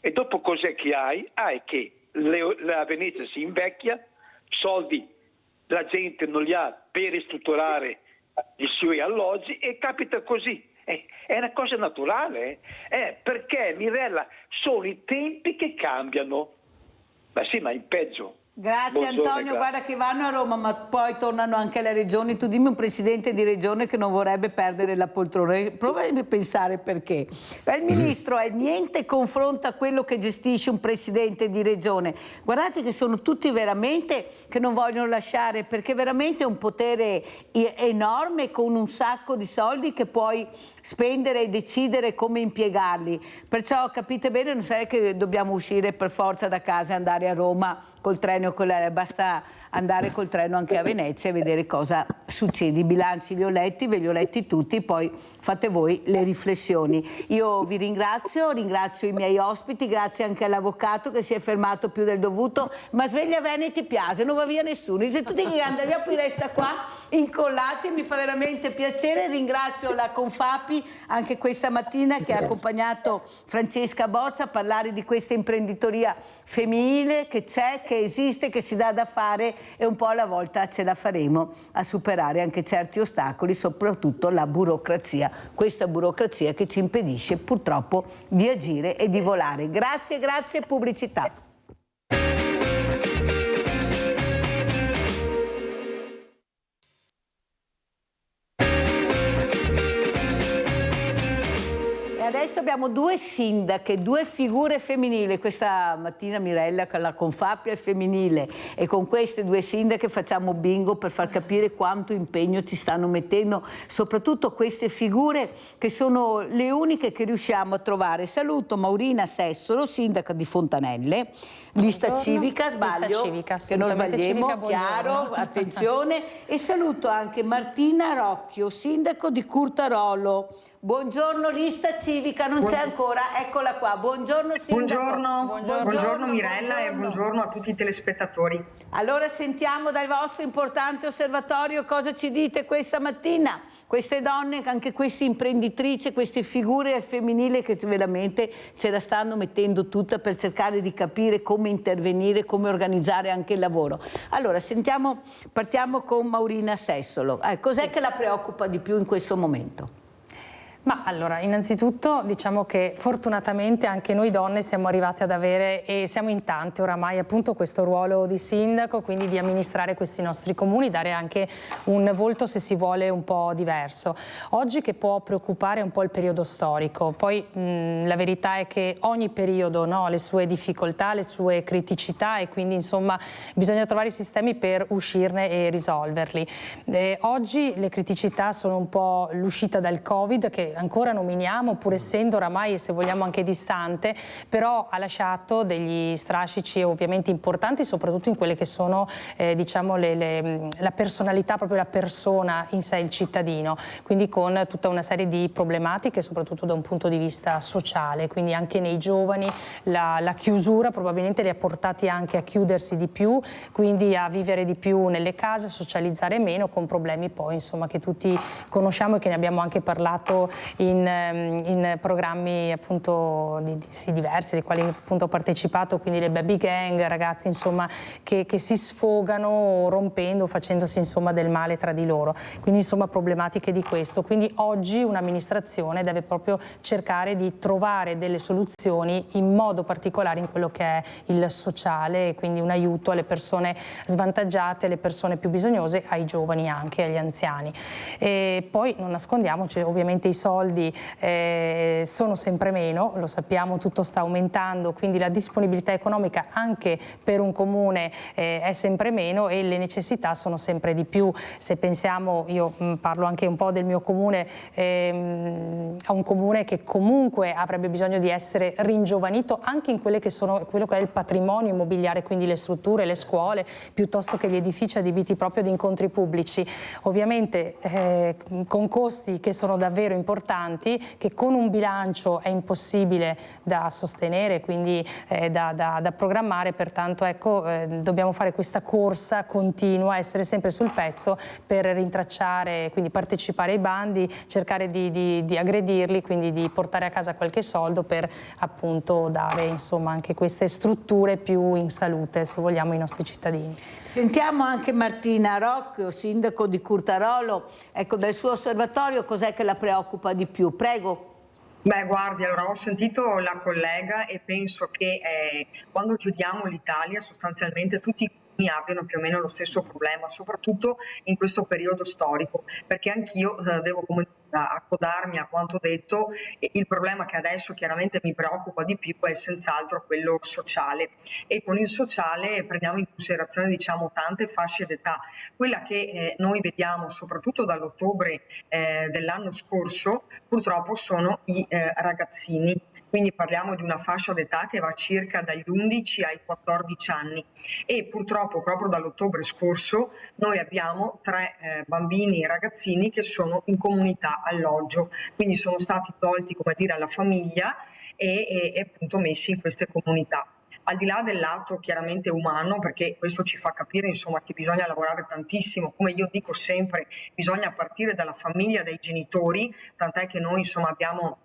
E dopo cos'è che hai? Hai che la Venezia si invecchia, soldi la gente non li ha per ristrutturare i suoi alloggi, e capita così. È una cosa naturale, perché, Mirella, sono i tempi che cambiano. Ma sì, ma in peggio. Grazie. Buongiorno, Antonio, grazie. guarda che vanno a Roma, ma poi tornano anche alle regioni. Tu dimmi un presidente di regione che non vorrebbe perdere la poltrona. Prova a pensare perché. Il ministro è niente confronto a quello che gestisce un presidente di regione. Guardate che sono tutti veramente che non vogliono lasciare, perché veramente è un potere enorme, con un sacco di soldi che puoi spendere e decidere come impiegarli. Perciò capite bene, non sai che dobbiamo uscire per forza da casa e andare a Roma col treno, basta andare col treno anche a Venezia e vedere cosa succede. I bilanci li ho letti, ve li ho letti tutti, poi fate voi le riflessioni. Io vi ringrazio i miei ospiti, grazie anche all'avvocato che si è fermato più del dovuto, ma Sveglia Veneti piace, non va via nessuno, dice tutti che andano via, poi resta qua incollati, mi fa veramente piacere. Ringrazio la Confapi anche questa mattina che ha accompagnato Francesca Bozza a parlare di questa imprenditoria femminile che c'è, che esiste, che si dà da fare, e un po' alla volta ce la faremo a superare anche certi ostacoli, soprattutto la burocrazia, questa burocrazia che ci impedisce purtroppo di agire e di volare. Grazie, grazie, pubblicità. Adesso abbiamo 2 sindache, 2 figure femminili. Questa mattina Mirella con la Confapi è femminile, e con queste 2 sindache facciamo bingo per far capire quanto impegno ci stanno mettendo, soprattutto queste figure che sono le uniche che riusciamo a trovare. Saluto Maurina Sessolo, sindaca di Fontanelle, lista civica, sbaglio? Lista civica, che non sbagliamo, civica, chiaro, attenzione. E saluto anche Martina Rocchio, sindaco di Curtarolo. Buongiorno lista civica, non c'è ancora, eccola qua. Buongiorno sindaco. Buongiorno Mirella e buongiorno a tutti i telespettatori. Allora sentiamo dal vostro importante osservatorio cosa ci dite questa mattina. Queste donne, anche queste imprenditrici, queste figure femminili che veramente ce la stanno mettendo tutta per cercare di capire come intervenire, come organizzare anche il lavoro. Allora partiamo con Maurina Sessolo. Cos'è che la preoccupa di più in questo momento? Ma allora, innanzitutto diciamo che fortunatamente anche noi donne siamo arrivate ad avere, e siamo in tante oramai, appunto questo ruolo di sindaco, quindi di amministrare questi nostri comuni, dare anche un volto, se si vuole, un po' diverso. Oggi che può preoccupare un po' il periodo storico, poi la verità è che ogni periodo ha le sue difficoltà, le sue criticità, e quindi insomma bisogna trovare i sistemi per uscirne e risolverli. Oggi le criticità sono un po' l'uscita dal Covid, che ancora nominiamo, pur essendo oramai, se vogliamo, anche distante, però ha lasciato degli strascici ovviamente importanti, soprattutto in quelle che sono diciamo la personalità, proprio la persona in sé, il cittadino, quindi con tutta una serie di problematiche, soprattutto da un punto di vista sociale. Quindi anche nei giovani la chiusura probabilmente li ha portati anche a chiudersi di più, quindi a vivere di più nelle case, socializzare meno, con problemi poi insomma che tutti conosciamo e che ne abbiamo anche parlato in programmi appunto diversi, ai quali appunto ho partecipato, quindi le baby gang, ragazzi insomma che si sfogano rompendo, facendosi insomma del male tra di loro, quindi insomma problematiche di questo. Quindi oggi un'amministrazione deve proprio cercare di trovare delle soluzioni in modo particolare in quello che è il sociale, quindi un aiuto alle persone svantaggiate, alle persone più bisognose, ai giovani anche, agli anziani. E poi non nascondiamoci, ovviamente i soldi sono sempre meno, lo sappiamo, tutto sta aumentando, quindi la disponibilità economica anche per un comune è sempre meno e le necessità sono sempre di più. Se pensiamo, io parlo anche un po' del mio comune, a un comune che comunque avrebbe bisogno di essere ringiovanito anche in quelle che sono quello che è il patrimonio immobiliare, quindi le strutture, le scuole, piuttosto che gli edifici adibiti proprio ad incontri pubblici, ovviamente con costi che sono davvero importanti, che con un bilancio è impossibile da sostenere, quindi da programmare. Pertanto ecco, dobbiamo fare questa corsa continua, essere sempre sul pezzo per rintracciare, quindi partecipare ai bandi, cercare di aggredirli, quindi di portare a casa qualche soldo per appunto dare insomma anche queste strutture più in salute, se vogliamo, ai nostri cittadini. Sentiamo anche Martina Rocchio, sindaco di Curtarolo, ecco, dal suo osservatorio cos'è che la preoccupa di più? Prego. Beh, guardi, allora ho sentito la collega e penso che quando giudichiamo l'Italia sostanzialmente tutti i comuni abbiano più o meno lo stesso problema, soprattutto in questo periodo storico, perché anch'io devo accodarmi a quanto detto. Il problema che adesso chiaramente mi preoccupa di più è senz'altro quello sociale, e con il sociale prendiamo in considerazione tante fasce d'età. Quella che noi vediamo soprattutto dall'ottobre dell'anno scorso purtroppo sono i ragazzini. Quindi parliamo di una fascia d'età che va circa dagli 11 ai 14 anni e purtroppo proprio dall'ottobre scorso noi abbiamo 3 bambini e ragazzini che sono in comunità alloggio, quindi sono stati tolti, come dire, alla famiglia e appunto messi in queste comunità. Al di là del lato chiaramente umano, perché questo ci fa capire insomma che bisogna lavorare tantissimo, come io dico sempre, bisogna partire dalla famiglia, dai genitori, tant'è che noi insomma abbiamo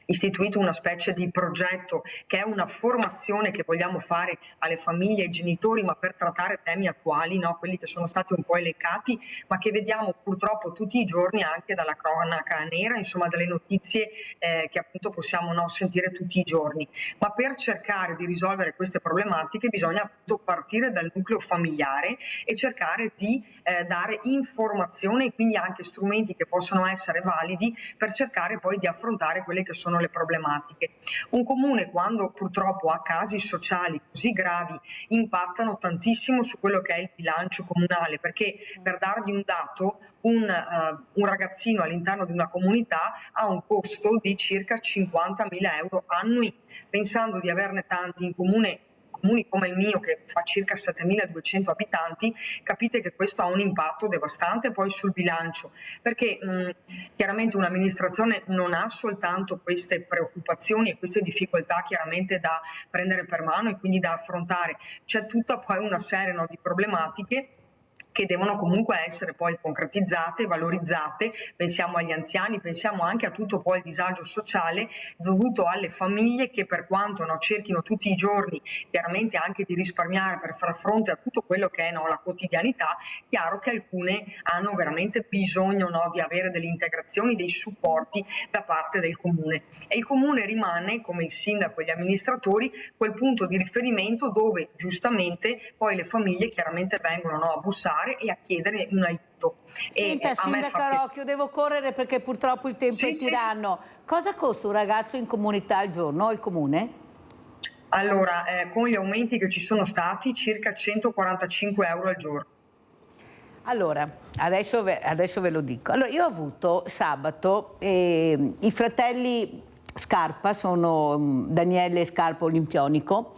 istituito una specie di progetto che è una formazione che vogliamo fare alle famiglie e ai genitori, ma per trattare temi attuali, no? Quelli che sono stati un po' elencati, ma che vediamo purtroppo tutti i giorni anche dalla cronaca nera, insomma dalle notizie che appunto possiamo sentire tutti i giorni. Ma per cercare di risolvere queste problematiche bisogna appunto partire dal nucleo familiare e cercare di dare informazione e quindi anche strumenti che possono essere validi per cercare poi di affrontare quelle che sono le problematiche. Un comune, quando purtroppo ha casi sociali così gravi, impattano tantissimo su quello che è il bilancio comunale, perché per darvi un dato, un ragazzino all'interno di una comunità ha un costo di circa 50.000 euro annui. Pensando di averne tanti in comuni come il mio, che fa circa 7.200 abitanti, capite che questo ha un impatto devastante poi sul bilancio, perché chiaramente un'amministrazione non ha soltanto queste preoccupazioni e queste difficoltà chiaramente da prendere per mano e quindi da affrontare, c'è tutta poi una serie di problematiche che devono comunque essere poi concretizzate, valorizzate. Pensiamo agli anziani, pensiamo anche a tutto poi il disagio sociale dovuto alle famiglie che, per quanto cerchino tutti i giorni chiaramente anche di risparmiare per far fronte a tutto quello che è la quotidianità, chiaro che alcune hanno veramente bisogno di avere delle integrazioni, dei supporti da parte del comune, e il comune rimane, come il sindaco e gli amministratori, quel punto di riferimento dove giustamente poi le famiglie chiaramente vengono a bussare e a chiedere un aiuto. Senta, sindaca Rocchio, devo correre perché purtroppo il tempo è tiranno. Cosa costa un ragazzo in comunità al giorno, il comune? Allora, con gli aumenti che ci sono stati, circa 145 euro al giorno. Allora, adesso ve lo dico. Allora, io ho avuto sabato i fratelli Scarpa, sono Daniele Scarpa Olimpionico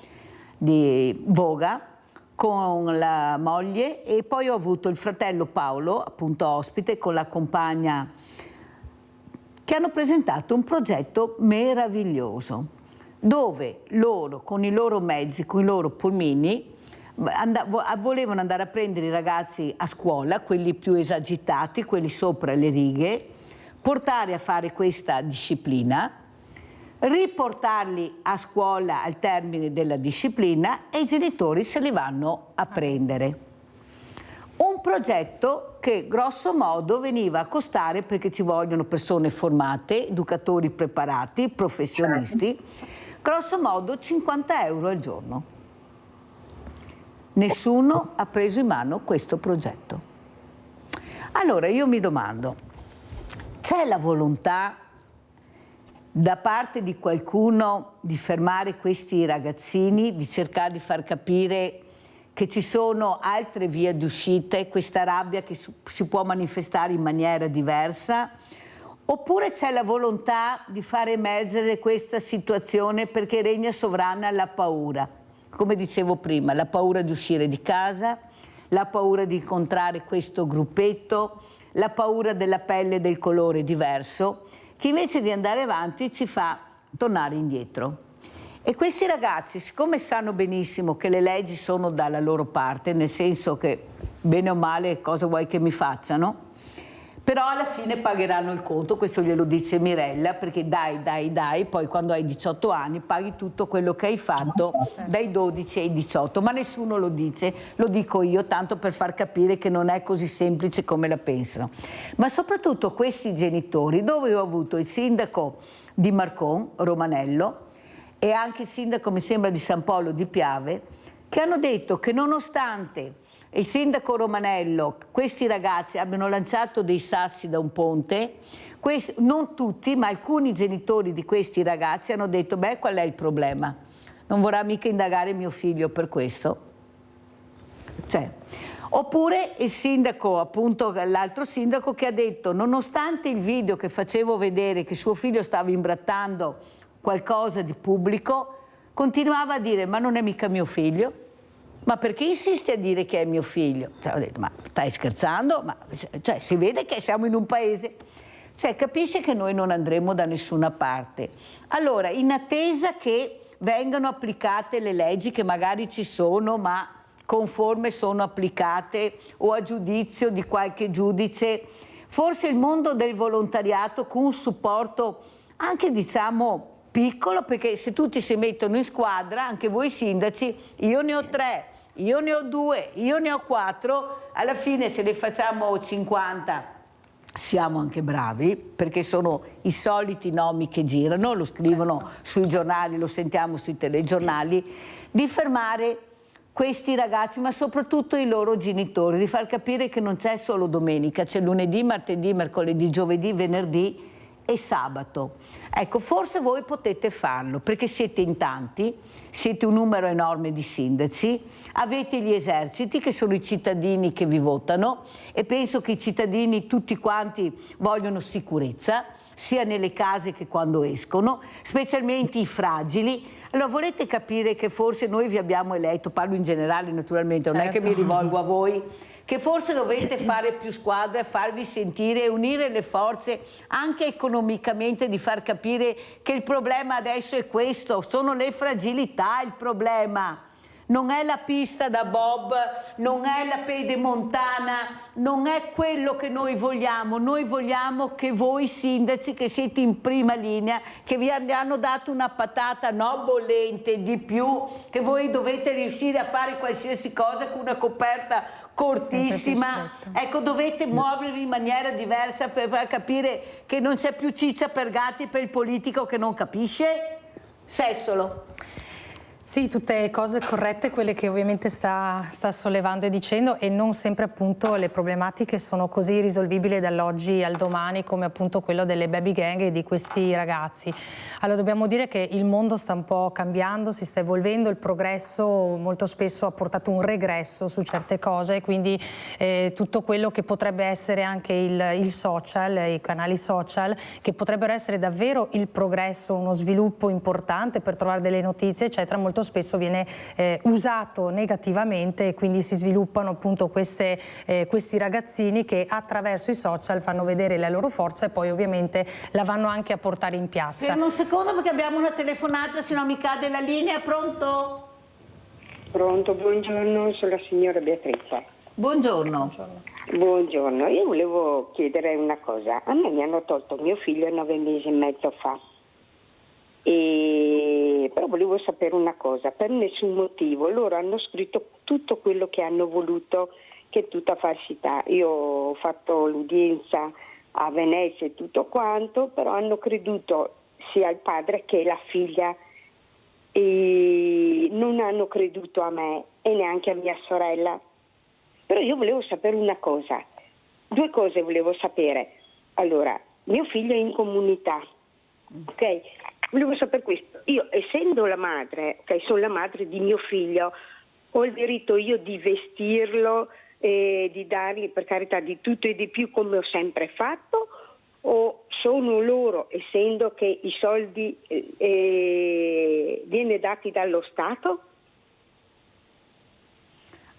di Voga, con la moglie, e poi ho avuto il fratello Paolo, appunto ospite, con la compagna, che hanno presentato un progetto meraviglioso, dove loro, con i loro mezzi, con i loro pulmini, volevano andare a prendere i ragazzi a scuola, quelli più esagitati, quelli sopra le righe, portare a fare questa disciplina, riportarli a scuola al termine della disciplina e i genitori se li vanno a prendere. Un progetto che grosso modo veniva a costare, perché ci vogliono persone formate, educatori preparati, professionisti, grosso modo 50 euro al giorno. Nessuno ha preso in mano questo progetto. Allora io mi domando, c'è la volontà da parte di qualcuno di fermare questi ragazzini, di cercare di far capire che ci sono altre vie d'uscita e questa rabbia che si può manifestare in maniera diversa? Oppure c'è la volontà di far emergere questa situazione perché regna sovrana la paura? Come dicevo prima, la paura di uscire di casa, la paura di incontrare questo gruppetto, la paura della pelle del colore diverso, che invece di andare avanti ci fa tornare indietro. E questi ragazzi, siccome sanno benissimo che le leggi sono dalla loro parte, nel senso che bene o male cosa vuoi che mi facciano, però alla fine pagheranno il conto, questo glielo dice Mirella, perché dai, poi quando hai 18 anni paghi tutto quello che hai fatto dai 12 ai 18, ma nessuno lo dice, lo dico io tanto per far capire che non è così semplice come la pensano. Ma soprattutto questi genitori, dove ho avuto il sindaco di Marcon, Romanello, e anche il sindaco, mi sembra, di San Polo di Piave, che hanno detto che nonostante il sindaco Romanello, questi ragazzi abbiano lanciato dei sassi da un ponte, non tutti, ma alcuni genitori di questi ragazzi hanno detto, beh, qual è il problema? Non vorrà mica indagare mio figlio per questo? Cioè, oppure il sindaco, appunto l'altro sindaco, che ha detto, nonostante il video che facevo vedere che suo figlio stava imbrattando qualcosa di pubblico, continuava a dire, ma non è mica mio figlio? Ma perché insisti a dire che è mio figlio? Cioè, ho detto, ma stai scherzando? Ma, cioè, si vede che siamo in un paese... Cioè, capisce che noi non andremo da nessuna parte. Allora, in attesa che vengano applicate le leggi che magari ci sono, ma conforme sono applicate o a giudizio di qualche giudice, forse il mondo del volontariato con un supporto anche, diciamo, piccolo, perché se tutti si mettono in squadra, anche voi sindaci, io ne ho 3, io ne ho 2, io ne ho 4, alla fine se ne facciamo 50 siamo anche bravi, perché sono i soliti nomi che girano, lo scrivono sui giornali, lo sentiamo sui telegiornali, di fermare questi ragazzi, ma soprattutto i loro genitori, di far capire che non c'è solo domenica, c'è lunedì, martedì, mercoledì, giovedì, venerdì e sabato. Ecco, forse voi potete farlo, perché siete in tanti, siete un numero enorme di sindaci, avete gli eserciti che sono i cittadini che vi votano, e penso che i cittadini tutti quanti vogliono sicurezza, sia nelle case che quando escono, specialmente i fragili. Allora, volete capire che forse noi vi abbiamo eletto, parlo in generale naturalmente, non è che mi rivolgo a voi, che forse dovete fare più squadra, farvi sentire, unire le forze anche economicamente, di far capire che il problema adesso è questo, sono le fragilità il problema. Non è la pista da bob, non è la pedemontana, non è quello che noi vogliamo che voi sindaci che siete in prima linea, che vi hanno dato una patata no bollente di più, che voi dovete riuscire a fare qualsiasi cosa con una coperta cortissima, ecco, dovete muovervi in maniera diversa per far capire che non c'è più ciccia per gatti per il politico che non capisce. Sessolo. Sì, tutte cose corrette, quelle che ovviamente sta sollevando e dicendo, e non sempre appunto le problematiche sono così risolvibili dall'oggi al domani come appunto quello delle baby gang e di questi ragazzi. Allora dobbiamo dire che il mondo sta un po' cambiando, si sta evolvendo, il progresso molto spesso ha portato un regresso su certe cose, quindi tutto quello che potrebbe essere anche il social, i canali social, che potrebbero essere davvero il progresso, uno sviluppo importante per trovare delle notizie eccetera, molto spesso viene usato negativamente, e quindi si sviluppano appunto questi ragazzini che attraverso i social fanno vedere la loro forza e poi ovviamente la vanno anche a portare in piazza. Fermo un secondo perché abbiamo una telefonata, se no mi cade la linea. Pronto? Pronto, buongiorno, sono la signora Beatrice. Buongiorno. Buongiorno, io volevo chiedere una cosa. A me mi hanno tolto mio figlio 9 mesi e mezzo fa. Però volevo sapere una cosa, per nessun motivo loro hanno scritto tutto quello che hanno voluto, che è tutta falsità. Io ho fatto l'udienza a Venezia e tutto quanto, però hanno creduto sia il padre che la figlia e non hanno creduto a me e neanche a mia sorella. Però io volevo sapere una cosa, 2 cose volevo sapere. Allora, mio figlio è in comunità, ok? Volevo sapere questo. Io, essendo la madre, ok, sono la madre di mio figlio, ho il diritto io di vestirlo e di dargli, per carità, di tutto e di più come ho sempre fatto, o sono loro, essendo che i soldi viene dati dallo Stato?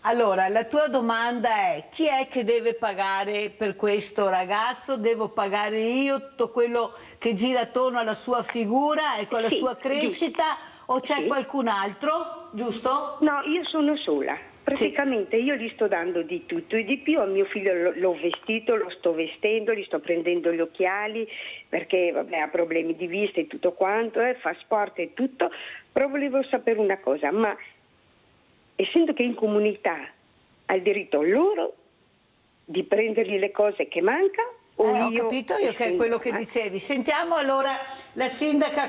Allora, la tua domanda è: chi è che deve pagare per questo ragazzo? Devo pagare io tutto quello che gira attorno alla sua figura e con la sua crescita, o c'è qualcun altro, giusto? No, io sono sola. Praticamente io gli sto dando di tutto e di più. A mio figlio l'ho vestito, lo sto vestendo, gli sto prendendo gli occhiali perché vabbè, ha problemi di vista e tutto quanto, fa sport e tutto. Però volevo sapere una cosa, ma essendo che in comunità ha il diritto loro di prendergli le cose che manca, ho capito io che è quello che dicevi. Sentiamo allora la sindaca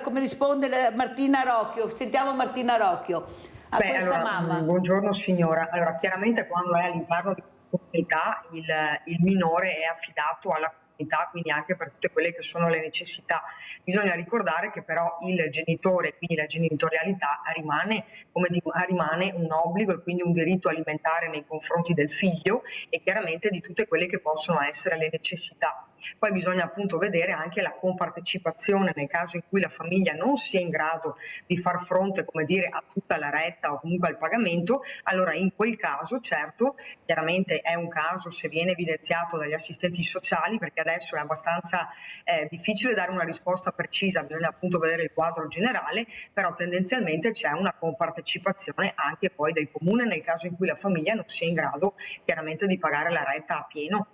come risponde Martina Rocchio. Sentiamo Martina Rocchio. A questa mamma. Buongiorno signora. Allora, chiaramente quando è all'interno di una comunità il minore è affidato alla comunità, quindi anche per tutte quelle che sono le necessità. Bisogna ricordare che però il genitore, quindi la genitorialità, rimane un obbligo e quindi un diritto alimentare nei confronti del figlio e chiaramente di tutte quelle che possono essere le necessità. Poi bisogna appunto vedere anche la compartecipazione nel caso in cui la famiglia non sia in grado di far fronte, come dire, a tutta la retta o comunque al pagamento. Allora in quel caso, certo, chiaramente è un caso se viene evidenziato dagli assistenti sociali, perché adesso è abbastanza difficile dare una risposta precisa, bisogna appunto vedere il quadro generale, però tendenzialmente c'è una compartecipazione anche poi del comune nel caso in cui la famiglia non sia in grado chiaramente di pagare la retta a pieno.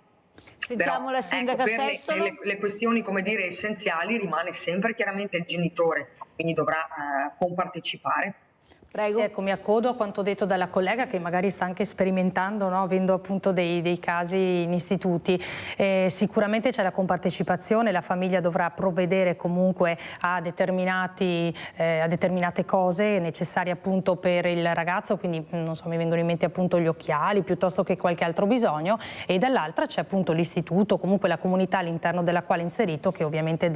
Sentiamo la sindaca Sessolo. Per le questioni, come dire, essenziali rimane sempre chiaramente il genitore, quindi dovrà compartecipare. Prego. Sì, ecco, mi accodo a quanto detto dalla collega che magari sta anche sperimentando, no? Avendo appunto dei casi in istituti. Sicuramente c'è la compartecipazione, la famiglia dovrà provvedere comunque a determinate cose necessarie appunto per il ragazzo, quindi non so, mi vengono in mente appunto gli occhiali piuttosto che qualche altro bisogno, e dall'altra c'è appunto l'istituto, comunque la comunità all'interno della quale è inserito, che ovviamente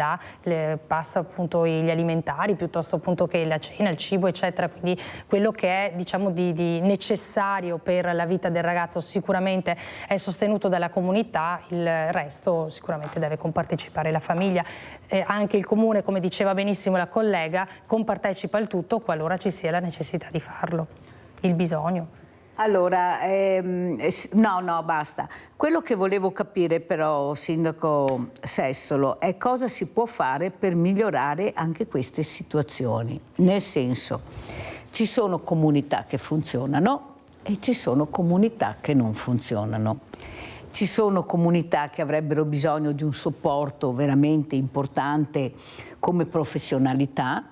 passa appunto gli alimentari piuttosto appunto che la cena, il cibo eccetera, quindi quello che è diciamo di necessario per la vita del ragazzo sicuramente è sostenuto dalla comunità, il resto sicuramente deve compartecipare la famiglia. Anche il comune, come diceva benissimo la collega, compartecipa al tutto qualora ci sia la necessità di farlo, il bisogno. Allora, no, basta. Quello che volevo capire però, sindaco Sessolo, è cosa si può fare per migliorare anche queste situazioni. Nel senso, ci sono comunità che funzionano e ci sono comunità che non funzionano. Ci sono comunità che avrebbero bisogno di un supporto veramente importante come professionalità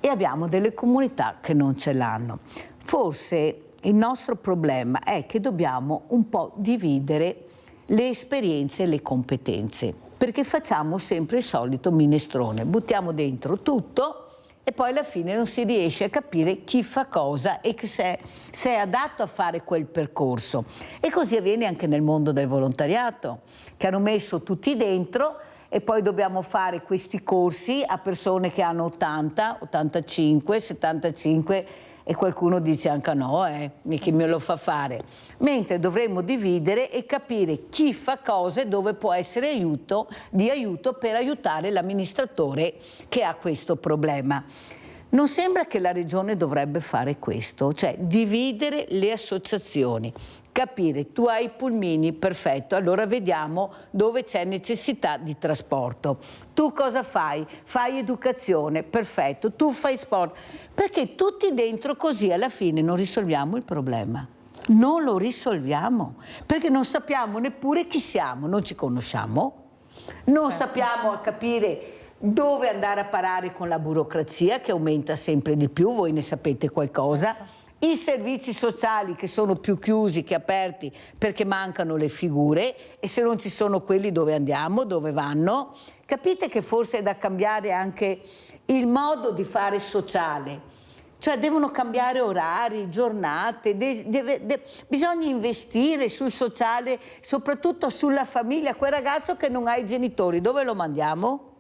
e abbiamo delle comunità che non ce l'hanno. Forse il nostro problema è che dobbiamo un po' dividere le esperienze e le competenze, perché facciamo sempre il solito minestrone, buttiamo dentro tutto e poi alla fine non si riesce a capire chi fa cosa e se è adatto a fare quel percorso. E così avviene anche nel mondo del volontariato, che hanno messo tutti dentro e poi dobbiamo fare questi corsi a persone che hanno 80, 85, 75 e qualcuno dice anche no, chi me lo fa fare. Mentre dovremmo dividere e capire chi fa cosa e dove può essere di aiuto per aiutare l'amministratore che ha questo problema. Non sembra che la Regione dovrebbe fare questo, cioè dividere le associazioni, capire, tu hai i pulmini, perfetto, allora vediamo dove c'è necessità di trasporto. Tu cosa fai? Fai educazione, perfetto, tu fai sport, perché tutti dentro così alla fine non risolviamo il problema. non lo risolviamo, perché non sappiamo neppure chi siamo, non ci conosciamo, non sappiamo capire dove andare a parare con la burocrazia che aumenta sempre di più, voi ne sapete qualcosa, i servizi sociali che sono più chiusi che aperti perché mancano le figure, e se non ci sono quelli dove andiamo, dove vanno? Capite che forse è da cambiare anche il modo di fare sociale. Cioè devono cambiare orari, giornate, bisogna investire sul sociale, soprattutto sulla famiglia. Quel ragazzo che non ha i genitori, dove lo mandiamo?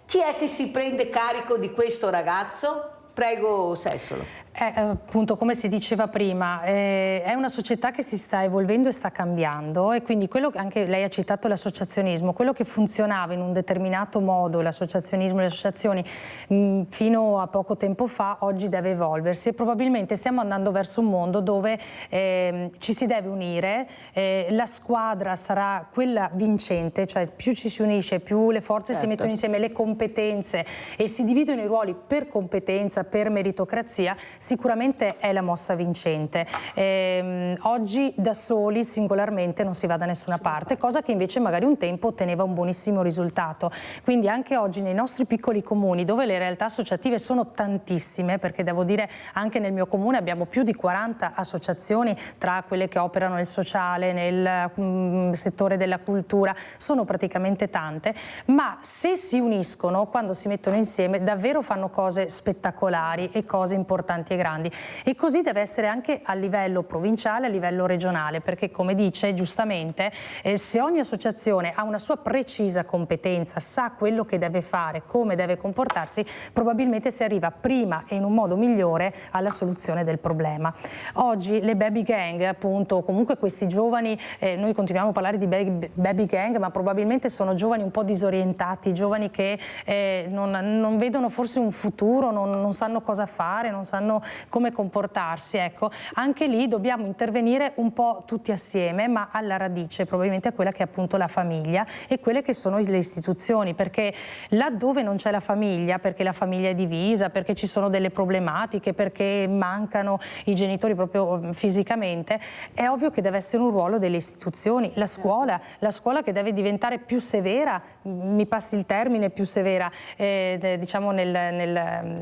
Chi è che si prende carico di questo ragazzo? Prego, Sessolo. Appunto, come si diceva prima, è una società che si sta evolvendo e sta cambiando, e quindi quello che anche lei ha citato, l'associazionismo, quello che funzionava in un determinato modo, l'associazionismo, le associazioni fino a poco tempo fa, oggi deve evolversi, e probabilmente stiamo andando verso un mondo dove ci si deve unire, la squadra sarà quella vincente, cioè più ci si unisce, più le forze si mettono insieme, le competenze, e si dividono i ruoli per competenza, per meritocrazia, sicuramente è la mossa vincente. Oggi da soli, singolarmente, non si va da nessuna parte, cosa che invece magari un tempo otteneva un buonissimo risultato. Quindi anche oggi nei nostri piccoli comuni, dove le realtà associative sono tantissime, perché devo dire anche nel mio comune abbiamo più di 40 associazioni, tra quelle che operano nel sociale, nel settore della cultura, sono praticamente tante, ma se si uniscono, quando si mettono insieme, davvero fanno cose spettacolari e cose importanti e grandi. E così deve essere anche a livello provinciale, a livello regionale, perché come dice giustamente, se ogni associazione ha una sua precisa competenza, sa quello che deve fare, come deve comportarsi, probabilmente si arriva prima e in un modo migliore alla soluzione del problema. Oggi le baby gang, appunto, comunque questi giovani, noi continuiamo a parlare di baby gang, ma probabilmente sono giovani un po' disorientati, giovani che non vedono forse un futuro, non sanno cosa fare, non sanno come comportarsi. Ecco, anche lì dobbiamo intervenire un po' tutti assieme, ma alla radice probabilmente è quella che è appunto la famiglia e quelle che sono le istituzioni, perché laddove non c'è la famiglia, perché la famiglia è divisa, perché ci sono delle problematiche, perché mancano i genitori proprio fisicamente, è ovvio che deve essere un ruolo delle istituzioni, la scuola che deve diventare più severa, mi passi il termine, più severa, diciamo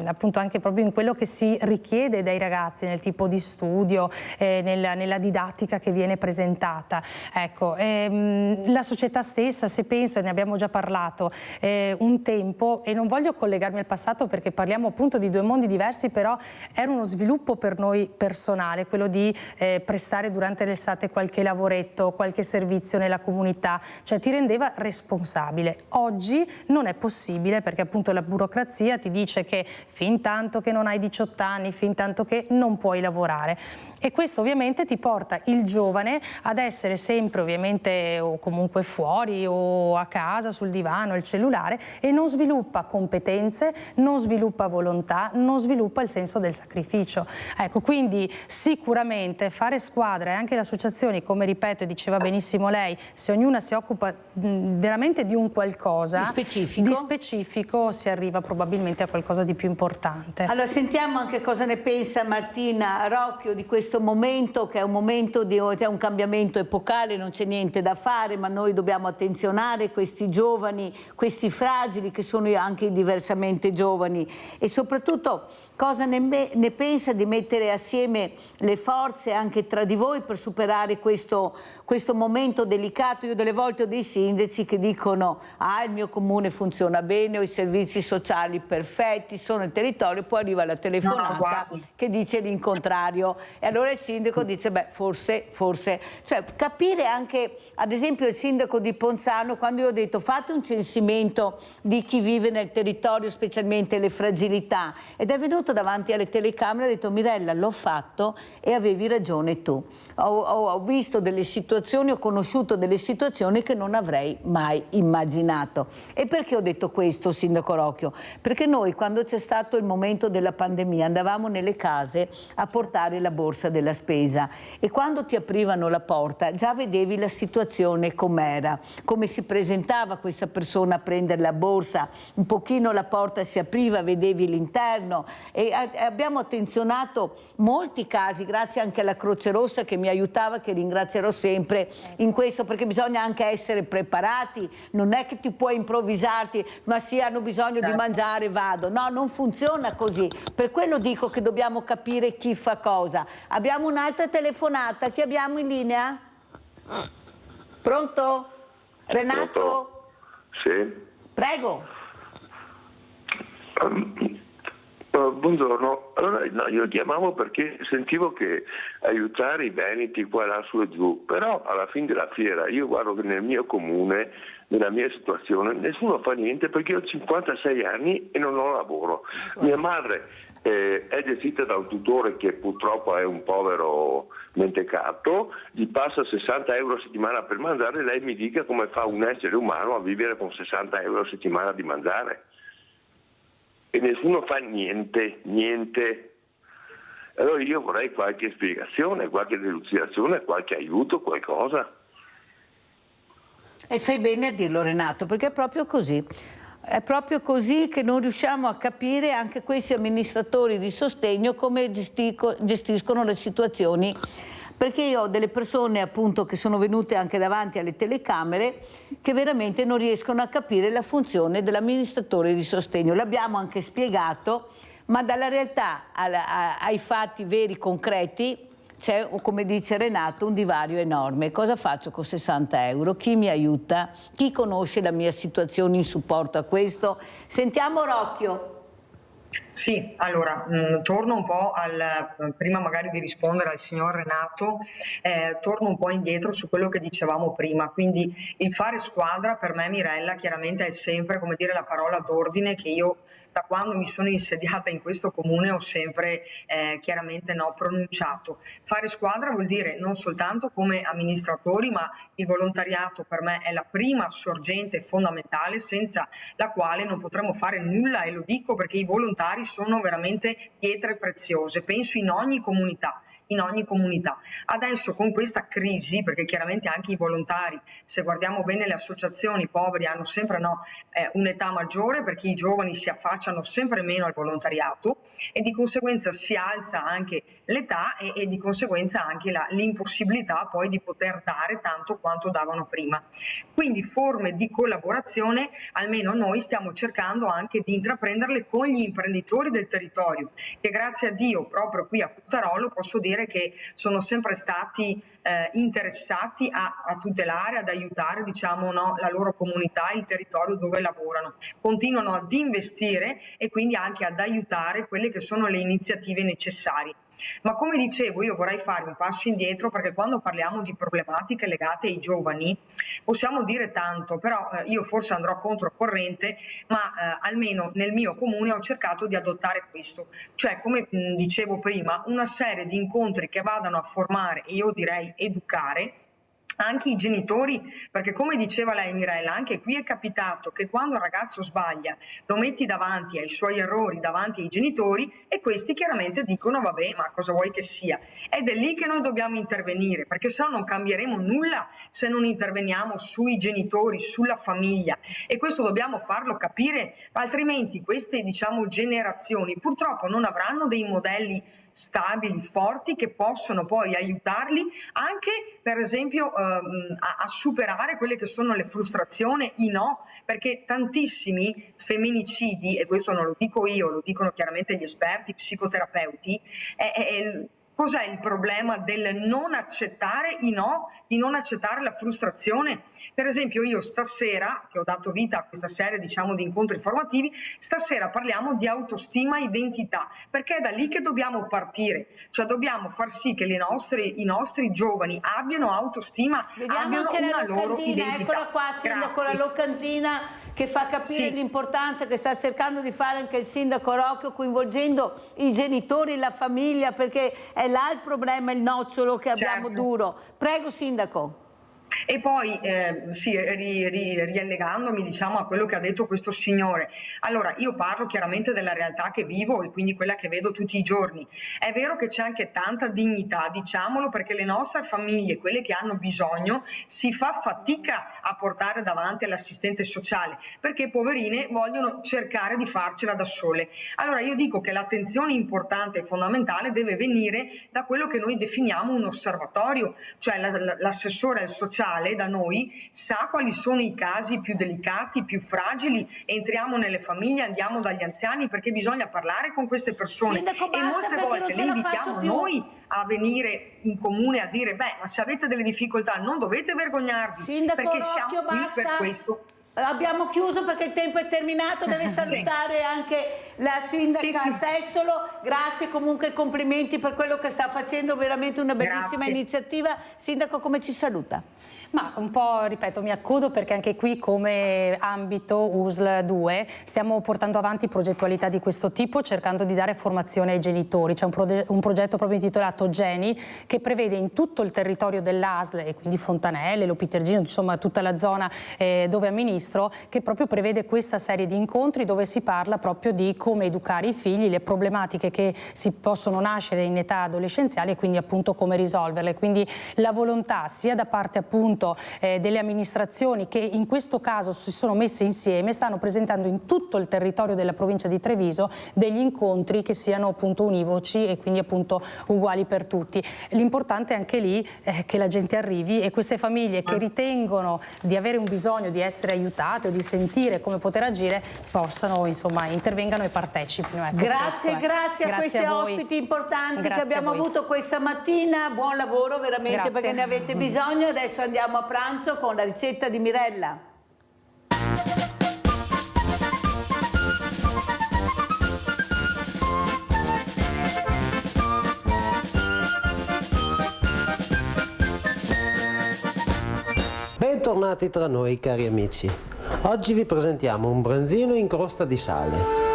appunto anche proprio in quello che si richiede dai ragazzi, nel tipo di studio, nella didattica che viene presentata. Ecco, la società stessa, se penso, e ne abbiamo già parlato, un tempo, e non voglio collegarmi al passato perché parliamo appunto di due mondi diversi, però era uno sviluppo per noi personale, quello di prestare durante l'estate qualche lavoretto, qualche servizio nella comunità, cioè ti rendeva responsabile. Oggi non è possibile, perché appunto la burocrazia ti dice che fin tanto che non hai 18 anni, fin tanto che non puoi lavorare. E questo ovviamente ti porta il giovane ad essere sempre ovviamente o comunque fuori o a casa sul divano, il cellulare, e non sviluppa competenze, non sviluppa volontà, non sviluppa il senso del sacrificio. Ecco, quindi sicuramente fare squadra, e anche le associazioni, come ripeto e diceva benissimo lei, se ognuna si occupa veramente di un qualcosa di specifico, si arriva probabilmente a qualcosa di più importante. Allora sentiamo anche cosa ne pensa Martina Rocchio di questo momento, che è un momento di un cambiamento epocale, non c'è niente da fare, ma noi dobbiamo attenzionare questi giovani, questi fragili che sono anche diversamente giovani, e soprattutto cosa ne pensa di mettere assieme le forze anche tra di voi per superare questo momento delicato. Io delle volte ho dei sindaci che dicono: ah, il mio comune funziona bene, ho i servizi sociali perfetti, sono il territorio, poi arriva la telefonata che dice l'incontrario, e allora il sindaco dice beh forse, cioè capire anche, ad esempio il sindaco di Ponzano, quando io ho detto fate un censimento di chi vive nel territorio, specialmente le fragilità, ed è venuto davanti alle telecamere e ha detto: Mirella, l'ho fatto e avevi ragione tu, ho visto delle situazioni, ho conosciuto delle situazioni che non avrei mai immaginato. E perché ho detto questo, sindaco Rocchio? Perché noi, quando c'è stato il momento della pandemia, andavamo andavamo nelle case a portare la borsa della spesa e quando ti aprivano la porta già vedevi la situazione com'era, come si presentava questa persona a prendere la borsa, un pochino la porta si apriva, vedevi l'interno e abbiamo attenzionato molti casi, grazie anche alla Croce Rossa che mi aiutava, che ringrazierò sempre in questo, perché bisogna anche essere preparati, non è che ti puoi improvvisarti, ma sì, hanno bisogno di mangiare, vado. No, non funziona così. Per quello dico che dobbiamo capire chi fa cosa. Abbiamo un'altra telefonata, chi abbiamo in linea? Pronto? Renato? Pronto? Sì. Prego. Buongiorno, allora, no, io chiamavo perché sentivo che aiutare i veneti qua, là, su e giù, però alla fine della fiera io guardo che nel mio comune, nella mia situazione, nessuno fa niente perché ho 56 anni e non ho lavoro. Mia madre è gestita da un tutore che purtroppo è un povero mentecato, gli passa 60 euro a settimana per mangiare, lei mi dica come fa un essere umano a vivere con 60 euro a settimana di mangiare. E nessuno fa niente. Allora io vorrei qualche spiegazione, qualche delucidazione, qualche aiuto, qualcosa. E fai bene a dirlo, Renato, perché è proprio così. È proprio così che non riusciamo a capire anche questi amministratori di sostegno come gestiscono le situazioni. Perché io ho delle persone appunto che sono venute anche davanti alle telecamere che veramente non riescono a capire la funzione dell'amministratore di sostegno. L'abbiamo anche spiegato, ma dalla realtà ai fatti veri, concreti, c'è, come dice Renato, un divario enorme. Cosa faccio con 60 euro? Chi mi aiuta? Chi conosce la mia situazione in supporto a questo? Sentiamo Rocchio. Sì, allora, torno un po' prima magari di rispondere al signor Renato, torno un po' indietro su quello che dicevamo prima, quindi il fare squadra per me, Mirella, chiaramente è sempre, come dire, la parola d'ordine che io da quando mi sono insediata in questo comune ho sempre chiaramente pronunciato. Fare squadra vuol dire non soltanto come amministratori, ma il volontariato per me è la prima sorgente fondamentale senza la quale non potremo fare nulla, e lo dico perché i volontari sono veramente pietre preziose, penso in ogni comunità. Adesso con questa crisi, perché chiaramente anche i volontari, se guardiamo bene le associazioni poveri hanno sempre un'età maggiore, perché i giovani si affacciano sempre meno al volontariato e di conseguenza si alza anche l'età e di conseguenza anche l'impossibilità poi di poter dare tanto quanto davano prima. Quindi forme di collaborazione, almeno noi stiamo cercando anche di intraprenderle con gli imprenditori del territorio, che grazie a Dio proprio qui a Cuttarolo posso dire che sono sempre stati interessati a tutelare, ad aiutare la loro comunità, il territorio dove lavorano. Continuano ad investire e quindi anche ad aiutare quelle che sono le iniziative necessarie. Ma come dicevo, io vorrei fare un passo indietro, perché quando parliamo di problematiche legate ai giovani possiamo dire tanto, però io forse andrò controcorrente, ma almeno nel mio comune ho cercato di adottare questo, cioè come dicevo prima, una serie di incontri che vadano a formare, e io direi educare, anche i genitori, perché come diceva lei Mirella, anche qui è capitato che quando il ragazzo sbaglia lo metti davanti ai suoi errori, davanti ai genitori, e questi chiaramente dicono vabbè, ma cosa vuoi che sia? Ed è lì che noi dobbiamo intervenire, perché se no non cambieremo nulla se non interveniamo sui genitori, sulla famiglia, e questo dobbiamo farlo capire, altrimenti queste generazioni purtroppo non avranno dei modelli stabili, forti, che possono poi aiutarli anche per esempio a superare quelle che sono le frustrazioni, i no, perché tantissimi femminicidi, e questo non lo dico io, lo dicono chiaramente gli esperti, psicoterapeuti, cos'è il problema del non accettare i no, di non accettare la frustrazione? Per esempio io stasera, che ho dato vita a questa serie di incontri formativi, stasera parliamo di autostima e identità, perché è da lì che dobbiamo partire, cioè dobbiamo far sì che i nostri giovani abbiano autostima, abbiano una loro identità. Eccola qua, Sindaco, la locantina che fa capire l'importanza che sta cercando di fare anche il Sindaco Rocchio, coinvolgendo i genitori, la famiglia, perché è là il problema, il nocciolo che abbiamo duro. Prego Sindaco. E poi riallegandomi diciamo a quello che ha detto questo signore, allora io parlo chiaramente della realtà che vivo e quindi quella che vedo tutti i giorni. È vero che c'è anche tanta dignità, diciamolo, perché le nostre famiglie, quelle che hanno bisogno, si fa fatica a portare davanti all'assistente sociale perché poverine vogliono cercare di farcela da sole. Allora io dico che l'attenzione importante e fondamentale deve venire da quello che noi definiamo un osservatorio, cioè l'assessore al sociale da noi sa quali sono i casi più delicati, più fragili, entriamo nelle famiglie, andiamo dagli anziani perché bisogna parlare con queste persone. Sindaco, e molte volte le invitiamo noi a venire in comune a dire ma se avete delle difficoltà non dovete vergognarvi, Sindaco perché Rocchio, siamo qui basta. per questo. Abbiamo chiuso perché il tempo è terminato, deve salutare anche la sindaca Sessolo. Grazie, comunque complimenti per quello che sta facendo, veramente una bellissima iniziativa. Sindaco, come ci saluta? Ma un po', ripeto, mi accodo perché anche qui come ambito USL 2 stiamo portando avanti progettualità di questo tipo cercando di dare formazione ai genitori. C'è un progetto proprio intitolato Geni che prevede in tutto il territorio dell'ASL e quindi Fontanelle, Lopitergino, insomma tutta la zona dove amministro, che proprio prevede questa serie di incontri dove si parla proprio di come educare i figli, le problematiche che si possono nascere in età adolescenziale e quindi appunto come risolverle. Quindi la volontà sia da parte appunto delle amministrazioni che in questo caso si sono messe insieme, stanno presentando in tutto il territorio della provincia di Treviso degli incontri che siano appunto univoci e quindi appunto uguali per tutti. L'importante è anche lì che la gente arrivi e queste famiglie che ritengono di avere un bisogno di essere aiutate o di sentire come poter agire possano insomma intervengano e partecipino. Ecco, grazie a questi ospiti importanti che abbiamo avuto questa mattina, buon lavoro veramente perché ne avete bisogno. Adesso andiamo a pranzo con la ricetta di Mirella. Bentornati tra noi cari amici. Oggi vi presentiamo un branzino in crosta di sale.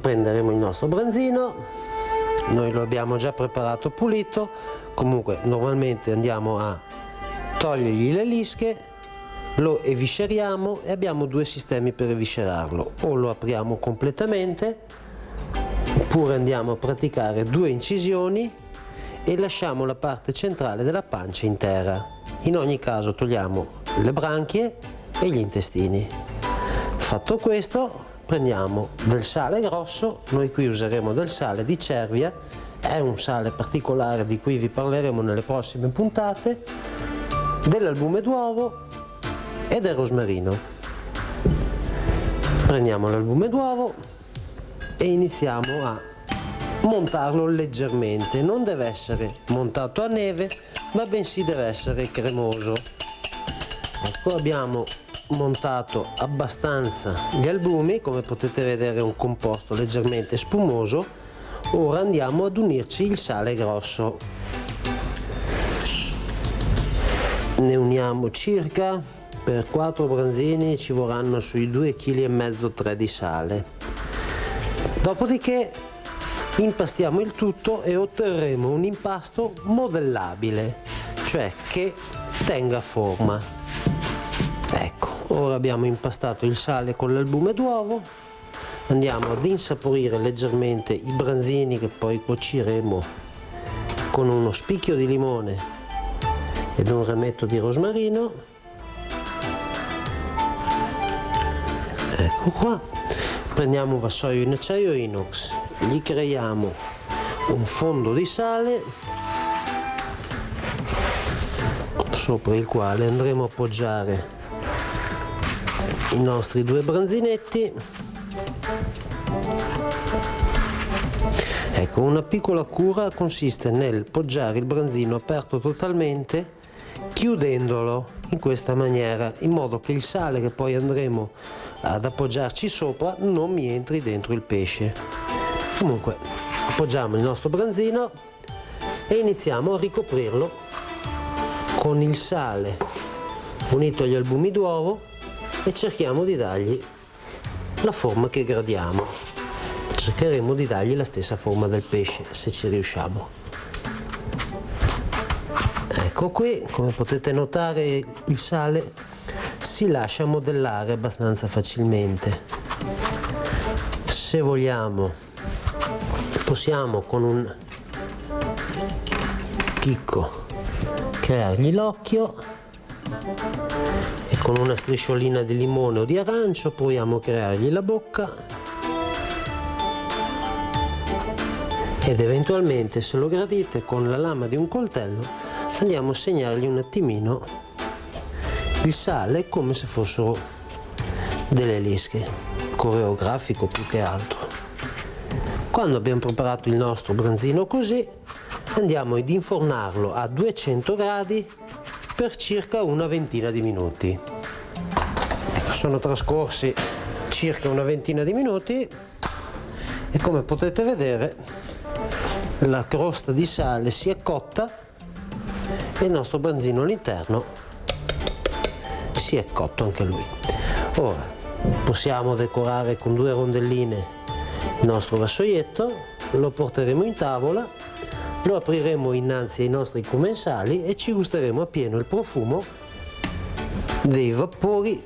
Prenderemo il nostro branzino, noi lo abbiamo già preparato pulito, comunque normalmente andiamo a togliergli le lische, lo evisceriamo e abbiamo due sistemi per eviscerarlo, o lo apriamo completamente oppure andiamo a praticare due incisioni e lasciamo la parte centrale della pancia intera. In ogni caso togliamo le branchie e gli intestini. Fatto questo prendiamo del sale grosso, noi qui useremo del sale di Cervia, è un sale particolare di cui vi parleremo nelle prossime puntate, dell'albume d'uovo e del rosmarino. Prendiamo l'albume d'uovo e iniziamo a montarlo leggermente, non deve essere montato a neve ma bensì deve essere cremoso. Ecco, abbiamo montato abbastanza gli albumi, come potete vedere è un composto leggermente spumoso. Ora andiamo ad unirci il sale grosso, ne uniamo circa, per 4 branzini ci vorranno sui 2,5 kg-3 di sale. Dopodiché impastiamo il tutto e otterremo un impasto modellabile, cioè che tenga forma. Ecco, ora abbiamo impastato il sale con l'albume d'uovo, andiamo ad insaporire leggermente i branzini che poi cuoceremo con uno spicchio di limone ed un rametto di rosmarino. Ecco qua, prendiamo un vassoio in acciaio inox, gli creiamo un fondo di sale sopra il quale andremo a appoggiare i nostri due branzinetti. Ecco, una piccola cura consiste nel poggiare il branzino aperto totalmente, chiudendolo in questa maniera, in modo che il sale che poi andremo ad appoggiarci sopra non mi entri dentro il pesce. Comunque appoggiamo il nostro branzino e iniziamo a ricoprirlo con il sale unito agli albumi d'uovo e cerchiamo di dargli la forma che gradiamo. cercheremo di dargli la stessa forma del pesce, se ci riusciamo. Ecco qui, come potete notare, il sale si lascia modellare abbastanza facilmente. Se vogliamo, possiamo con un chicco creargli l'occhio e con una strisciolina di limone o di arancio proviamo a creargli la bocca ed eventualmente, se lo gradite, con la lama di un coltello andiamo a segnargli un attimino il sale come se fossero delle lische, coreografico più che altro. Quando abbiamo preparato il nostro branzino così, andiamo ad infornarlo a 200 gradi per circa una ventina di minuti. Ecco, sono trascorsi circa una ventina di minuti e come potete vedere la crosta di sale si è cotta e il nostro branzino all'interno si è cotto anche lui. Ora possiamo decorare con 2 rondelline il nostro vassoietto, lo porteremo in tavola, lo apriremo innanzi ai nostri commensali e ci gusteremo appieno il profumo dei vapori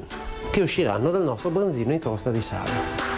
che usciranno dal nostro branzino in crosta di sale.